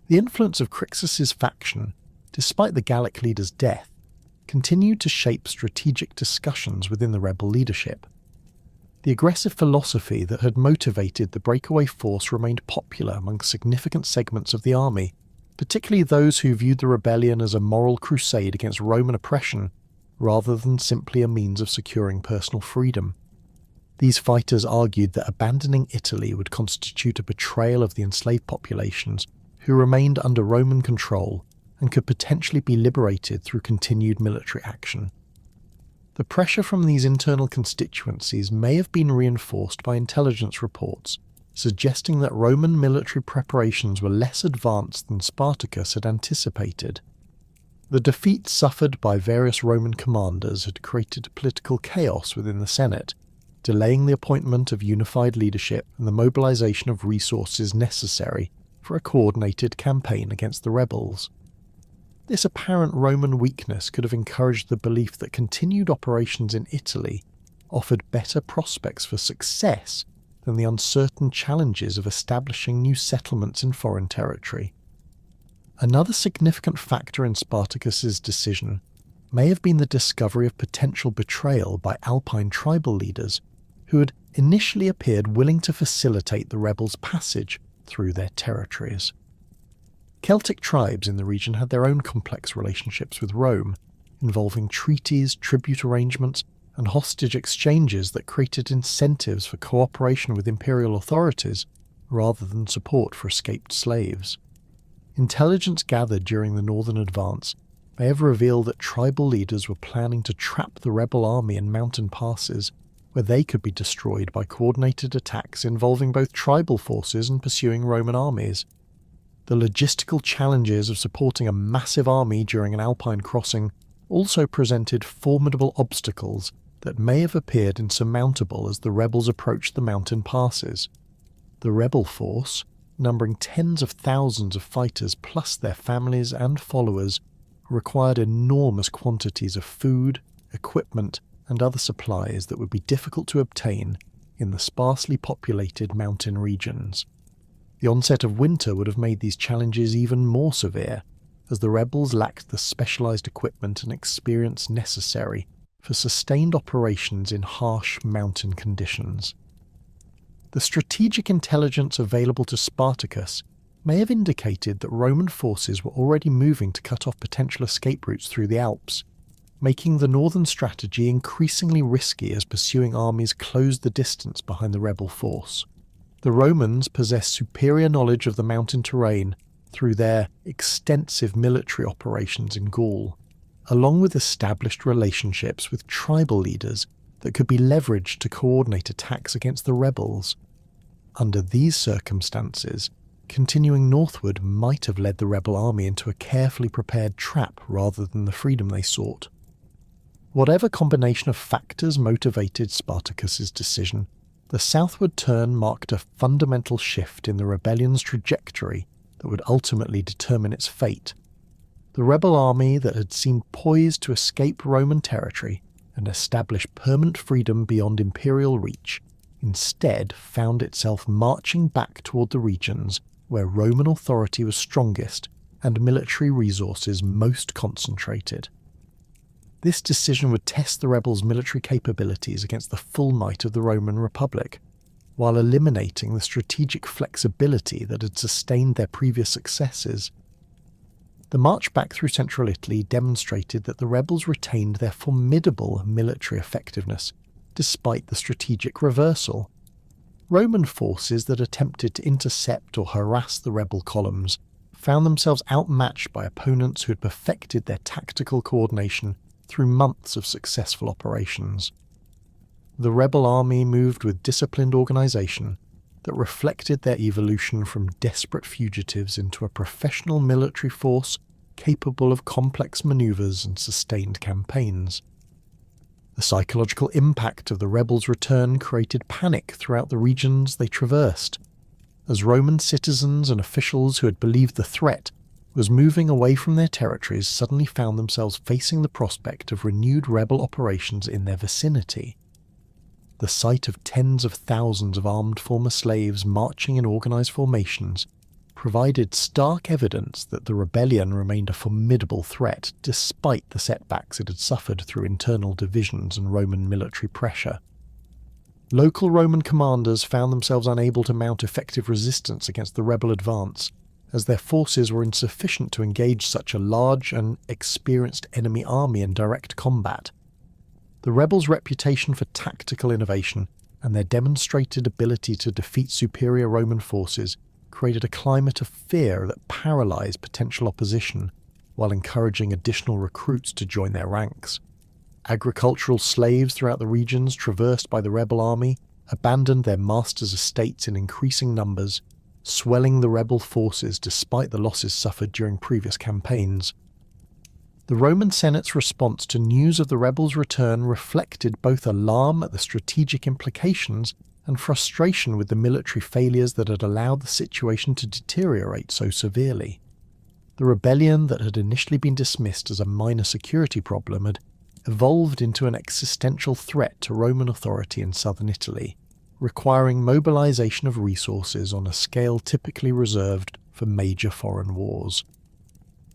The influence of Crixus's faction, despite the Gallic leader's death, continued to shape strategic discussions within the rebel leadership. The aggressive philosophy that had motivated the breakaway force remained popular among significant segments of the army, particularly those who viewed the rebellion as a moral crusade against Roman oppression rather than simply a means of securing personal freedom. These fighters argued that abandoning Italy would constitute a betrayal of the enslaved populations who remained under Roman control and could potentially be liberated through continued military action. The pressure from these internal constituencies may have been reinforced by intelligence reports, suggesting that Roman military preparations were less advanced than Spartacus had anticipated. The defeat suffered by various Roman commanders had created political chaos within the Senate, delaying the appointment of unified leadership and the mobilization of resources necessary for a coordinated campaign against the rebels. This apparent Roman weakness could have encouraged the belief that continued operations in Italy offered better prospects for success than the uncertain challenges of establishing new settlements in foreign territory. Another significant factor in Spartacus's decision may have been the discovery of potential betrayal by Alpine tribal leaders who had initially appeared willing to facilitate the rebels' passage through their territories. Celtic tribes in the region had their own complex relationships with Rome, involving treaties, tribute arrangements, and hostage exchanges that created incentives for cooperation with imperial authorities rather than support for escaped slaves. Intelligence gathered during the northern advance may have revealed that tribal leaders were planning to trap the rebel army in mountain passes where they could be destroyed by coordinated attacks involving both tribal forces and pursuing Roman armies. The logistical challenges of supporting a massive army during an Alpine crossing also presented formidable obstacles that may have appeared insurmountable as the rebels approached the mountain passes. The rebel force, numbering tens of thousands of fighters plus their families and followers, required enormous quantities of food, equipment, and other supplies that would be difficult to obtain in the sparsely populated mountain regions. The onset of winter would have made these challenges even more severe, as the rebels lacked the specialized equipment and experience necessary for sustained operations in harsh mountain conditions. The strategic intelligence available to Spartacus may have indicated that Roman forces were already moving to cut off potential escape routes through the Alps, making the northern strategy increasingly risky as pursuing armies closed the distance behind the rebel force. The Romans possessed superior knowledge of the mountain terrain through their extensive military operations in Gaul, along with established relationships with tribal leaders that could be leveraged to coordinate attacks against the rebels. Under these circumstances, continuing northward might have led the rebel army into a carefully prepared trap rather than the freedom they sought. Whatever combination of factors motivated Spartacus's decision, the southward turn marked a fundamental shift in the rebellion's trajectory that would ultimately determine its fate. The rebel army that had seemed poised to escape Roman territory and establish permanent freedom beyond imperial reach, instead found itself marching back toward the regions where Roman authority was strongest and military resources most concentrated. This decision would test the rebels' military capabilities against the full might of the Roman Republic, while eliminating the strategic flexibility that had sustained their previous successes. The march back through central Italy demonstrated that the rebels retained their formidable military effectiveness, despite the strategic reversal. Roman forces that attempted to intercept or harass the rebel columns found themselves outmatched by opponents who had perfected their tactical coordination through months of successful operations. The rebel army moved with disciplined organization that reflected their evolution from desperate fugitives into a professional military force capable of complex maneuvers and sustained campaigns. The psychological impact of the rebels' return created panic throughout the regions they traversed, as Roman citizens and officials who had believed the threat was moving away from their territories suddenly found themselves facing the prospect of renewed rebel operations in their vicinity. The sight of tens of thousands of armed former slaves marching in organized formations provided stark evidence that the rebellion remained a formidable threat despite the setbacks it had suffered through internal divisions and Roman military pressure. Local Roman commanders found themselves unable to mount effective resistance against the rebel advance, as their forces were insufficient to engage such a large and experienced enemy army in direct combat. The rebels' reputation for tactical innovation and their demonstrated ability to defeat superior Roman forces created a climate of fear that paralyzed potential opposition, while encouraging additional recruits to join their ranks. Agricultural slaves throughout the regions traversed by the rebel army abandoned their masters' estates in increasing numbers, swelling the rebel forces despite the losses suffered during previous campaigns. The Roman Senate's response to news of the rebels' return reflected both alarm at the strategic implications and frustration with the military failures that had allowed the situation to deteriorate so severely. The rebellion that had initially been dismissed as a minor security problem had evolved into an existential threat to Roman authority in southern Italy, requiring mobilization of resources on a scale typically reserved for major foreign wars.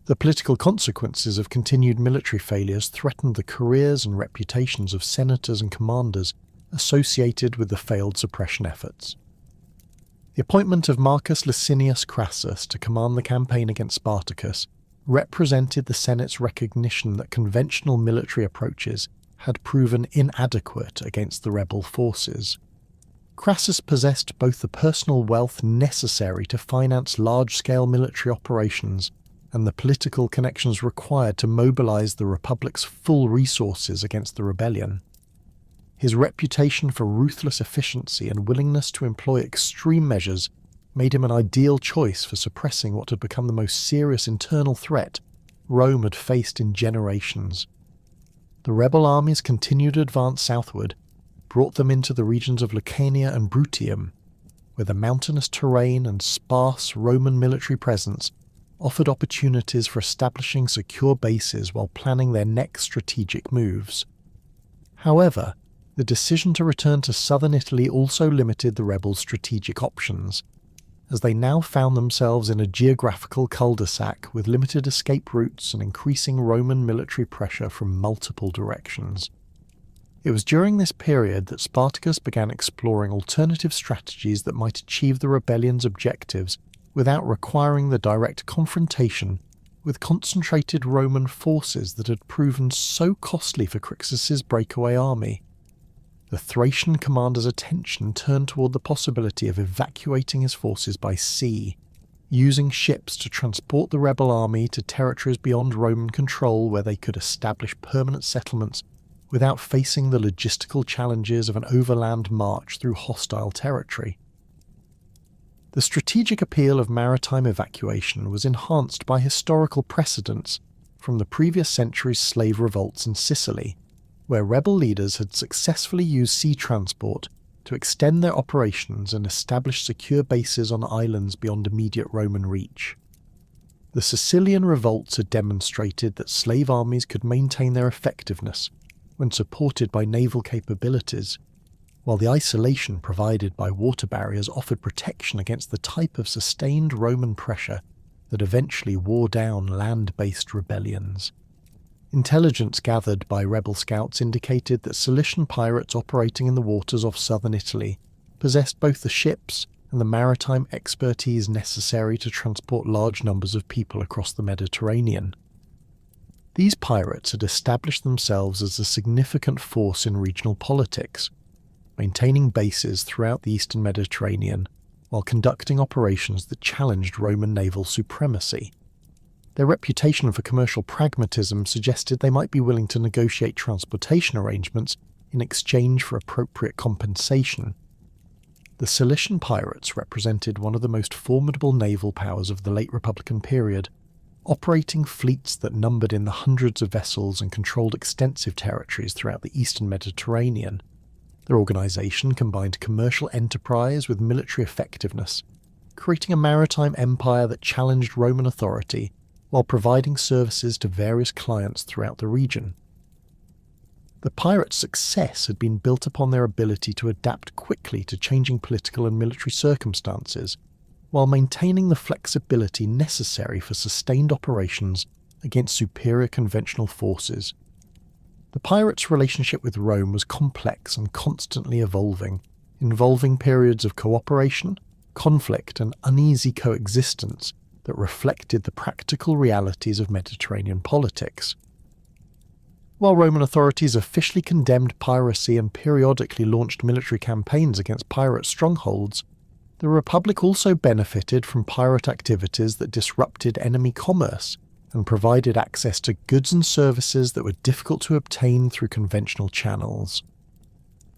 The political consequences of continued military failures threatened the careers and reputations of senators and commanders associated with the failed suppression efforts. The appointment of Marcus Licinius Crassus to command the campaign against Spartacus represented the Senate's recognition that conventional military approaches had proven inadequate against the rebel forces. Crassus possessed both the personal wealth necessary to finance large-scale military operations and the political connections required to mobilize the Republic's full resources against the rebellion. His reputation for ruthless efficiency and willingness to employ extreme measures made him an ideal choice for suppressing what had become the most serious internal threat Rome had faced in generations. The rebel armies' continued advance southward brought them into the regions of Lucania and Bruttium, where the mountainous terrain and sparse Roman military presence offered opportunities for establishing secure bases while planning their next strategic moves. However, the decision to return to southern Italy also limited the rebels' strategic options, as they now found themselves in a geographical cul-de-sac with limited escape routes and increasing Roman military pressure from multiple directions. It was during this period that Spartacus began exploring alternative strategies that might achieve the rebellion's objectives without requiring the direct confrontation with concentrated Roman forces that had proven so costly for Crixus's breakaway army. The Thracian commander's attention turned toward the possibility of evacuating his forces by sea, using ships to transport the rebel army to territories beyond Roman control where they could establish permanent settlements without facing the logistical challenges of an overland march through hostile territory. The strategic appeal of maritime evacuation was enhanced by historical precedents from the previous century's slave revolts in Sicily, where rebel leaders had successfully used sea transport to extend their operations and establish secure bases on islands beyond immediate Roman reach. The Sicilian revolts had demonstrated that slave armies could maintain their effectiveness when supported by naval capabilities, while the isolation provided by water barriers offered protection against the type of sustained Roman pressure that eventually wore down land-based rebellions. Intelligence gathered by rebel scouts indicated that Cilician pirates operating in the waters off southern Italy possessed both the ships and the maritime expertise necessary to transport large numbers of people across the Mediterranean. These pirates had established themselves as a significant force in regional politics, maintaining bases throughout the eastern Mediterranean while conducting operations that challenged Roman naval supremacy. Their reputation for commercial pragmatism suggested they might be willing to negotiate transportation arrangements in exchange for appropriate compensation. The Cilician pirates represented one of the most formidable naval powers of the late Republican period, operating fleets that numbered in the hundreds of vessels and controlled extensive territories throughout the eastern Mediterranean. Their organization combined commercial enterprise with military effectiveness, creating a maritime empire that challenged Roman authority while providing services to various clients throughout the region. The pirates' success had been built upon their ability to adapt quickly to changing political and military circumstances, while maintaining the flexibility necessary for sustained operations against superior conventional forces. The pirates' relationship with Rome was complex and constantly evolving, involving periods of cooperation, conflict, and uneasy coexistence that reflected the practical realities of Mediterranean politics. While Roman authorities officially condemned piracy and periodically launched military campaigns against pirate strongholds, the Republic also benefited from pirate activities that disrupted enemy commerce and provided access to goods and services that were difficult to obtain through conventional channels.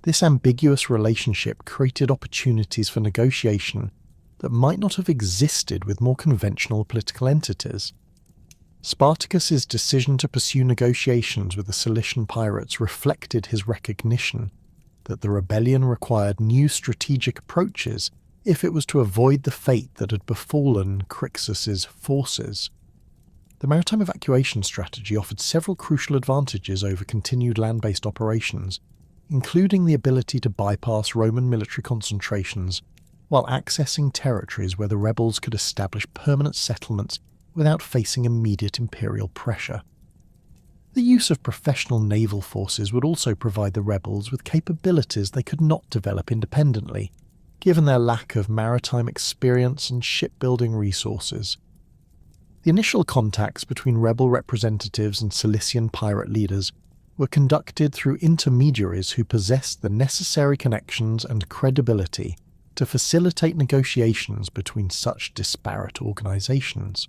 This ambiguous relationship created opportunities for negotiation that might not have existed with more conventional political entities. Spartacus's decision to pursue negotiations with the Cilician pirates reflected his recognition that the rebellion required new strategic approaches if it was to avoid the fate that had befallen Crixus's forces. The maritime evacuation strategy offered several crucial advantages over continued land-based operations, including the ability to bypass Roman military concentrations while accessing territories where the rebels could establish permanent settlements without facing immediate imperial pressure. The use of professional naval forces would also provide the rebels with capabilities they could not develop independently, given their lack of maritime experience and shipbuilding resources. The initial contacts between rebel representatives and Cilician pirate leaders were conducted through intermediaries who possessed the necessary connections and credibility to facilitate negotiations between such disparate organizations.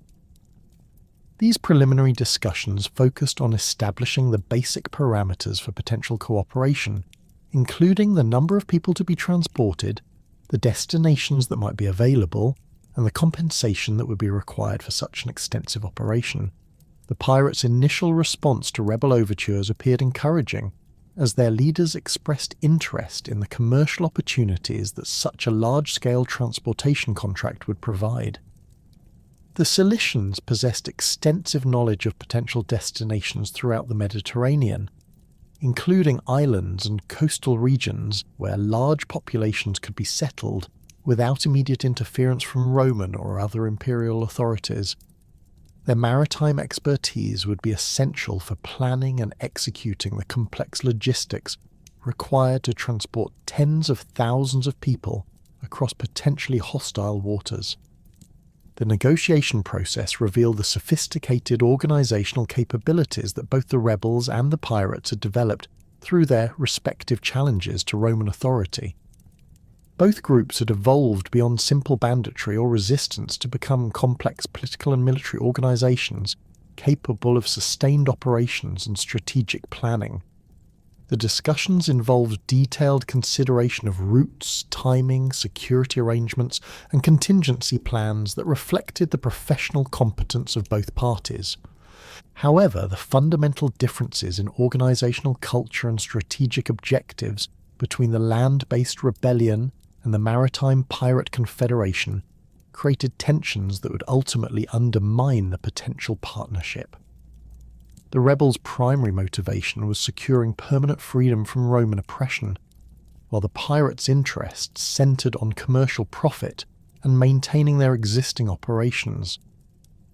These preliminary discussions focused on establishing the basic parameters for potential cooperation, including the number of people to be transported, the destinations that might be available, and the compensation that would be required for such an extensive operation. The pirates' initial response to rebel overtures appeared encouraging, as their leaders expressed interest in the commercial opportunities that such a large-scale transportation contract would provide. The Cilicians possessed extensive knowledge of potential destinations throughout the Mediterranean, including islands and coastal regions where large populations could be settled without immediate interference from Roman or other imperial authorities. Their maritime expertise would be essential for planning and executing the complex logistics required to transport tens of thousands of people across potentially hostile waters. The negotiation process revealed the sophisticated organizational capabilities that both the rebels and the pirates had developed through their respective challenges to Roman authority. Both groups had evolved beyond simple banditry or resistance to become complex political and military organizations capable of sustained operations and strategic planning. The discussions involved detailed consideration of routes, timing, security arrangements, and contingency plans that reflected the professional competence of both parties. However, the fundamental differences in organizational culture and strategic objectives between the land-based rebellion and the maritime pirate confederation created tensions that would ultimately undermine the potential partnership. The rebels' primary motivation was securing permanent freedom from Roman oppression, while the pirates' interests centered on commercial profit and maintaining their existing operations.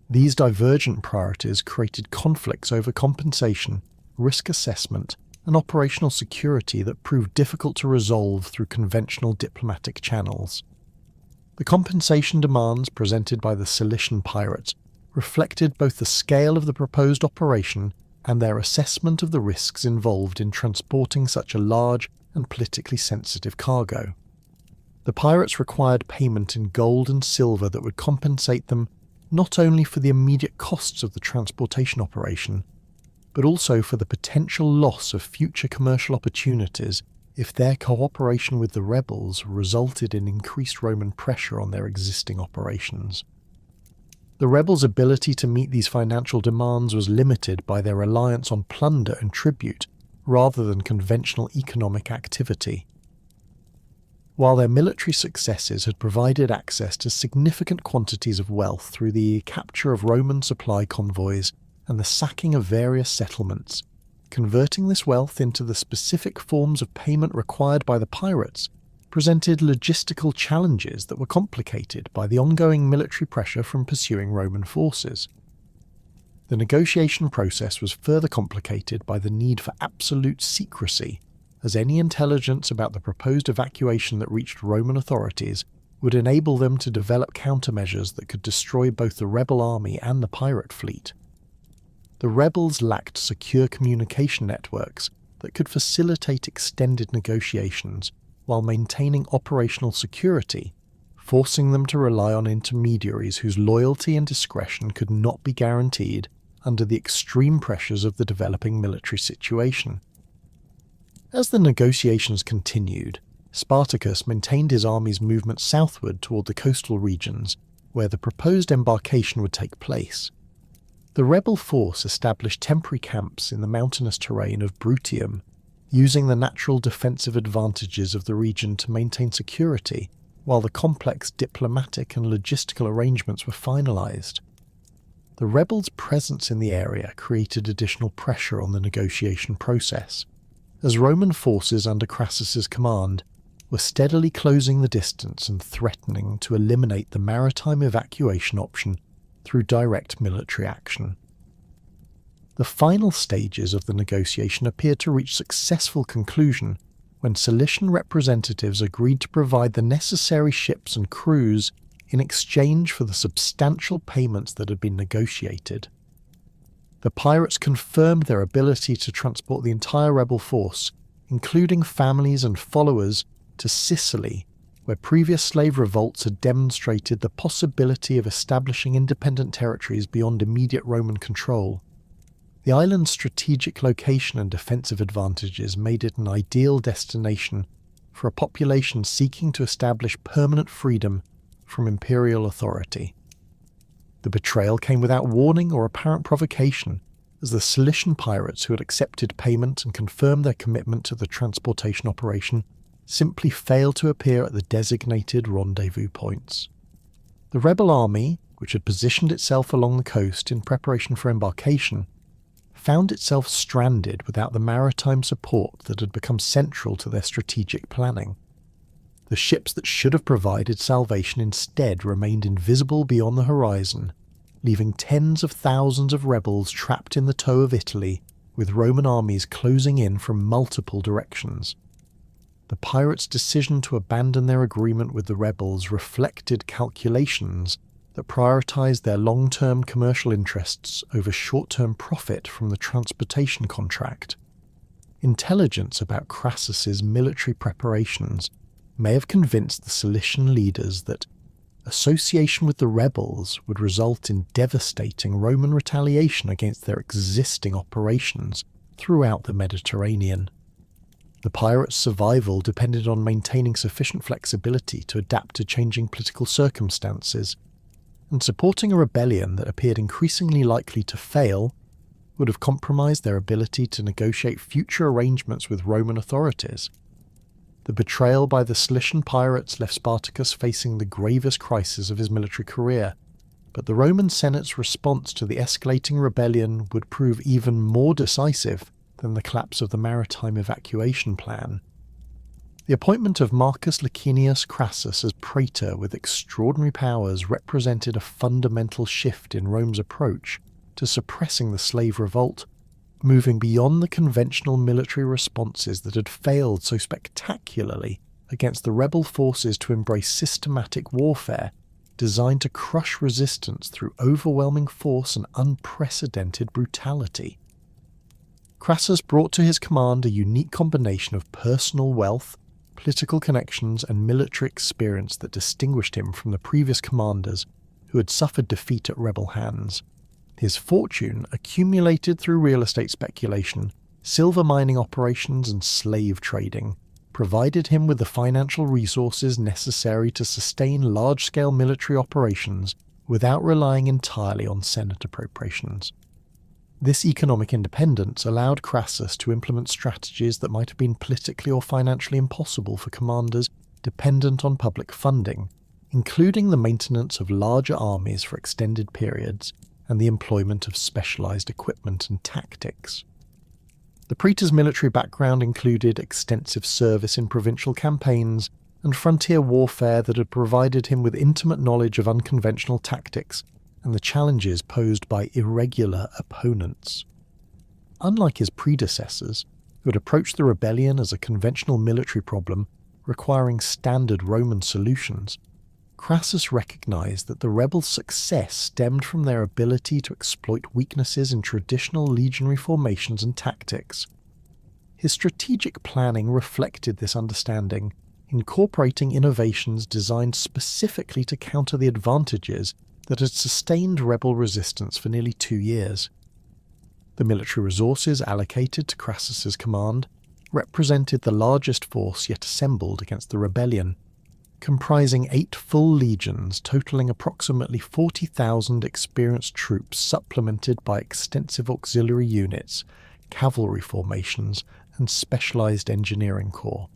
These divergent priorities created conflicts over compensation, risk assessment, and operational security that proved difficult to resolve through conventional diplomatic channels. The compensation demands presented by the Cilician pirates reflected both the scale of the proposed operation and their assessment of the risks involved in transporting such a large and politically sensitive cargo. The pirates required payment in gold and silver that would compensate them not only for the immediate costs of the transportation operation, but also for the potential loss of future commercial opportunities if their cooperation with the rebels resulted in increased Roman pressure on their existing operations. The rebels' ability to meet these financial demands was limited by their reliance on plunder and tribute rather than conventional economic activity. While their military successes had provided access to significant quantities of wealth through the capture of Roman supply convoys and the sacking of various settlements, converting this wealth into the specific forms of payment required by the pirates presented logistical challenges that were complicated by the ongoing military pressure from pursuing Roman forces. The negotiation process was further complicated by the need for absolute secrecy, as any intelligence about the proposed evacuation that reached Roman authorities would enable them to develop countermeasures that could destroy both the rebel army and the pirate fleet. The rebels lacked secure communication networks that could facilitate extended negotiations while maintaining operational security, forcing them to rely on intermediaries whose loyalty and discretion could not be guaranteed under the extreme pressures of the developing military situation. As the negotiations continued, Spartacus maintained his army's movement southward toward the coastal regions where the proposed embarkation would take place. The rebel force established temporary camps in the mountainous terrain of Bruttium, using the natural defensive advantages of the region to maintain security, while the complex diplomatic and logistical arrangements were finalized. The rebels' presence in the area created additional pressure on the negotiation process, as Roman forces under Crassus's command were steadily closing the distance and threatening to eliminate the maritime evacuation option through direct military action. The final stages of the negotiation appeared to reach successful conclusion when Cilician representatives agreed to provide the necessary ships and crews in exchange for the substantial payments that had been negotiated. The pirates confirmed their ability to transport the entire rebel force, including families and followers, to Sicily, where previous slave revolts had demonstrated the possibility of establishing independent territories beyond immediate Roman control. The island's strategic location and defensive advantages made it an ideal destination for a population seeking to establish permanent freedom from imperial authority. The betrayal came without warning or apparent provocation, as the Cilician pirates who had accepted payment and confirmed their commitment to the transportation operation simply failed to appear at the designated rendezvous points. The rebel army, which had positioned itself along the coast in preparation for embarkation, found itself stranded without the maritime support that had become central to their strategic planning. The ships that should have provided salvation instead remained invisible beyond the horizon, leaving tens of thousands of rebels trapped in the tow of Italy, with Roman armies closing in from multiple directions. The pirates' decision to abandon their agreement with the rebels reflected calculations that prioritized their long-term commercial interests over short-term profit from the transportation contract. Intelligence about Crassus's military preparations may have convinced the Cilician leaders that association with the rebels would result in devastating Roman retaliation against their existing operations throughout the Mediterranean. The pirates' survival depended on maintaining sufficient flexibility to adapt to changing political circumstances, and supporting a rebellion that appeared increasingly likely to fail would have compromised their ability to negotiate future arrangements with Roman authorities. The betrayal by the Cilician pirates left Spartacus facing the gravest crisis of his military career, but the Roman Senate's response to the escalating rebellion would prove even more decisive than the collapse of the maritime evacuation plan. The appointment of Marcus Licinius Crassus as praetor with extraordinary powers represented a fundamental shift in Rome's approach to suppressing the slave revolt, moving beyond the conventional military responses that had failed so spectacularly against the rebel forces to embrace systematic warfare designed to crush resistance through overwhelming force and unprecedented brutality. Crassus brought to his command a unique combination of personal wealth, political connections, and military experience that distinguished him from the previous commanders who had suffered defeat at rebel hands. His fortune, accumulated through real estate speculation, silver mining operations, and slave trading, provided him with the financial resources necessary to sustain large-scale military operations without relying entirely on Senate appropriations. This economic independence allowed Crassus to implement strategies that might have been politically or financially impossible for commanders dependent on public funding, including the maintenance of larger armies for extended periods and the employment of specialized equipment and tactics. The praetor's military background included extensive service in provincial campaigns and frontier warfare that had provided him with intimate knowledge of unconventional tactics and the challenges posed by irregular opponents. Unlike his predecessors, who had approached the rebellion as a conventional military problem requiring standard Roman solutions, Crassus recognized that the rebels' success stemmed from their ability to exploit weaknesses in traditional legionary formations and tactics. His strategic planning reflected this understanding, incorporating innovations designed specifically to counter the advantages that had sustained rebel resistance for nearly 2 years. The military resources allocated to Crassus's command represented the largest force yet assembled against the rebellion, comprising 8 full legions totaling approximately 40,000 experienced troops supplemented by extensive auxiliary units, cavalry formations, and specialized engineering corps.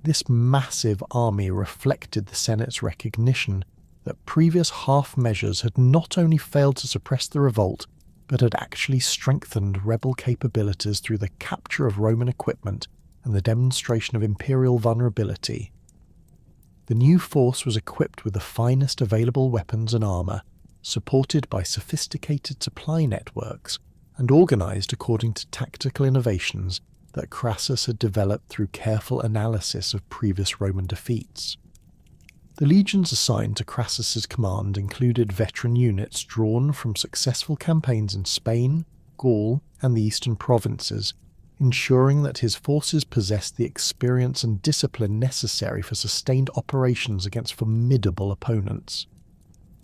This massive army reflected the Senate's recognition that previous half measures had not only failed to suppress the revolt, but had actually strengthened rebel capabilities through the capture of Roman equipment and the demonstration of imperial vulnerability. The new force was equipped with the finest available weapons and armor, supported by sophisticated supply networks, and organized according to tactical innovations that Crassus had developed through careful analysis of previous Roman defeats. The legions assigned to Crassus's command included veteran units drawn from successful campaigns in Spain, Gaul, and the eastern provinces, ensuring that his forces possessed the experience and discipline necessary for sustained operations against formidable opponents.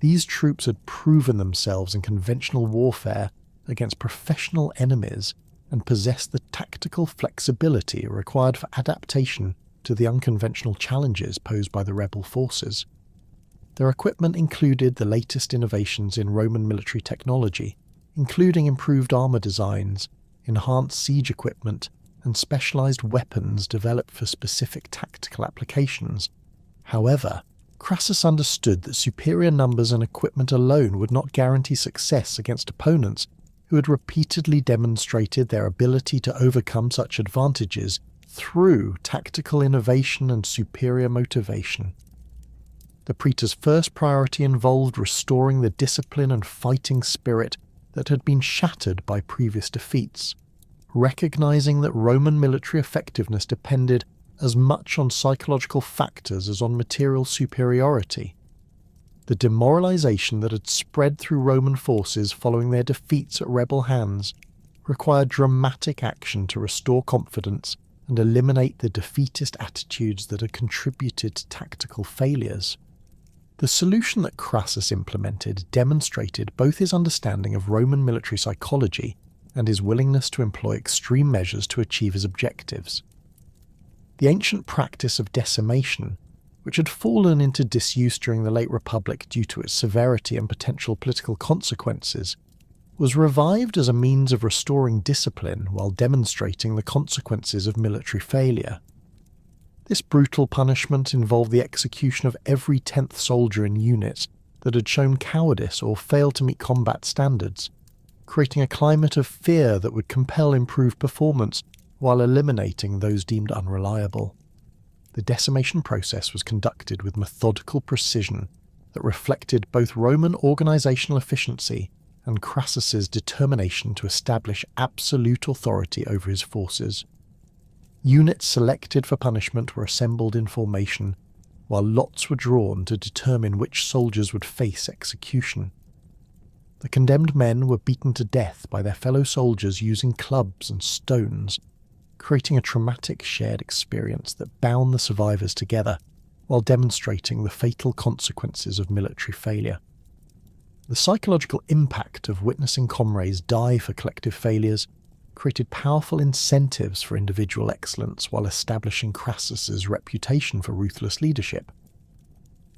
These troops had proven themselves in conventional warfare against professional enemies and possessed the tactical flexibility required for adaptation to the unconventional challenges posed by the rebel forces. Their equipment included the latest innovations in Roman military technology, including improved armour designs, enhanced siege equipment, and specialised weapons developed for specific tactical applications. However, Crassus understood that superior numbers and equipment alone would not guarantee success against opponents who had repeatedly demonstrated their ability to overcome such advantages through tactical innovation and superior motivation. The praetor's first priority involved restoring the discipline and fighting spirit that had been shattered by previous defeats, recognizing that Roman military effectiveness depended as much on psychological factors as on material superiority. The demoralization that had spread through Roman forces following their defeats at rebel hands required dramatic action to restore confidence and eliminate the defeatist attitudes that had contributed to tactical failures. The solution that Crassus implemented demonstrated both his understanding of Roman military psychology and his willingness to employ extreme measures to achieve his objectives. The ancient practice of decimation, which had fallen into disuse during the late Republic due to its severity and potential political consequences, was revived as a means of restoring discipline while demonstrating the consequences of military failure. This brutal punishment involved the execution of every 10th soldier in units that had shown cowardice or failed to meet combat standards, creating a climate of fear that would compel improved performance while eliminating those deemed unreliable. The decimation process was conducted with methodical precision that reflected both Roman organisational efficiency and Crassus's determination to establish absolute authority over his forces. Units selected for punishment were assembled in formation, while lots were drawn to determine which soldiers would face execution. The condemned men were beaten to death by their fellow soldiers using clubs and stones, creating a traumatic shared experience that bound the survivors together while demonstrating the fatal consequences of military failure. The psychological impact of witnessing comrades die for collective failures created powerful incentives for individual excellence while establishing Crassus's reputation for ruthless leadership.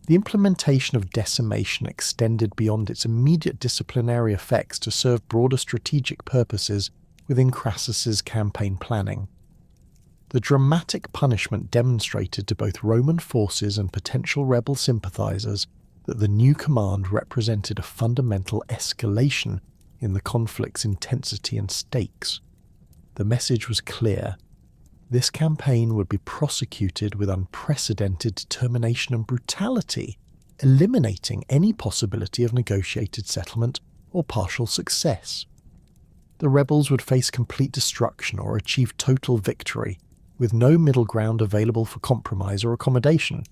The implementation of decimation extended beyond its immediate disciplinary effects to serve broader strategic purposes within Crassus's campaign planning. The dramatic punishment demonstrated to both Roman forces and potential rebel sympathizers that the new command represented a fundamental escalation in the conflict's intensity and stakes. The message was clear. This campaign would be prosecuted with unprecedented determination and brutality, eliminating any possibility of negotiated settlement or partial success. The rebels would face complete destruction or achieve total victory, with no middle ground available for compromise or accommodation.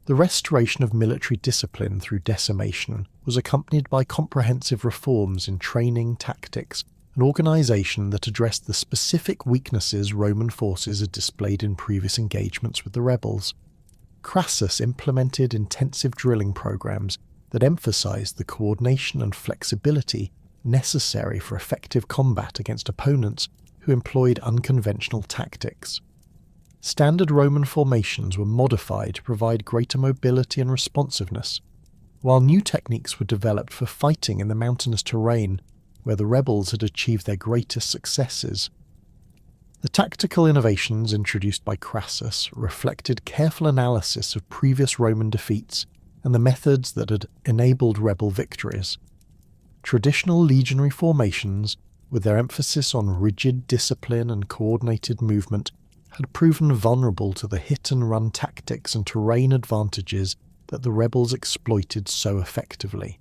The restoration of military discipline through decimation was accompanied by comprehensive reforms in training, tactics, and organisation that addressed the specific weaknesses Roman forces had displayed in previous engagements with the rebels. Crassus implemented intensive drilling programs that emphasised the coordination and flexibility necessary for effective combat against opponents who employed unconventional tactics. Standard Roman formations were modified to provide greater mobility and responsiveness, while new techniques were developed for fighting in the mountainous terrain where the rebels had achieved their greatest successes. The tactical innovations introduced by Crassus reflected careful analysis of previous Roman defeats and the methods that had enabled rebel victories. Traditional legionary formations, with their emphasis on rigid discipline and coordinated movement, had proven vulnerable to the hit-and-run tactics and terrain advantages that the rebels exploited so effectively.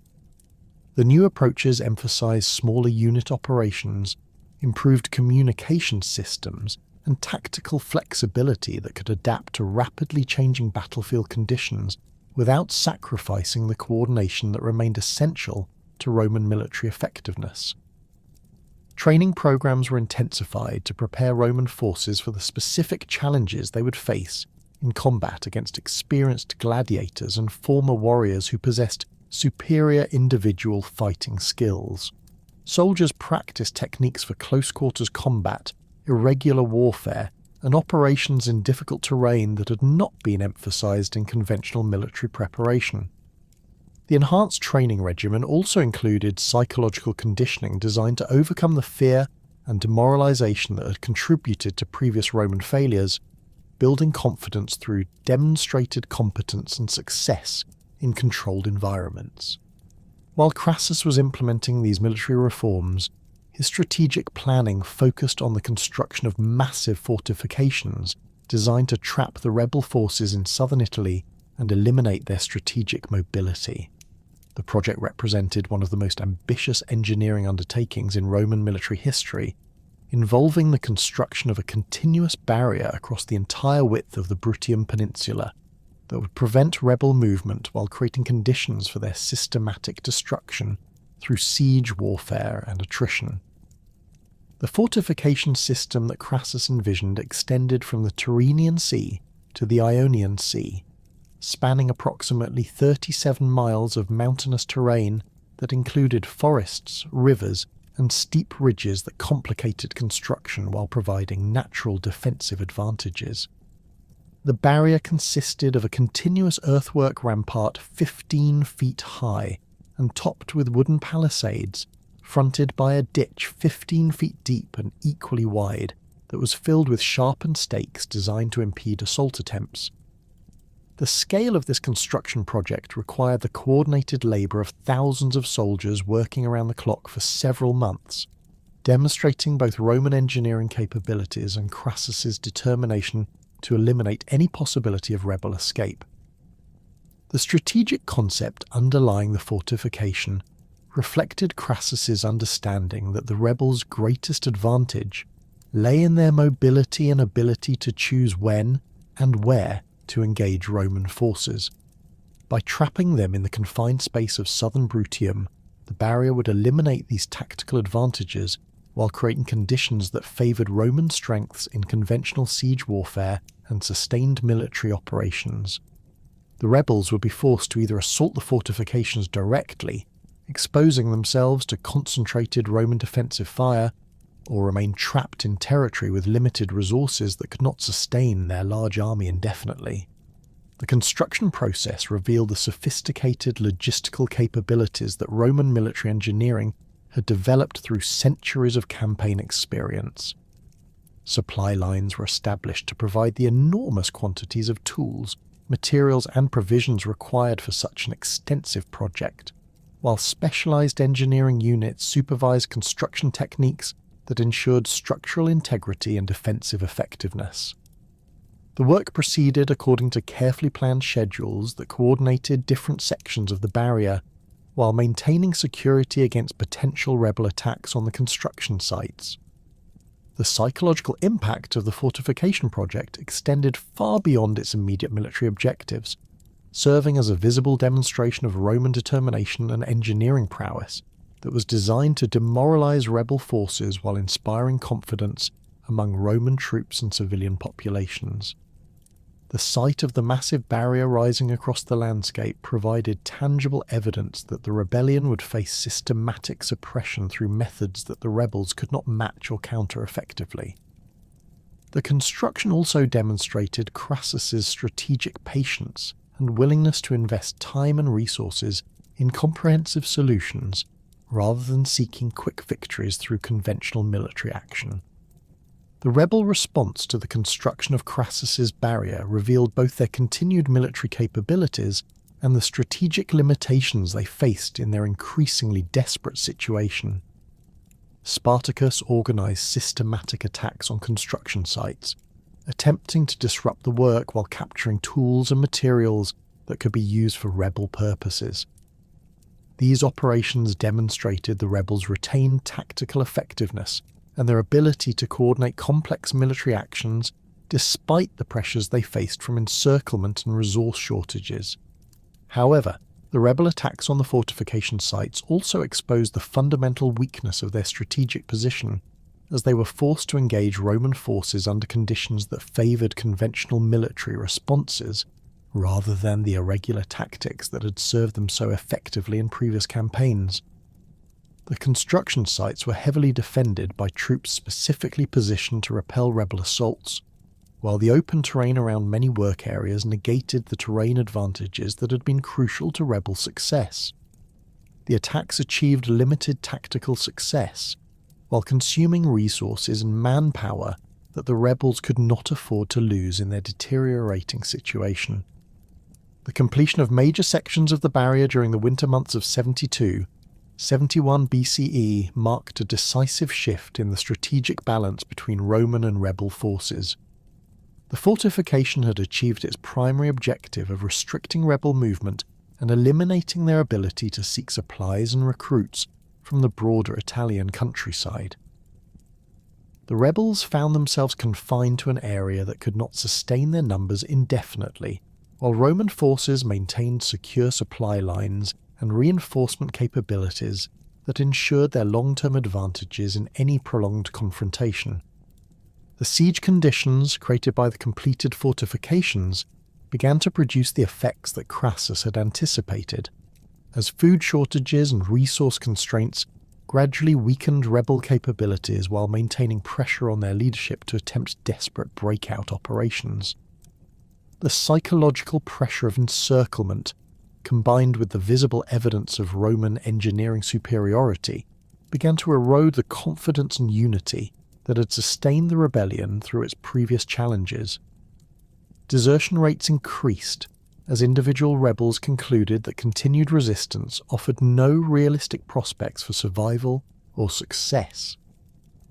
The new approaches emphasized smaller unit operations, improved communication systems, and tactical flexibility that could adapt to rapidly changing battlefield conditions without sacrificing the coordination that remained essential to Roman military effectiveness. Training programs were intensified to prepare Roman forces for the specific challenges they would face in combat against experienced gladiators and former warriors who possessed superior individual fighting skills. Soldiers practiced techniques for close-quarters combat, irregular warfare, and operations in difficult terrain that had not been emphasized in conventional military preparation. The enhanced training regimen also included psychological conditioning designed to overcome the fear and demoralization that had contributed to previous Roman failures, building confidence through demonstrated competence and success in controlled environments. While Crassus was implementing these military reforms, his strategic planning focused on the construction of massive fortifications designed to trap the rebel forces in southern Italy and eliminate their strategic mobility. The project represented one of the most ambitious engineering undertakings in Roman military history, involving the construction of a continuous barrier across the entire width of the Bruttium Peninsula that would prevent rebel movement while creating conditions for their systematic destruction through siege warfare and attrition. The fortification system that Crassus envisioned extended from the Tyrrhenian Sea to the Ionian Sea, spanning approximately 37 miles of mountainous terrain that included forests, rivers, and steep ridges that complicated construction while providing natural defensive advantages. The barrier consisted of a continuous earthwork rampart 15 feet high and topped with wooden palisades, fronted by a ditch 15 feet deep and equally wide that was filled with sharpened stakes designed to impede assault attempts. The scale of this construction project required the coordinated labour of thousands of soldiers working around the clock for several months, demonstrating both Roman engineering capabilities and Crassus's determination to eliminate any possibility of rebel escape. The strategic concept underlying the fortification reflected Crassus's understanding that the rebels' greatest advantage lay in their mobility and ability to choose when and where to engage Roman forces. By trapping them in the confined space of southern Bruttium, the barrier would eliminate these tactical advantages while creating conditions that favoured Roman strengths in conventional siege warfare and sustained military operations. The rebels would be forced to either assault the fortifications directly, exposing themselves to concentrated Roman defensive fire, or remain trapped in territory with limited resources that could not sustain their large army indefinitely. The construction process revealed the sophisticated logistical capabilities that Roman military engineering had developed through centuries of campaign experience. Supply lines were established to provide the enormous quantities of tools, materials and provisions required for such an extensive project, while specialized engineering units supervised construction techniques that ensured structural integrity and defensive effectiveness. The work proceeded according to carefully planned schedules that coordinated different sections of the barrier, while maintaining security against potential rebel attacks on the construction sites. The psychological impact of the fortification project extended far beyond its immediate military objectives, serving as a visible demonstration of Roman determination and engineering prowess that was designed to demoralize rebel forces while inspiring confidence among Roman troops and civilian populations. The sight of the massive barrier rising across the landscape provided tangible evidence that the rebellion would face systematic suppression through methods that the rebels could not match or counter effectively. The construction also demonstrated Crassus's strategic patience and willingness to invest time and resources in comprehensive solutions rather than seeking quick victories through conventional military action. The rebel response to the construction of Crassus's barrier revealed both their continued military capabilities and the strategic limitations they faced in their increasingly desperate situation. Spartacus organized systematic attacks on construction sites, attempting to disrupt the work while capturing tools and materials that could be used for rebel purposes. These operations demonstrated the rebels' retained tactical effectiveness and their ability to coordinate complex military actions despite the pressures they faced from encirclement and resource shortages. However, the rebel attacks on the fortification sites also exposed the fundamental weakness of their strategic position, as they were forced to engage Roman forces under conditions that favoured conventional military responses rather than the irregular tactics that had served them so effectively in previous campaigns. The construction sites were heavily defended by troops specifically positioned to repel rebel assaults, while the open terrain around many work areas negated the terrain advantages that had been crucial to rebel success. The attacks achieved limited tactical success, while consuming resources and manpower that the rebels could not afford to lose in their deteriorating situation. The completion of major sections of the barrier during the winter months of 72-71 BCE marked a decisive shift in the strategic balance between Roman and rebel forces. The fortification had achieved its primary objective of restricting rebel movement and eliminating their ability to seek supplies and recruits from the broader Italian countryside. The rebels found themselves confined to an area that could not sustain their numbers indefinitely, while Roman forces maintained secure supply lines and reinforcement capabilities that ensured their long-term advantages in any prolonged confrontation. The siege conditions created by the completed fortifications began to produce the effects that Crassus had anticipated, as food shortages and resource constraints gradually weakened rebel capabilities while maintaining pressure on their leadership to attempt desperate breakout operations. The psychological pressure of encirclement, combined with the visible evidence of Roman engineering superiority, began to erode the confidence and unity that had sustained the rebellion through its previous challenges. Desertion rates increased as individual rebels concluded that continued resistance offered no realistic prospects for survival or success.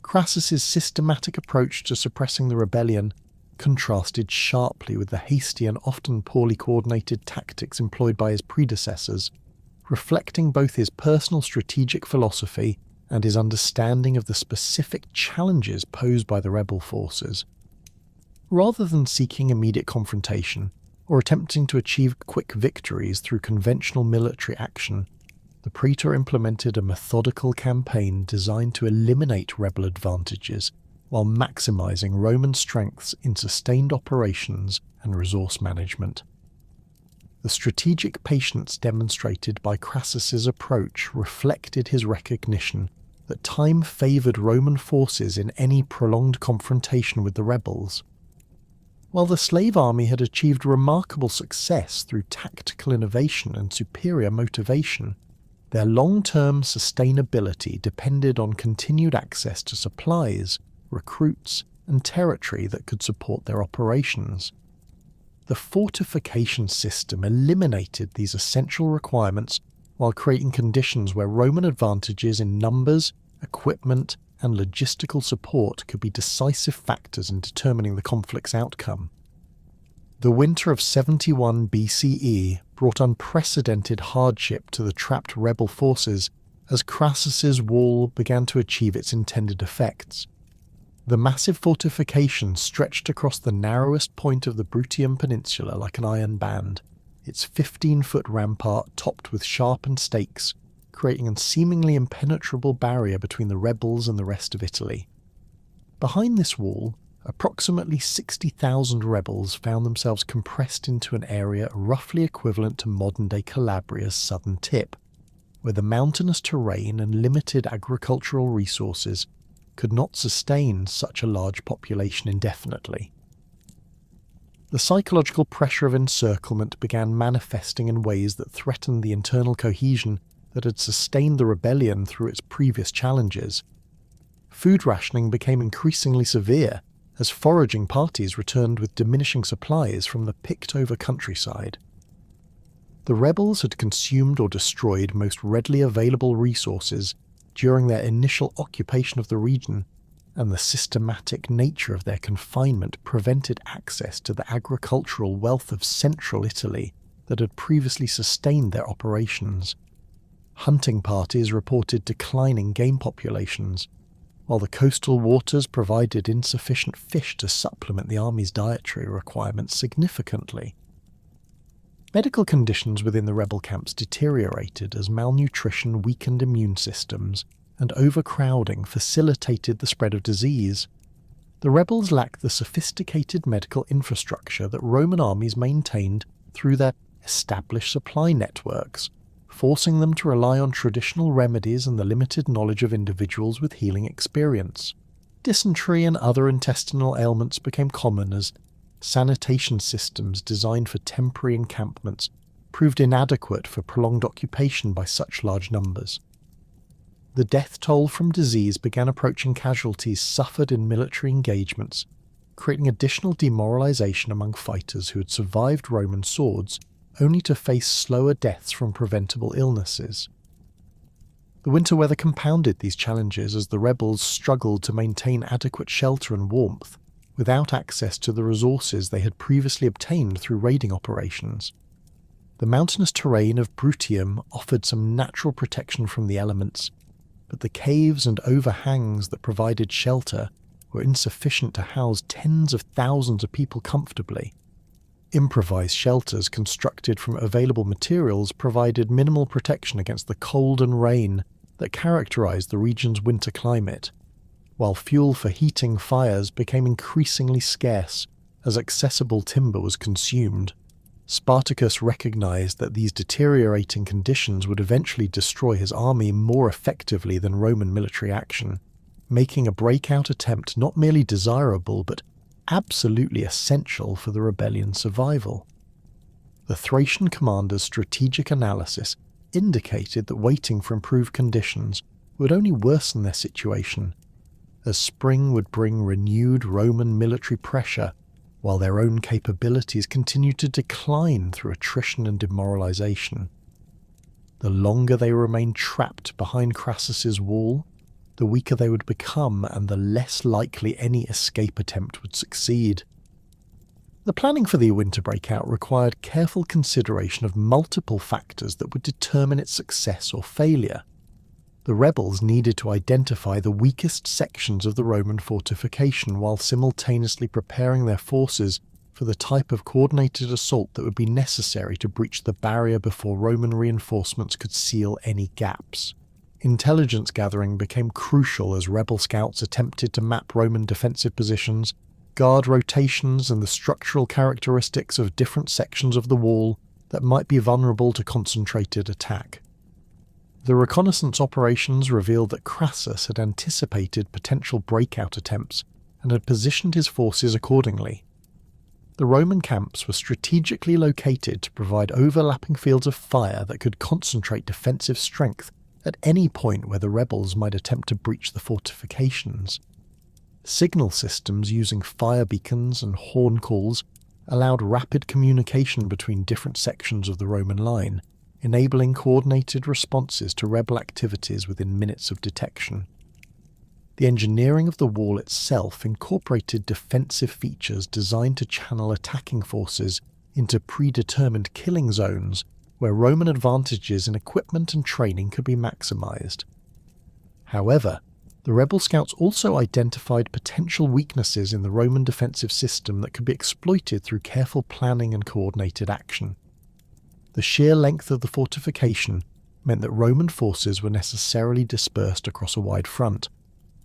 Crassus's systematic approach to suppressing the rebellion contrasted sharply with the hasty and often poorly coordinated tactics employed by his predecessors, reflecting both his personal strategic philosophy and his understanding of the specific challenges posed by the rebel forces. Rather than seeking immediate confrontation or attempting to achieve quick victories through conventional military action, the praetor implemented a methodical campaign designed to eliminate rebel advantages while maximizing Roman strengths in sustained operations and resource management. The strategic patience demonstrated by Crassus's approach reflected his recognition that time favoured Roman forces in any prolonged confrontation with the rebels. While the slave army had achieved remarkable success through tactical innovation and superior motivation, their long-term sustainability depended on continued access to supplies, recruits, and territory that could support their operations. The fortification system eliminated these essential requirements while creating conditions where Roman advantages in numbers, equipment, and logistical support could be decisive factors in determining the conflict's outcome. The winter of 71 BCE brought unprecedented hardship to the trapped rebel forces as Crassus's wall began to achieve its intended effects. The massive fortification stretched across the narrowest point of the Bruttium Peninsula like an iron band, its 15-foot rampart topped with sharpened stakes, creating a seemingly impenetrable barrier between the rebels and the rest of Italy. Behind this wall, approximately 60,000 rebels found themselves compressed into an area roughly equivalent to modern-day Calabria's southern tip, where the mountainous terrain and limited agricultural resources could not sustain such a large population indefinitely. The psychological pressure of encirclement began manifesting in ways that threatened the internal cohesion that had sustained the rebellion through its previous challenges. Food rationing became increasingly severe as foraging parties returned with diminishing supplies from the picked-over countryside. The rebels had consumed or destroyed most readily available resources during their initial occupation of the region, and the systematic nature of their confinement prevented access to the agricultural wealth of central Italy that had previously sustained their operations. Hunting parties reported declining game populations, while the coastal waters provided insufficient fish to supplement the army's dietary requirements significantly. Medical conditions within the rebel camps deteriorated as malnutrition weakened immune systems and overcrowding facilitated the spread of disease. The rebels lacked the sophisticated medical infrastructure that Roman armies maintained through their established supply networks, forcing them to rely on traditional remedies and the limited knowledge of individuals with healing experience. Dysentery and other intestinal ailments became common as sanitation systems designed for temporary encampments proved inadequate for prolonged occupation by such large numbers. The death toll from disease began approaching casualties suffered in military engagements, creating additional demoralization among fighters who had survived Roman swords only to face slower deaths from preventable illnesses. The winter weather compounded these challenges as the rebels struggled to maintain adequate shelter and warmth without access to the resources they had previously obtained through raiding operations. The mountainous terrain of Bruttium offered some natural protection from the elements, but the caves and overhangs that provided shelter were insufficient to house tens of thousands of people comfortably. Improvised shelters constructed from available materials provided minimal protection against the cold and rain that characterized the region's winter climate, while fuel for heating fires became increasingly scarce as accessible timber was consumed. Spartacus recognized that these deteriorating conditions would eventually destroy his army more effectively than Roman military action, making a breakout attempt not merely desirable but absolutely essential for the rebellion's survival. The Thracian commander's strategic analysis indicated that waiting for improved conditions would only worsen their situation, as spring would bring renewed Roman military pressure while their own capabilities continued to decline through attrition and demoralization. The longer they remained trapped behind Crassus's wall, the weaker they would become and the less likely any escape attempt would succeed. The planning for the winter breakout required careful consideration of multiple factors that would determine its success or failure. The rebels needed to identify the weakest sections of the Roman fortification while simultaneously preparing their forces for the type of coordinated assault that would be necessary to breach the barrier before Roman reinforcements could seal any gaps. Intelligence gathering became crucial as rebel scouts attempted to map Roman defensive positions, guard rotations and the structural characteristics of different sections of the wall that might be vulnerable to concentrated attack. The reconnaissance operations revealed that Crassus had anticipated potential breakout attempts and had positioned his forces accordingly. The Roman camps were strategically located to provide overlapping fields of fire that could concentrate defensive strength at any point where the rebels might attempt to breach the fortifications. Signal systems using fire beacons and horn calls allowed rapid communication between different sections of the Roman line, enabling coordinated responses to rebel activities within minutes of detection. The engineering of the wall itself incorporated defensive features designed to channel attacking forces into predetermined killing zones where Roman advantages in equipment and training could be maximized. However, the rebel scouts also identified potential weaknesses in the Roman defensive system that could be exploited through careful planning and coordinated action. The sheer length of the fortification meant that Roman forces were necessarily dispersed across a wide front,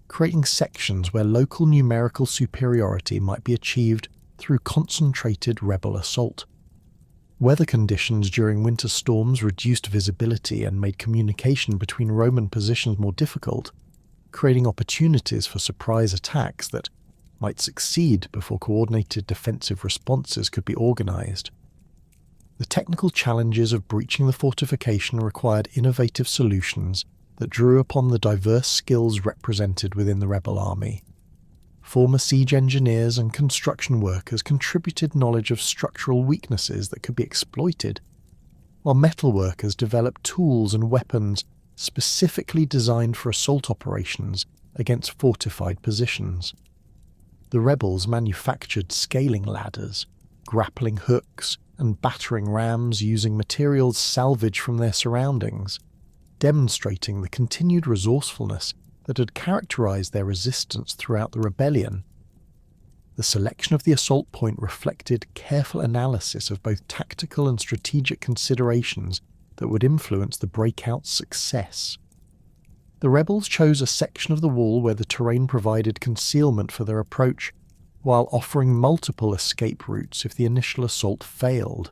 creating sections where local numerical superiority might be achieved through concentrated rebel assault. Weather conditions during winter storms reduced visibility and made communication between Roman positions more difficult, creating opportunities for surprise attacks that might succeed before coordinated defensive responses could be organized. The technical challenges of breaching the fortification required innovative solutions that drew upon the diverse skills represented within the rebel army. Former siege engineers and construction workers contributed knowledge of structural weaknesses that could be exploited, while metal workers developed tools and weapons specifically designed for assault operations against fortified positions. The rebels manufactured scaling ladders, grappling hooks, and battering rams using materials salvaged from their surroundings, demonstrating the continued resourcefulness that had characterized their resistance throughout the rebellion. The selection of the assault point reflected careful analysis of both tactical and strategic considerations that would influence the breakout's success. The rebels chose a section of the wall where the terrain provided concealment for their approach, while offering multiple escape routes if the initial assault failed.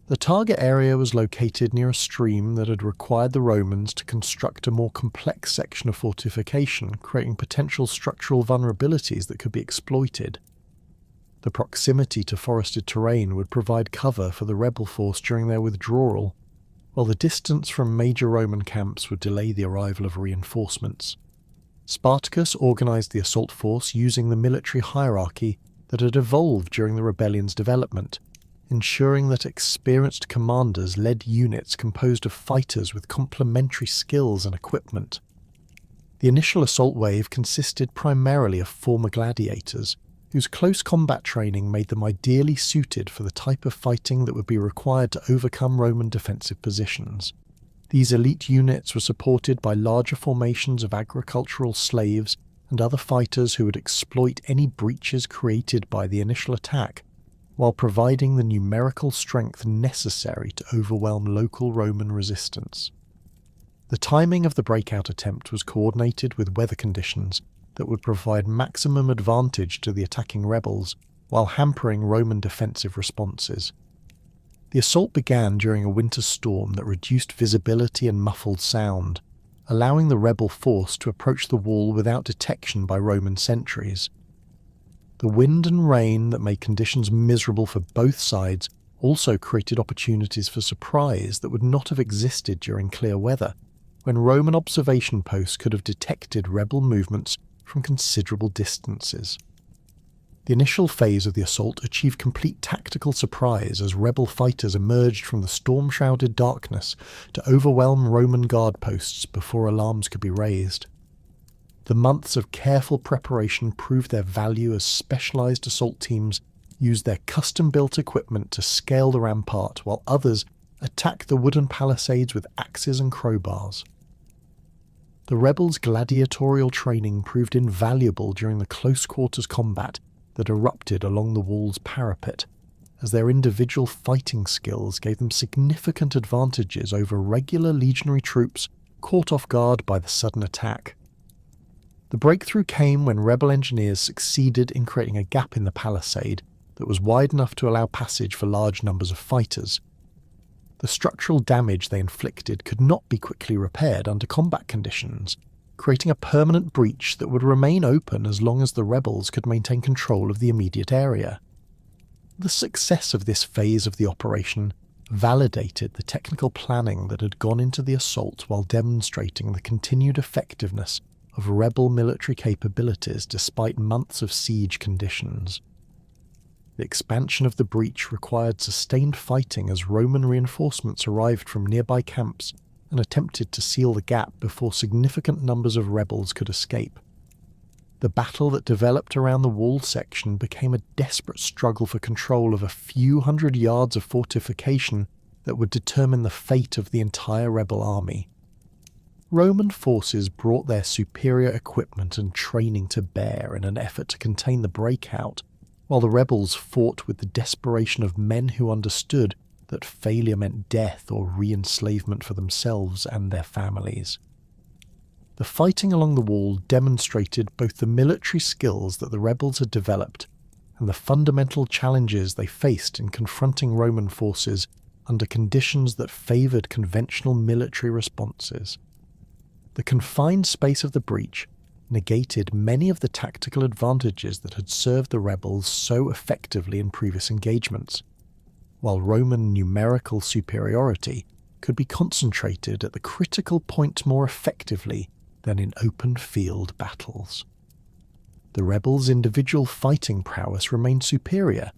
The target area was located near a stream that had required the Romans to construct a more complex section of fortification, creating potential structural vulnerabilities that could be exploited. The proximity to forested terrain would provide cover for the rebel force during their withdrawal, while the distance from major Roman camps would delay the arrival of reinforcements. Spartacus organised the assault force using the military hierarchy that had evolved during the rebellion's development, ensuring that experienced commanders led units composed of fighters with complementary skills and equipment. The initial assault wave consisted primarily of former gladiators, whose close combat training made them ideally suited for the type of fighting that would be required to overcome Roman defensive positions. These elite units were supported by larger formations of agricultural slaves and other fighters who would exploit any breaches created by the initial attack, while providing the numerical strength necessary to overwhelm local Roman resistance. The timing of the breakout attempt was coordinated with weather conditions that would provide maximum advantage to the attacking rebels while hampering Roman defensive responses. The assault began during a winter storm that reduced visibility and muffled sound, allowing the rebel force to approach the wall without detection by Roman sentries. The wind and rain that made conditions miserable for both sides also created opportunities for surprise that would not have existed during clear weather, when Roman observation posts could have detected rebel movements from considerable distances. The initial phase of the assault achieved complete tactical surprise as rebel fighters emerged from the storm-shrouded darkness to overwhelm Roman guard posts before alarms could be raised. The months of careful preparation proved their value as specialized assault teams used their custom-built equipment to scale the rampart, while others attacked the wooden palisades with axes and crowbars. The rebels' gladiatorial training proved invaluable during the close-quarters combat that erupted along the wall's parapet, as their individual fighting skills gave them significant advantages over regular legionary troops caught off guard by the sudden attack. The breakthrough came when rebel engineers succeeded in creating a gap in the palisade that was wide enough to allow passage for large numbers of fighters. The structural damage they inflicted could not be quickly repaired under combat conditions, creating a permanent breach that would remain open as long as the rebels could maintain control of the immediate area. The success of this phase of the operation validated the technical planning that had gone into the assault while demonstrating the continued effectiveness of rebel military capabilities despite months of siege conditions. The expansion of the breach required sustained fighting as Roman reinforcements arrived from nearby camps and attempted to seal the gap before significant numbers of rebels could escape. The battle that developed around the wall section became a desperate struggle for control of a few hundred yards of fortification that would determine the fate of the entire rebel army. Roman forces brought their superior equipment and training to bear in an effort to contain the breakout, while the rebels fought with the desperation of men who understood that failure meant death or re-enslavement for themselves and their families. The fighting along the wall demonstrated both the military skills that the rebels had developed and the fundamental challenges they faced in confronting Roman forces under conditions that favoured conventional military responses. The confined space of the breach negated many of the tactical advantages that had served the rebels so effectively in previous engagements, while Roman numerical superiority could be concentrated at the critical point more effectively than in open field battles. The rebels' individual fighting prowess remained superior,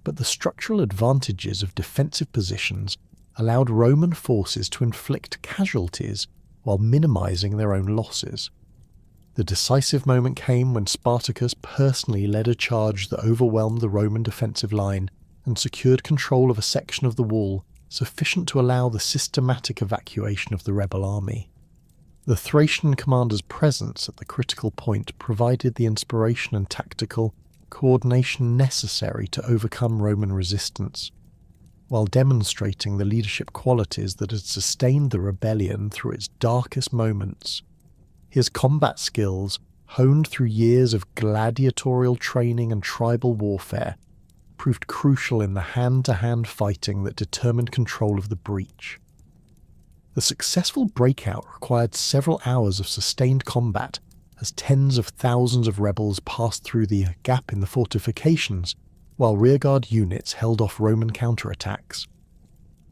but the structural advantages of defensive positions allowed Roman forces to inflict casualties while minimizing their own losses. The decisive moment came when Spartacus personally led a charge that overwhelmed the Roman defensive line and secured control of a section of the wall sufficient to allow the systematic evacuation of the rebel army. The Thracian commander's presence at the critical point provided the inspiration and tactical coordination necessary to overcome Roman resistance, while demonstrating the leadership qualities that had sustained the rebellion through its darkest moments. His combat skills, honed through years of gladiatorial training and tribal warfare, proved crucial in the hand-to-hand fighting that determined control of the breach. The successful breakout required several hours of sustained combat as tens of thousands of rebels passed through the gap in the fortifications, while rearguard units held off Roman counterattacks.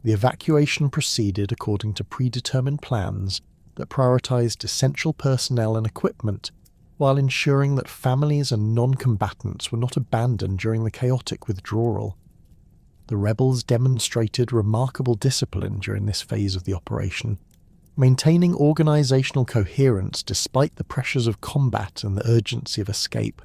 The evacuation proceeded according to predetermined plans that prioritized essential personnel and equipment, while ensuring that families and non-combatants were not abandoned during the chaotic withdrawal. The rebels demonstrated remarkable discipline during this phase of the operation, maintaining organizational coherence despite the pressures of combat and the urgency of escape.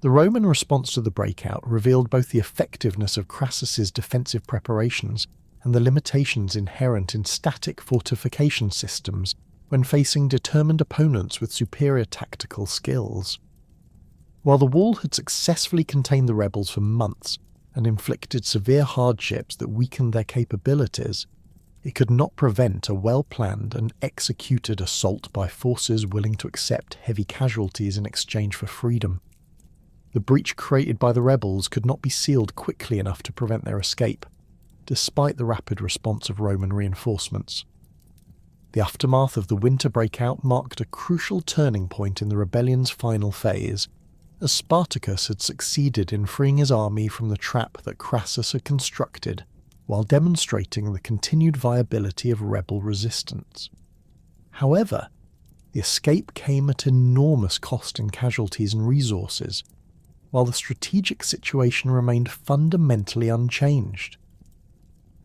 The Roman response to the breakout revealed both the effectiveness of Crassus's defensive preparations and the limitations inherent in static fortification systems when facing determined opponents with superior tactical skills. While the wall had successfully contained the rebels for months and inflicted severe hardships that weakened their capabilities, it could not prevent a well-planned and executed assault by forces willing to accept heavy casualties in exchange for freedom. The breach created by the rebels could not be sealed quickly enough to prevent their escape, despite the rapid response of Roman reinforcements. The aftermath of the winter breakout marked a crucial turning point in the rebellion's final phase, as Spartacus had succeeded in freeing his army from the trap that Crassus had constructed, while demonstrating the continued viability of rebel resistance. However, the escape came at enormous cost in casualties and resources, while the strategic situation remained fundamentally unchanged.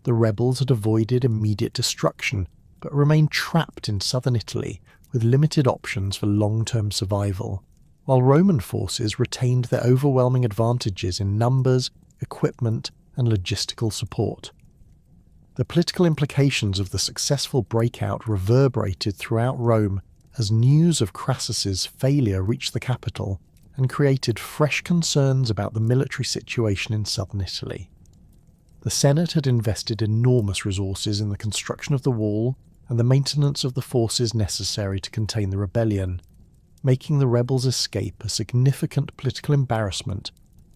The rebels had avoided immediate destruction, but remained trapped in southern Italy with limited options for long-term survival, while Roman forces retained their overwhelming advantages in numbers, equipment, and logistical support. The political implications of the successful breakout reverberated throughout Rome as news of Crassus's failure reached the capital and created fresh concerns about the military situation in southern Italy. The Senate had invested enormous resources in the construction of the wall and the maintenance of the forces necessary to contain the rebellion, making the rebels' escape a significant political embarrassment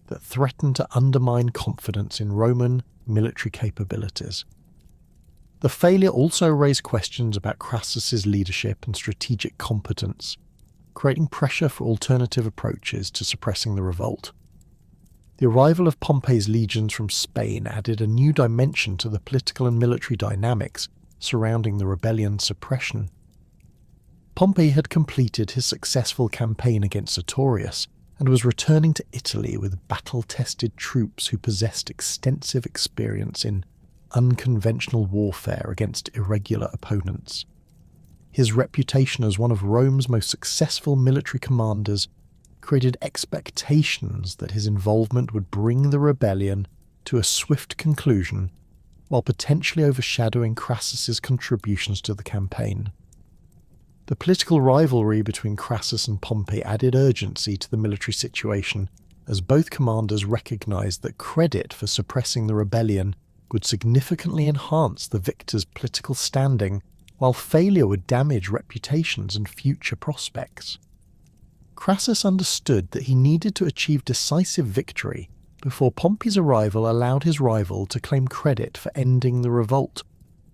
that threatened to undermine confidence in Roman military capabilities. The failure also raised questions about Crassus's leadership and strategic competence, creating pressure for alternative approaches to suppressing the revolt. The arrival of Pompey's legions from Spain added a new dimension to the political and military dynamics surrounding the rebellion's suppression. Pompey had completed his successful campaign against Sertorius and was returning to Italy with battle-tested troops who possessed extensive experience in unconventional warfare against irregular opponents. His reputation as one of Rome's most successful military commanders created expectations that his involvement would bring the rebellion to a swift conclusion, while potentially overshadowing Crassus's contributions to the campaign. The political rivalry between Crassus and Pompey added urgency to the military situation, as both commanders recognized that credit for suppressing the rebellion would significantly enhance the victor's political standing, while failure would damage reputations and future prospects. Crassus understood that he needed to achieve decisive victory before Pompey's arrival allowed his rival to claim credit for ending the revolt,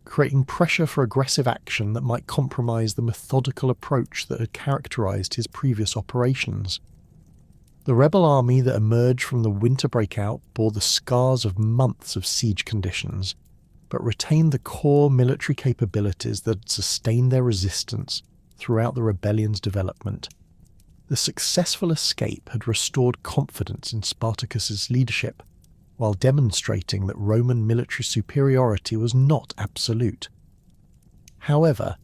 creating pressure for aggressive action that might compromise the methodical approach that had characterized his previous operations. The rebel army that emerged from the winter breakout bore the scars of months of siege conditions, but retained the core military capabilities that had sustained their resistance throughout the rebellion's development. The successful escape had restored confidence in Spartacus's leadership, while demonstrating that Roman military superiority was not absolute. However,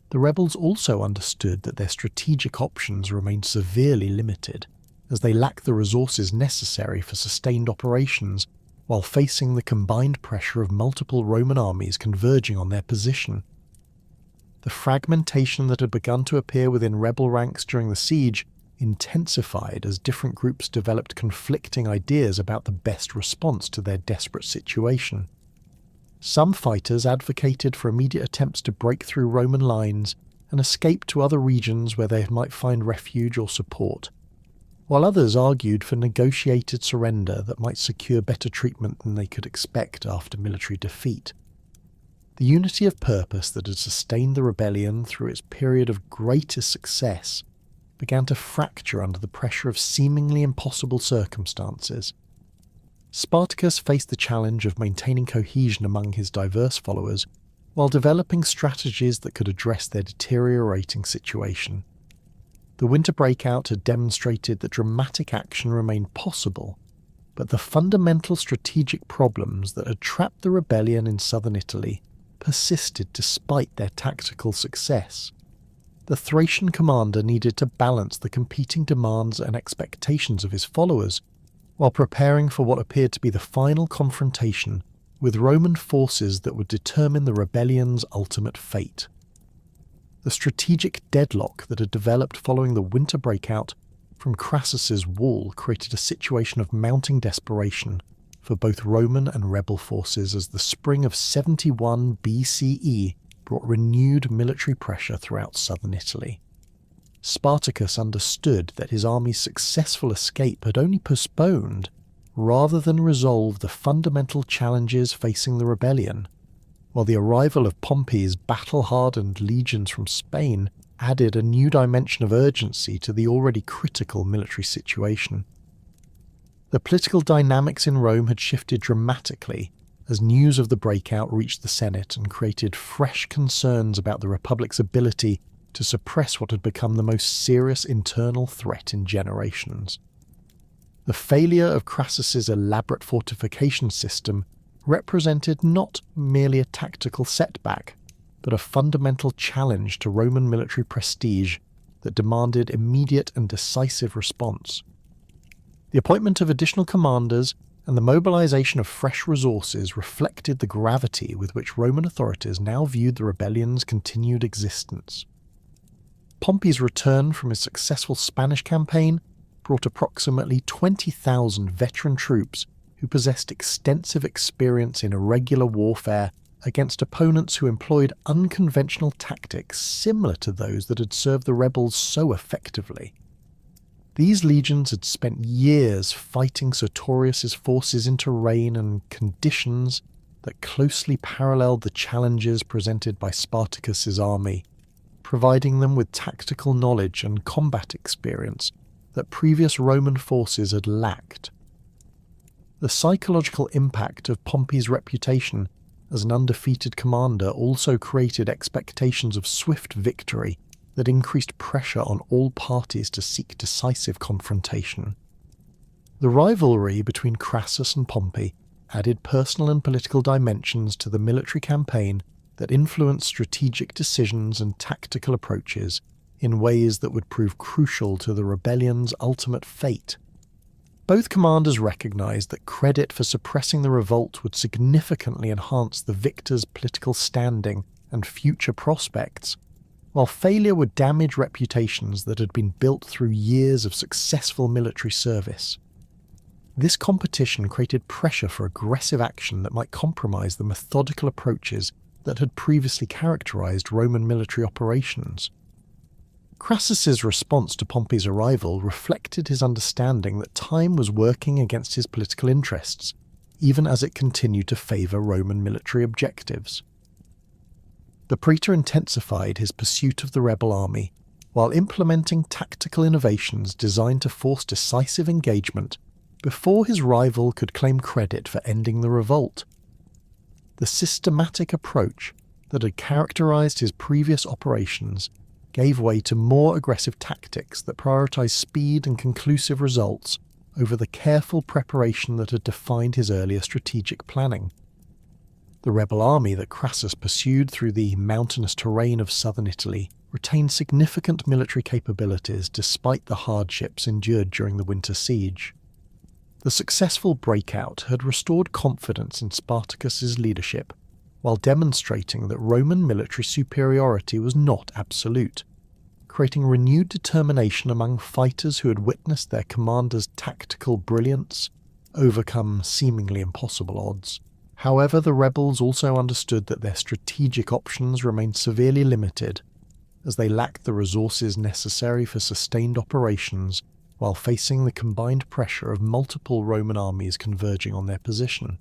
the rebels also understood that their strategic options remained severely limited, as they lacked the resources necessary for sustained operations while facing the combined pressure of multiple Roman armies converging on their position. The fragmentation that had begun to appear within rebel ranks during the siege intensified as different groups developed conflicting ideas about the best response to their desperate situation. Some fighters advocated for immediate attempts to break through Roman lines and escape to other regions where they might find refuge or support, while others argued for negotiated surrender that might secure better treatment than they could expect after military defeat. The unity of purpose that had sustained the rebellion through its period of greatest success began to fracture under the pressure of seemingly impossible circumstances. Spartacus faced the challenge of maintaining cohesion among his diverse followers while developing strategies that could address their deteriorating situation. The winter breakout had demonstrated that dramatic action remained possible, but the fundamental strategic problems that had trapped the rebellion in southern Italy persisted despite their tactical success. The Thracian commander needed to balance the competing demands and expectations of his followers, while preparing for what appeared to be the final confrontation with Roman forces that would determine the rebellion's ultimate fate. The strategic deadlock that had developed following the winter breakout from Crassus's wall created a situation of mounting desperation for both Roman and rebel forces as the spring of 71 BCE brought renewed military pressure throughout southern Italy. Spartacus understood that his army's successful escape had only postponed, rather than resolved, the fundamental challenges facing the rebellion, while the arrival of Pompey's battle-hardened legions from Spain added a new dimension of urgency to the already critical military situation. The political dynamics in Rome had shifted dramatically as news of the breakout reached the Senate and created fresh concerns about the Republic's ability to suppress what had become the most serious internal threat in generations. The failure of Crassus's elaborate fortification system represented not merely a tactical setback, but a fundamental challenge to Roman military prestige that demanded immediate and decisive response. The appointment of additional commanders and the mobilization of fresh resources reflected the gravity with which Roman authorities now viewed the rebellion's continued existence. Pompey's return from his successful Spanish campaign brought approximately 20,000 veteran troops who possessed extensive experience in irregular warfare against opponents who employed unconventional tactics similar to those that had served the rebels so effectively. These legions had spent years fighting Sertorius's forces in terrain and conditions that closely paralleled the challenges presented by Spartacus's army, providing them with tactical knowledge and combat experience that previous Roman forces had lacked. The psychological impact of Pompey's reputation as an undefeated commander also created expectations of swift victory that increased pressure on all parties to seek decisive confrontation. The rivalry between Crassus and Pompey added personal and political dimensions to the military campaign that influenced strategic decisions and tactical approaches in ways that would prove crucial to the rebellion's ultimate fate. Both commanders recognized that credit for suppressing the revolt would significantly enhance the victor's political standing and future prospects, while failure would damage reputations that had been built through years of successful military service. This competition created pressure for aggressive action that might compromise the methodical approaches that had previously characterized Roman military operations. Crassus's response to Pompey's arrival reflected his understanding that time was working against his political interests, even as it continued to favor Roman military objectives. The praetor intensified his pursuit of the rebel army, while implementing tactical innovations designed to force decisive engagement before his rival could claim credit for ending the revolt. The systematic approach that had characterized his previous operations gave way to more aggressive tactics that prioritized speed and conclusive results over the careful preparation that had defined his earlier strategic planning. The rebel army that Crassus pursued through the mountainous terrain of southern Italy retained significant military capabilities despite the hardships endured during the winter siege. The successful breakout had restored confidence in Spartacus's leadership, while demonstrating that Roman military superiority was not absolute. creating renewed determination among fighters who had witnessed their commander's tactical brilliance overcome seemingly impossible odds. However, the rebels also understood that their strategic options remained severely limited, as they lacked the resources necessary for sustained operations while facing the combined pressure of multiple Roman armies converging on their position.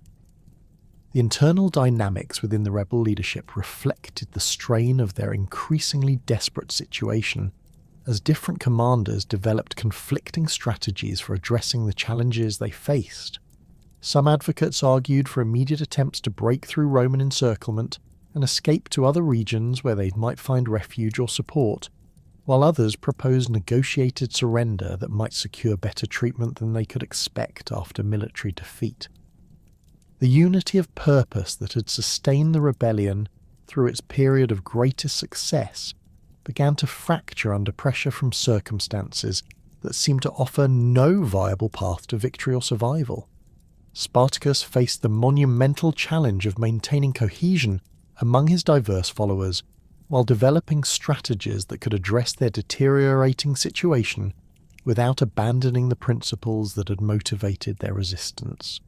The internal dynamics within the rebel leadership reflected the strain of their increasingly desperate situation, as different commanders developed conflicting strategies for addressing the challenges they faced. Some advocates argued for immediate attempts to break through Roman encirclement and escape to other regions where they might find refuge or support, while others proposed negotiated surrender that might secure better treatment than they could expect after military defeat. The unity of purpose that had sustained the rebellion through its period of greatest success began to fracture under pressure from circumstances that seemed to offer no viable path to victory or survival. Spartacus faced the monumental challenge of maintaining cohesion among his diverse followers while developing strategies that could address their deteriorating situation without abandoning the principles that had motivated their resistance.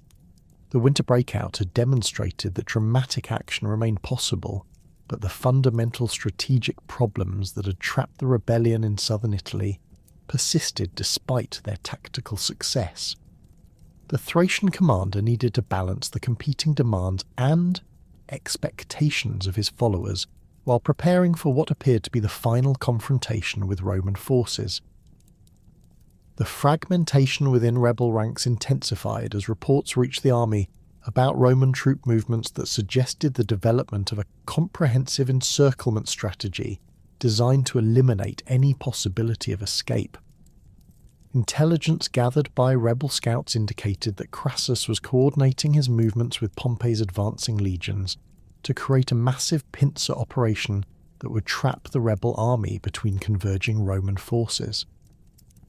The Winter Breakout had demonstrated that dramatic action remained possible, but the fundamental strategic problems that had trapped the rebellion in southern Italy persisted despite their tactical success. The Thracian commander needed to balance the competing demands and expectations of his followers while preparing for what appeared to be the final confrontation with Roman forces. The fragmentation within rebel ranks intensified as reports reached the army about Roman troop movements that suggested the development of a comprehensive encirclement strategy designed to eliminate any possibility of escape. Intelligence gathered by rebel scouts indicated that Crassus was coordinating his movements with Pompey's advancing legions to create a massive pincer operation that would trap the rebel army between converging Roman forces.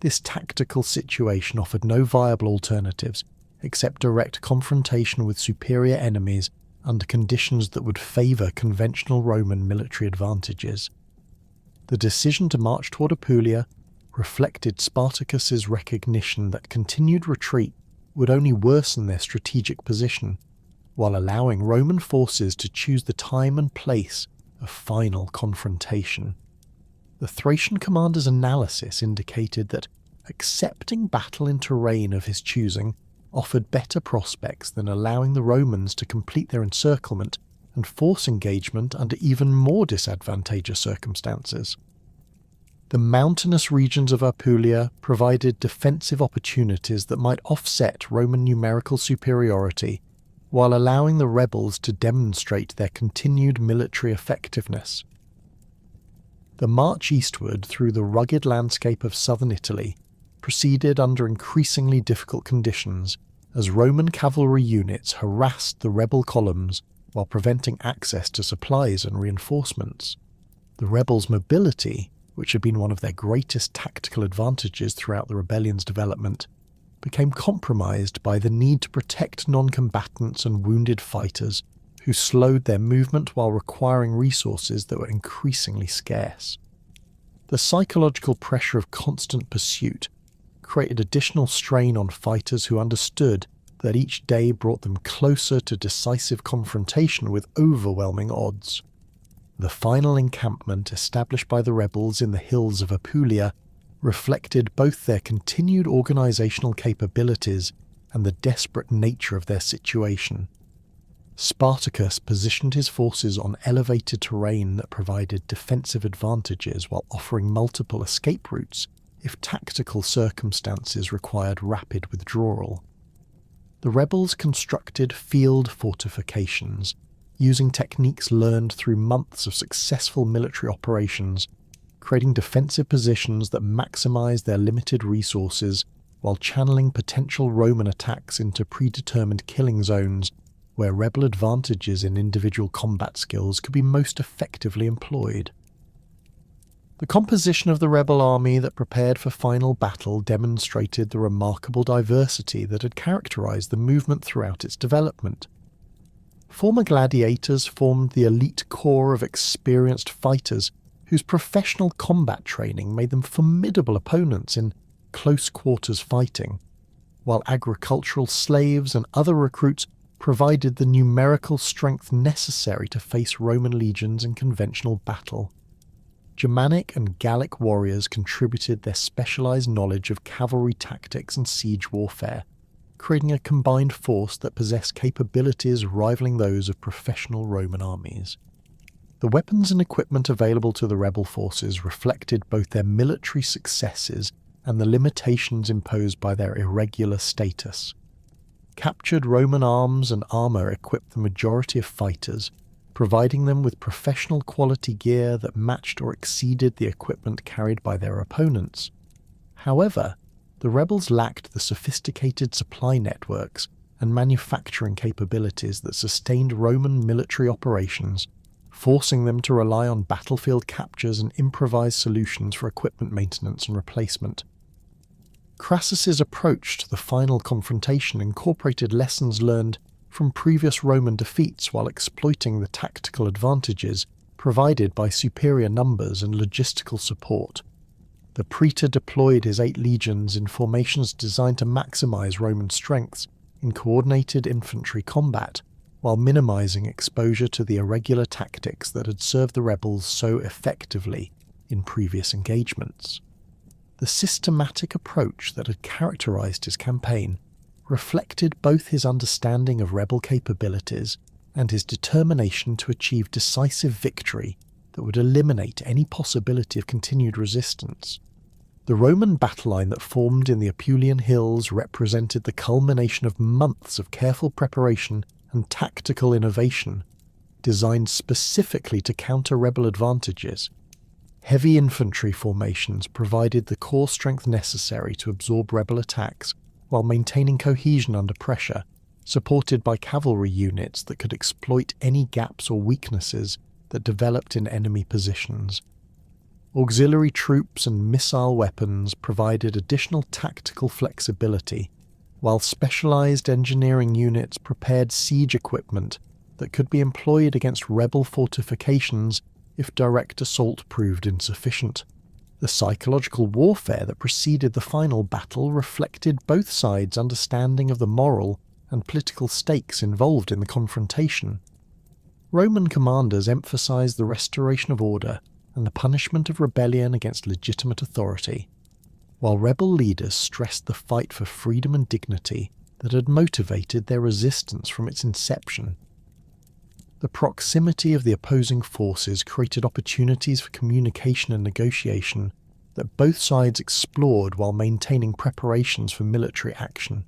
This tactical situation offered no viable alternatives except direct confrontation with superior enemies under conditions that would favour conventional Roman military advantages. The decision to march toward Apulia reflected Spartacus's recognition that continued retreat would only worsen their strategic position, while allowing Roman forces to choose the time and place of final confrontation. The Thracian commander's analysis indicated that accepting battle in terrain of his choosing offered better prospects than allowing the Romans to complete their encirclement and force engagement under even more disadvantageous circumstances. The mountainous regions of Apulia provided defensive opportunities that might offset Roman numerical superiority, while allowing the rebels to demonstrate their continued military effectiveness. The march eastward through the rugged landscape of southern Italy proceeded under increasingly difficult conditions as Roman cavalry units harassed the rebel columns while preventing access to supplies and reinforcements. The rebels' mobility, which had been one of their greatest tactical advantages throughout the rebellion's development, became compromised by the need to protect non-combatants and wounded fighters who slowed their movement while requiring resources that were increasingly scarce. The psychological pressure of constant pursuit created additional strain on fighters who understood that each day brought them closer to decisive confrontation with overwhelming odds. The final encampment established by the rebels in the hills of Apulia reflected both their continued organisational capabilities and the desperate nature of their situation. Spartacus positioned his forces on elevated terrain that provided defensive advantages while offering multiple escape routes if tactical circumstances required rapid withdrawal. The rebels constructed field fortifications, using techniques learned through months of successful military operations, creating defensive positions that maximised their limited resources while channeling potential Roman attacks into predetermined killing zones where rebel advantages in individual combat skills could be most effectively employed. The composition of the rebel army that prepared for final battle demonstrated the remarkable diversity that had characterised the movement throughout its development. Former gladiators formed the elite core of experienced fighters whose professional combat training made them formidable opponents in close-quarters fighting, while agricultural slaves and other recruits provided the numerical strength necessary to face Roman legions in conventional battle. Germanic and Gallic warriors contributed their specialized knowledge of cavalry tactics and siege warfare, creating a combined force that possessed capabilities rivaling those of professional Roman armies. The weapons and equipment available to the rebel forces reflected both their military successes and the limitations imposed by their irregular status. Captured Roman arms and armor equipped the majority of fighters, providing them with professional quality gear that matched or exceeded the equipment carried by their opponents. However, the rebels lacked the sophisticated supply networks and manufacturing capabilities that sustained Roman military operations, forcing them to rely on battlefield captures and improvised solutions for equipment maintenance and replacement. Crassus's approach to the final confrontation incorporated lessons learned from previous Roman defeats while exploiting the tactical advantages provided by superior numbers and logistical support. The praetor deployed his 8 legions in formations designed to maximize Roman strengths in coordinated infantry combat, while minimizing exposure to the irregular tactics that had served the rebels so effectively in previous engagements. The systematic approach that had characterized his campaign reflected both his understanding of rebel capabilities and his determination to achieve decisive victory that would eliminate any possibility of continued resistance. The Roman battle line that formed in the Apulian hills represented the culmination of months of careful preparation and tactical innovation, designed specifically to counter rebel advantages. Heavy infantry formations provided the core strength necessary to absorb rebel attacks while maintaining cohesion under pressure, supported by cavalry units that could exploit any gaps or weaknesses that developed in enemy positions. Auxiliary troops and missile weapons provided additional tactical flexibility, while specialized engineering units prepared siege equipment that could be employed against rebel fortifications if direct assault proved insufficient. The psychological warfare that preceded the final battle reflected both sides' understanding of the moral and political stakes involved in the confrontation. Roman commanders emphasized the restoration of order and the punishment of rebellion against legitimate authority, while rebel leaders stressed the fight for freedom and dignity that had motivated their resistance from its inception. The proximity of the opposing forces created opportunities for communication and negotiation that both sides explored while maintaining preparations for military action.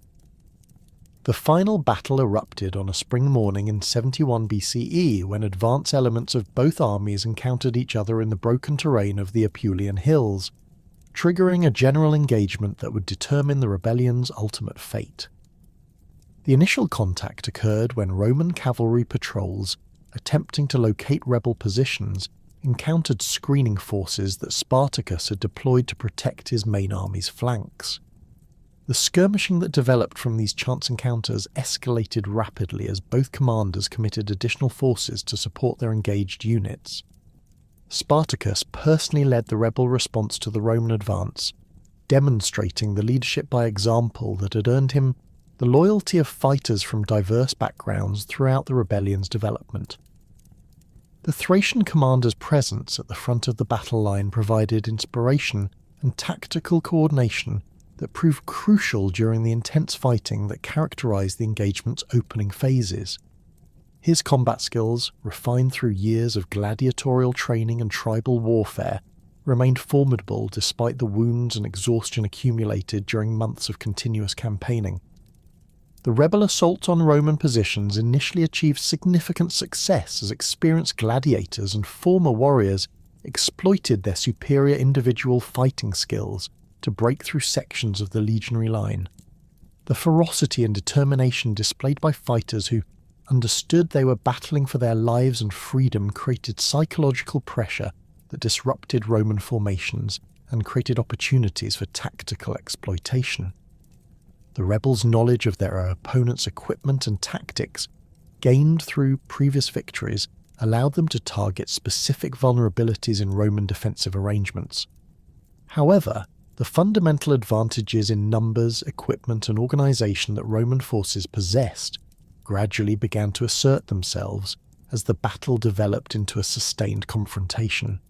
The final battle erupted on a spring morning in 71 BCE when advance elements of both armies encountered each other in the broken terrain of the Apulian hills, triggering a general engagement that would determine the rebellion's ultimate fate. The initial contact occurred when Roman cavalry patrols, attempting to locate rebel positions, encountered screening forces that Spartacus had deployed to protect his main army's flanks. The skirmishing that developed from these chance encounters escalated rapidly as both commanders committed additional forces to support their engaged units. Spartacus personally led the rebel response to the Roman advance, demonstrating the leadership by example that had earned him the loyalty of fighters from diverse backgrounds throughout the rebellion's development. The Thracian commander's presence at the front of the battle line provided inspiration and tactical coordination that proved crucial during the intense fighting that characterized the engagement's opening phases. His combat skills, refined through years of gladiatorial training and tribal warfare, remained formidable despite the wounds and exhaustion accumulated during months of continuous campaigning. The rebel assault on Roman positions initially achieved significant success as experienced gladiators and former warriors exploited their superior individual fighting skills to break through sections of the legionary line. The ferocity and determination displayed by fighters who understood they were battling for their lives and freedom created psychological pressure that disrupted Roman formations and created opportunities for tactical exploitation. The rebels' knowledge of their opponent's equipment and tactics, gained through previous victories, allowed them to target specific vulnerabilities in Roman defensive arrangements. However, the fundamental advantages in numbers, equipment, and organisation that Roman forces possessed gradually began to assert themselves as the battle developed into a sustained confrontation.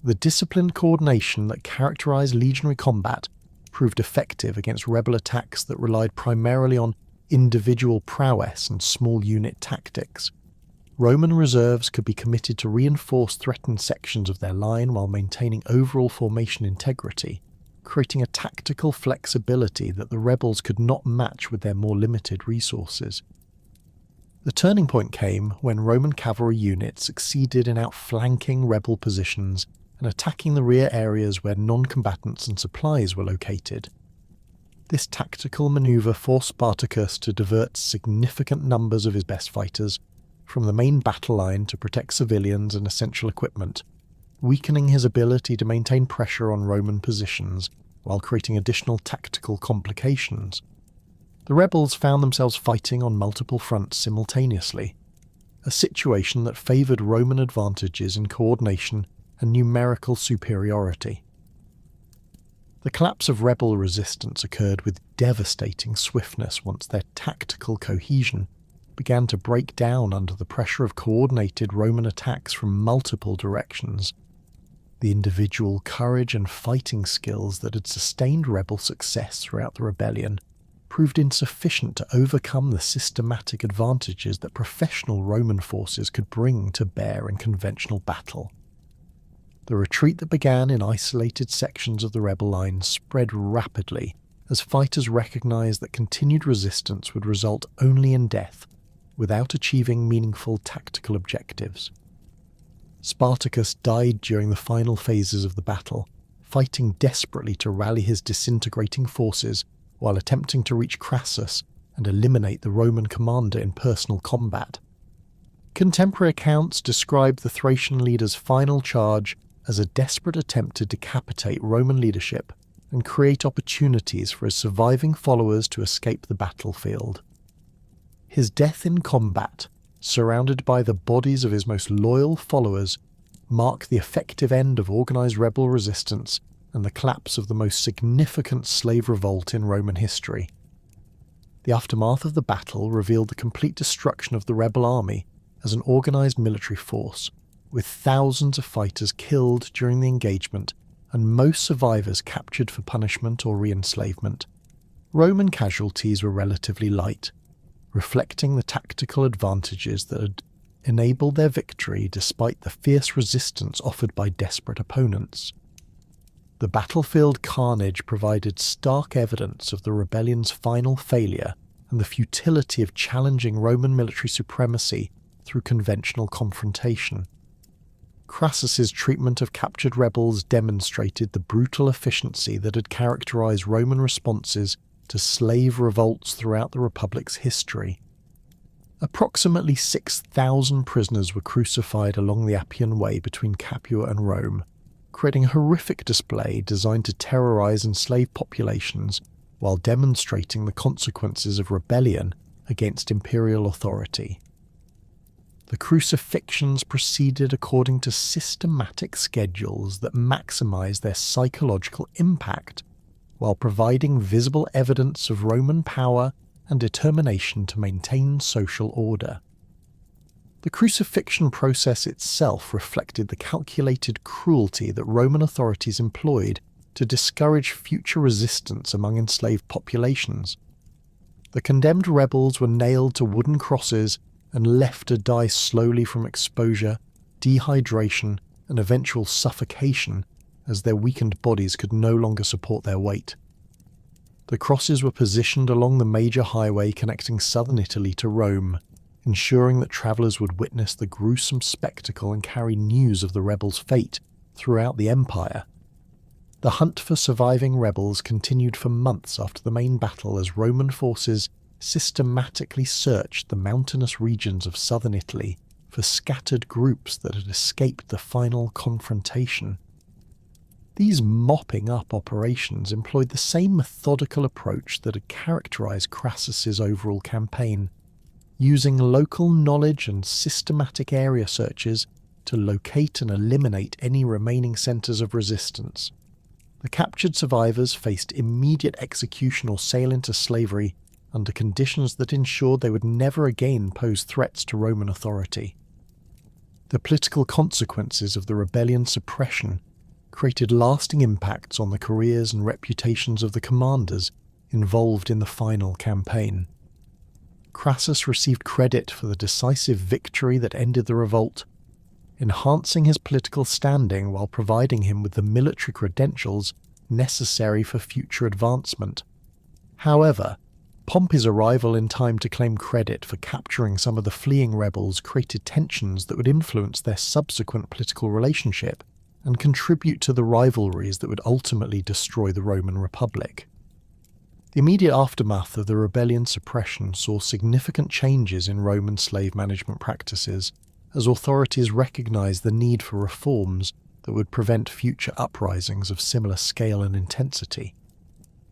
The disciplined coordination that characterised legionary combat proved effective against rebel attacks that relied primarily on individual prowess and small unit tactics. Roman reserves could be committed to reinforce threatened sections of their line while maintaining overall formation integrity, creating a tactical flexibility that the rebels could not match with their more limited resources. The turning point came when Roman cavalry units succeeded in outflanking rebel positions and attacking the rear areas where non-combatants and supplies were located. This tactical manoeuvre forced Spartacus to divert significant numbers of his best fighters from the main battle line to protect civilians and essential equipment, weakening his ability to maintain pressure on Roman positions while creating additional tactical complications. The rebels found themselves fighting on multiple fronts simultaneously, a situation that favoured Roman advantages in coordination and numerical superiority. The collapse of rebel resistance occurred with devastating swiftness once their tactical cohesion began to break down under the pressure of coordinated Roman attacks from multiple directions. The individual courage and fighting skills that had sustained rebel success throughout the rebellion proved insufficient to overcome the systematic advantages that professional Roman forces could bring to bear in conventional battle. The retreat that began in isolated sections of the rebel line spread rapidly as fighters recognized that continued resistance would result only in death without achieving meaningful tactical objectives. Spartacus died during the final phases of the battle, fighting desperately to rally his disintegrating forces while attempting to reach Crassus and eliminate the Roman commander in personal combat. Contemporary accounts describe the Thracian leader's final charge as a desperate attempt to decapitate Roman leadership and create opportunities for his surviving followers to escape the battlefield. His death in combat, surrounded by the bodies of his most loyal followers, marked the effective end of organised rebel resistance and the collapse of the most significant slave revolt in Roman history. The aftermath of the battle revealed the complete destruction of the rebel army as an organised military force, with thousands of fighters killed during the engagement and most survivors captured for punishment or re-enslavement. Roman casualties were relatively light, reflecting the tactical advantages that had enabled their victory despite the fierce resistance offered by desperate opponents. The battlefield carnage provided stark evidence of the rebellion's final failure and the futility of challenging Roman military supremacy through conventional confrontation. Crassus's treatment of captured rebels demonstrated the brutal efficiency that had characterized Roman responses to slave revolts throughout the Republic's history. Approximately 6,000 prisoners were crucified along the Appian Way between Capua and Rome, creating a horrific display designed to terrorize enslaved populations while demonstrating the consequences of rebellion against imperial authority. The crucifixions proceeded according to systematic schedules that maximized their psychological impact, while providing visible evidence of Roman power and determination to maintain social order. The crucifixion process itself reflected the calculated cruelty that Roman authorities employed to discourage future resistance among enslaved populations. The condemned rebels were nailed to wooden crosses and left to die slowly from exposure, dehydration, and eventual suffocation as their weakened bodies could no longer support their weight. The crosses were positioned along the major highway connecting southern Italy to Rome, ensuring that travellers would witness the gruesome spectacle and carry news of the rebels' fate throughout the empire. The hunt for surviving rebels continued for months after the main battle as Roman forces systematically searched the mountainous regions of southern Italy for scattered groups that had escaped the final confrontation. These mopping-up operations employed the same methodical approach that had characterized Crassus's overall campaign. using local knowledge and systematic area searches to locate and eliminate any remaining centres of resistance. The captured survivors faced immediate execution or sale into slavery under conditions that ensured they would never again pose threats to Roman authority. The political consequences of the rebellion suppression created lasting impacts on the careers and reputations of the commanders involved in the final campaign. Crassus received credit for the decisive victory that ended the revolt, enhancing his political standing while providing him with the military credentials necessary for future advancement. However, Pompey's arrival in time to claim credit for capturing some of the fleeing rebels created tensions that would influence their subsequent political relationship and contribute to the rivalries that would ultimately destroy the Roman Republic. The immediate aftermath of the rebellion suppression saw significant changes in Roman slave management practices, as authorities recognized the need for reforms that would prevent future uprisings of similar scale and intensity.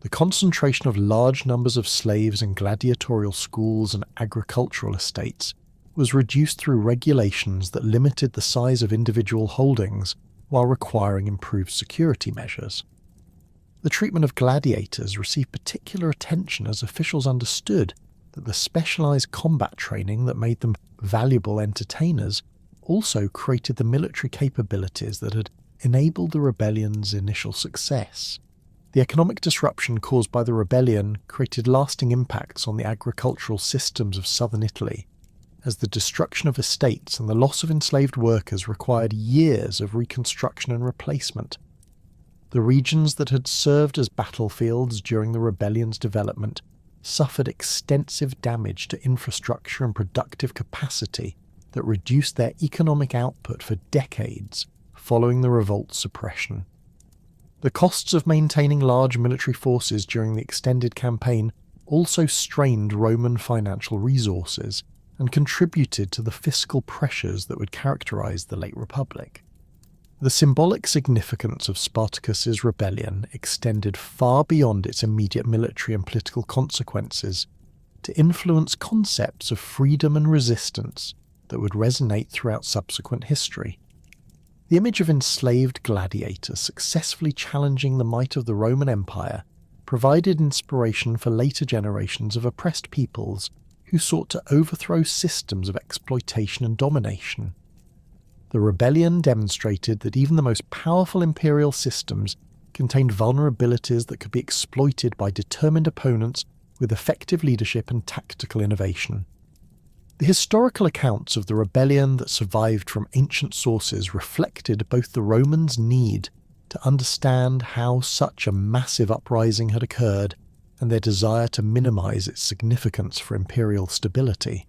The concentration of large numbers of slaves in gladiatorial schools and agricultural estates was reduced through regulations that limited the size of individual holdings while requiring improved security measures. The treatment of gladiators received particular attention as officials understood that the specialized combat training that made them valuable entertainers also created the military capabilities that had enabled the rebellion's initial success. The economic disruption caused by the rebellion created lasting impacts on the agricultural systems of southern Italy, as the destruction of estates and the loss of enslaved workers required years of reconstruction and replacement. The regions that had served as battlefields during the rebellion's development suffered extensive damage to infrastructure and productive capacity that reduced their economic output for decades following the revolt's suppression. The costs of maintaining large military forces during the extended campaign also strained Roman financial resources and contributed to the fiscal pressures that would characterize the late Republic. The symbolic significance of Spartacus's rebellion extended far beyond its immediate military and political consequences to influence concepts of freedom and resistance that would resonate throughout subsequent history. The image of enslaved gladiators successfully challenging the might of the Roman Empire provided inspiration for later generations of oppressed peoples who sought to overthrow systems of exploitation and domination. The rebellion demonstrated that even the most powerful imperial systems contained vulnerabilities that could be exploited by determined opponents with effective leadership and tactical innovation. The historical accounts of the rebellion that survived from ancient sources reflected both the Romans' need to understand how such a massive uprising had occurred and their desire to minimize its significance for imperial stability.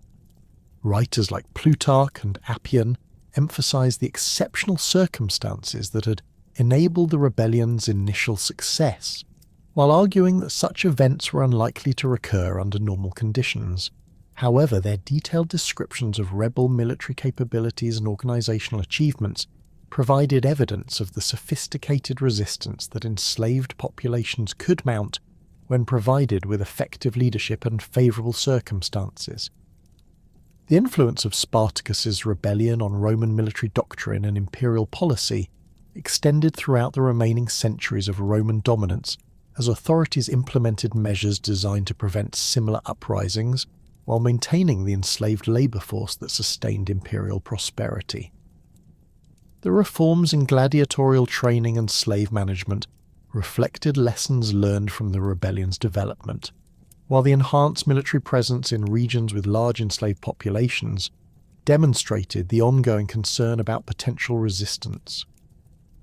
Writers like Plutarch and Appian emphasized the exceptional circumstances that had enabled the rebellion's initial success, while arguing that such events were unlikely to recur under normal conditions. However, their detailed descriptions of rebel military capabilities and organizational achievements provided evidence of the sophisticated resistance that enslaved populations could mount when provided with effective leadership and favorable circumstances. The influence of Spartacus's rebellion on Roman military doctrine and imperial policy extended throughout the remaining centuries of Roman dominance as authorities implemented measures designed to prevent similar uprisings while maintaining the enslaved labour force that sustained imperial prosperity. The reforms in gladiatorial training and slave management reflected lessons learned from the rebellion's development, while the enhanced military presence in regions with large enslaved populations demonstrated the ongoing concern about potential resistance.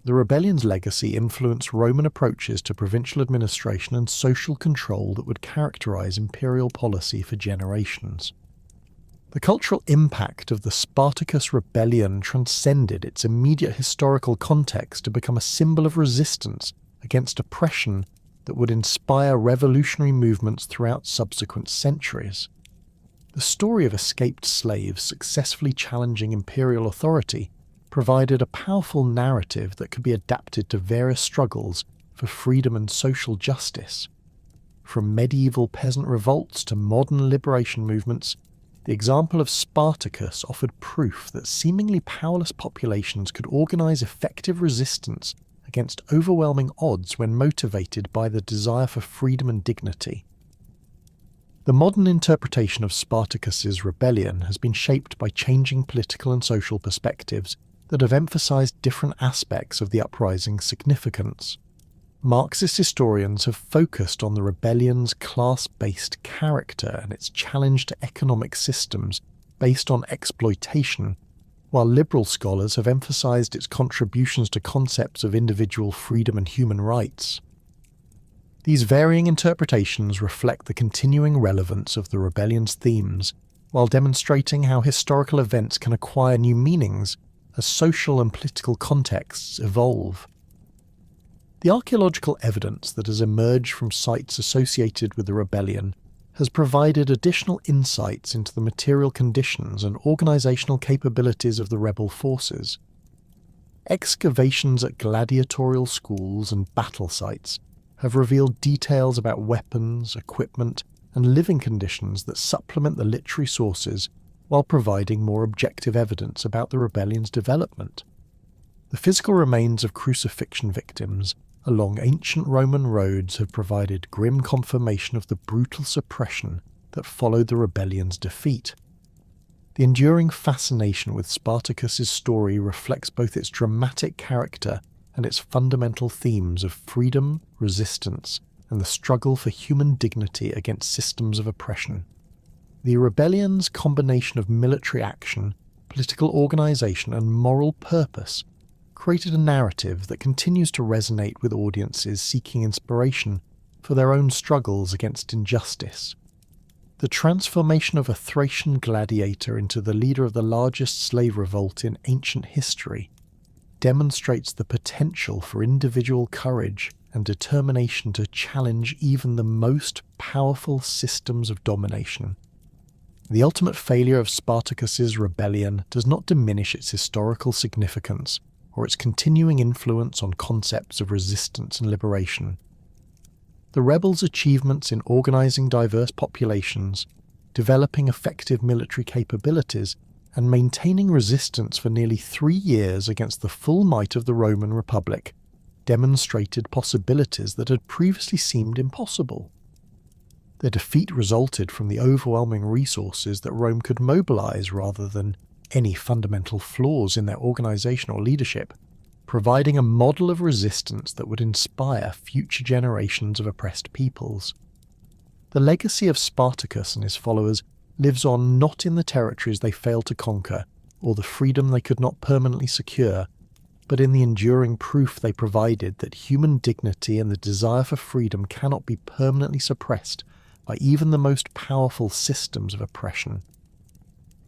The rebellion's legacy influenced Roman approaches to provincial administration and social control that would characterize imperial policy for generations. The cultural impact of the Spartacus rebellion transcended its immediate historical context to become a symbol of resistance against oppression that would inspire revolutionary movements throughout subsequent centuries. The story of escaped slaves successfully challenging imperial authority provided a powerful narrative that could be adapted to various struggles for freedom and social justice. From medieval peasant revolts to modern liberation movements, The example of Spartacus offered proof that seemingly powerless populations could organize effective resistance against overwhelming odds when motivated by the desire for freedom and dignity. The modern interpretation of Spartacus's rebellion has been shaped by changing political and social perspectives that have emphasized different aspects of the uprising's significance. Marxist historians have focused on the rebellion's class-based character and its challenge to economic systems based on exploitation, while liberal scholars have emphasized its contributions to concepts of individual freedom and human rights. These varying interpretations reflect the continuing relevance of the rebellion's themes, while demonstrating how historical events can acquire new meanings as social and political contexts evolve. The archaeological evidence that has emerged from sites associated with the rebellion has provided additional insights into the material conditions and organizational capabilities of the rebel forces. Excavations at gladiatorial schools and battle sites have revealed details about weapons, equipment, and living conditions that supplement the literary sources while providing more objective evidence about the rebellion's development. The physical remains of crucifixion victims along ancient Roman roads have provided grim confirmation of the brutal suppression that followed the rebellion's defeat. The enduring fascination with Spartacus's story reflects both its dramatic character and its fundamental themes of freedom, resistance, and the struggle for human dignity against systems of oppression. The rebellion's combination of military action, political organization, and moral purpose created a narrative that continues to resonate with audiences seeking inspiration for their own struggles against injustice. The transformation of a Thracian gladiator into the leader of the largest slave revolt in ancient history demonstrates the potential for individual courage and determination to challenge even the most powerful systems of domination. The ultimate failure of Spartacus's rebellion does not diminish its historical significance or its continuing influence on concepts of resistance and liberation. The rebels' achievements in organizing diverse populations, developing effective military capabilities, and maintaining resistance for nearly 3 years against the full might of the Roman Republic demonstrated possibilities that had previously seemed impossible. Their defeat resulted from the overwhelming resources that Rome could mobilize rather than any fundamental flaws in their organization or leadership, providing a model of resistance that would inspire future generations of oppressed peoples. The legacy of Spartacus and his followers lives on not in the territories they failed to conquer or the freedom they could not permanently secure, but in the enduring proof they provided that human dignity and the desire for freedom cannot be permanently suppressed by even the most powerful systems of oppression.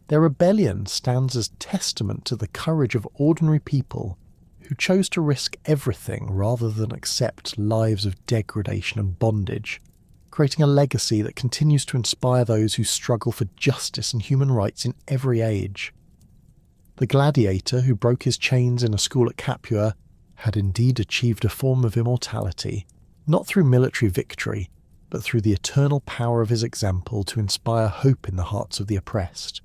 Their rebellion stands as testament to the courage of ordinary people who chose to risk everything rather than accept lives of degradation and bondage, creating a legacy that continues to inspire those who struggle for justice and human rights in every age. The gladiator who broke his chains in a school at Capua had indeed achieved a form of immortality, not through military victory, but through the eternal power of his example to inspire hope in the hearts of the oppressed.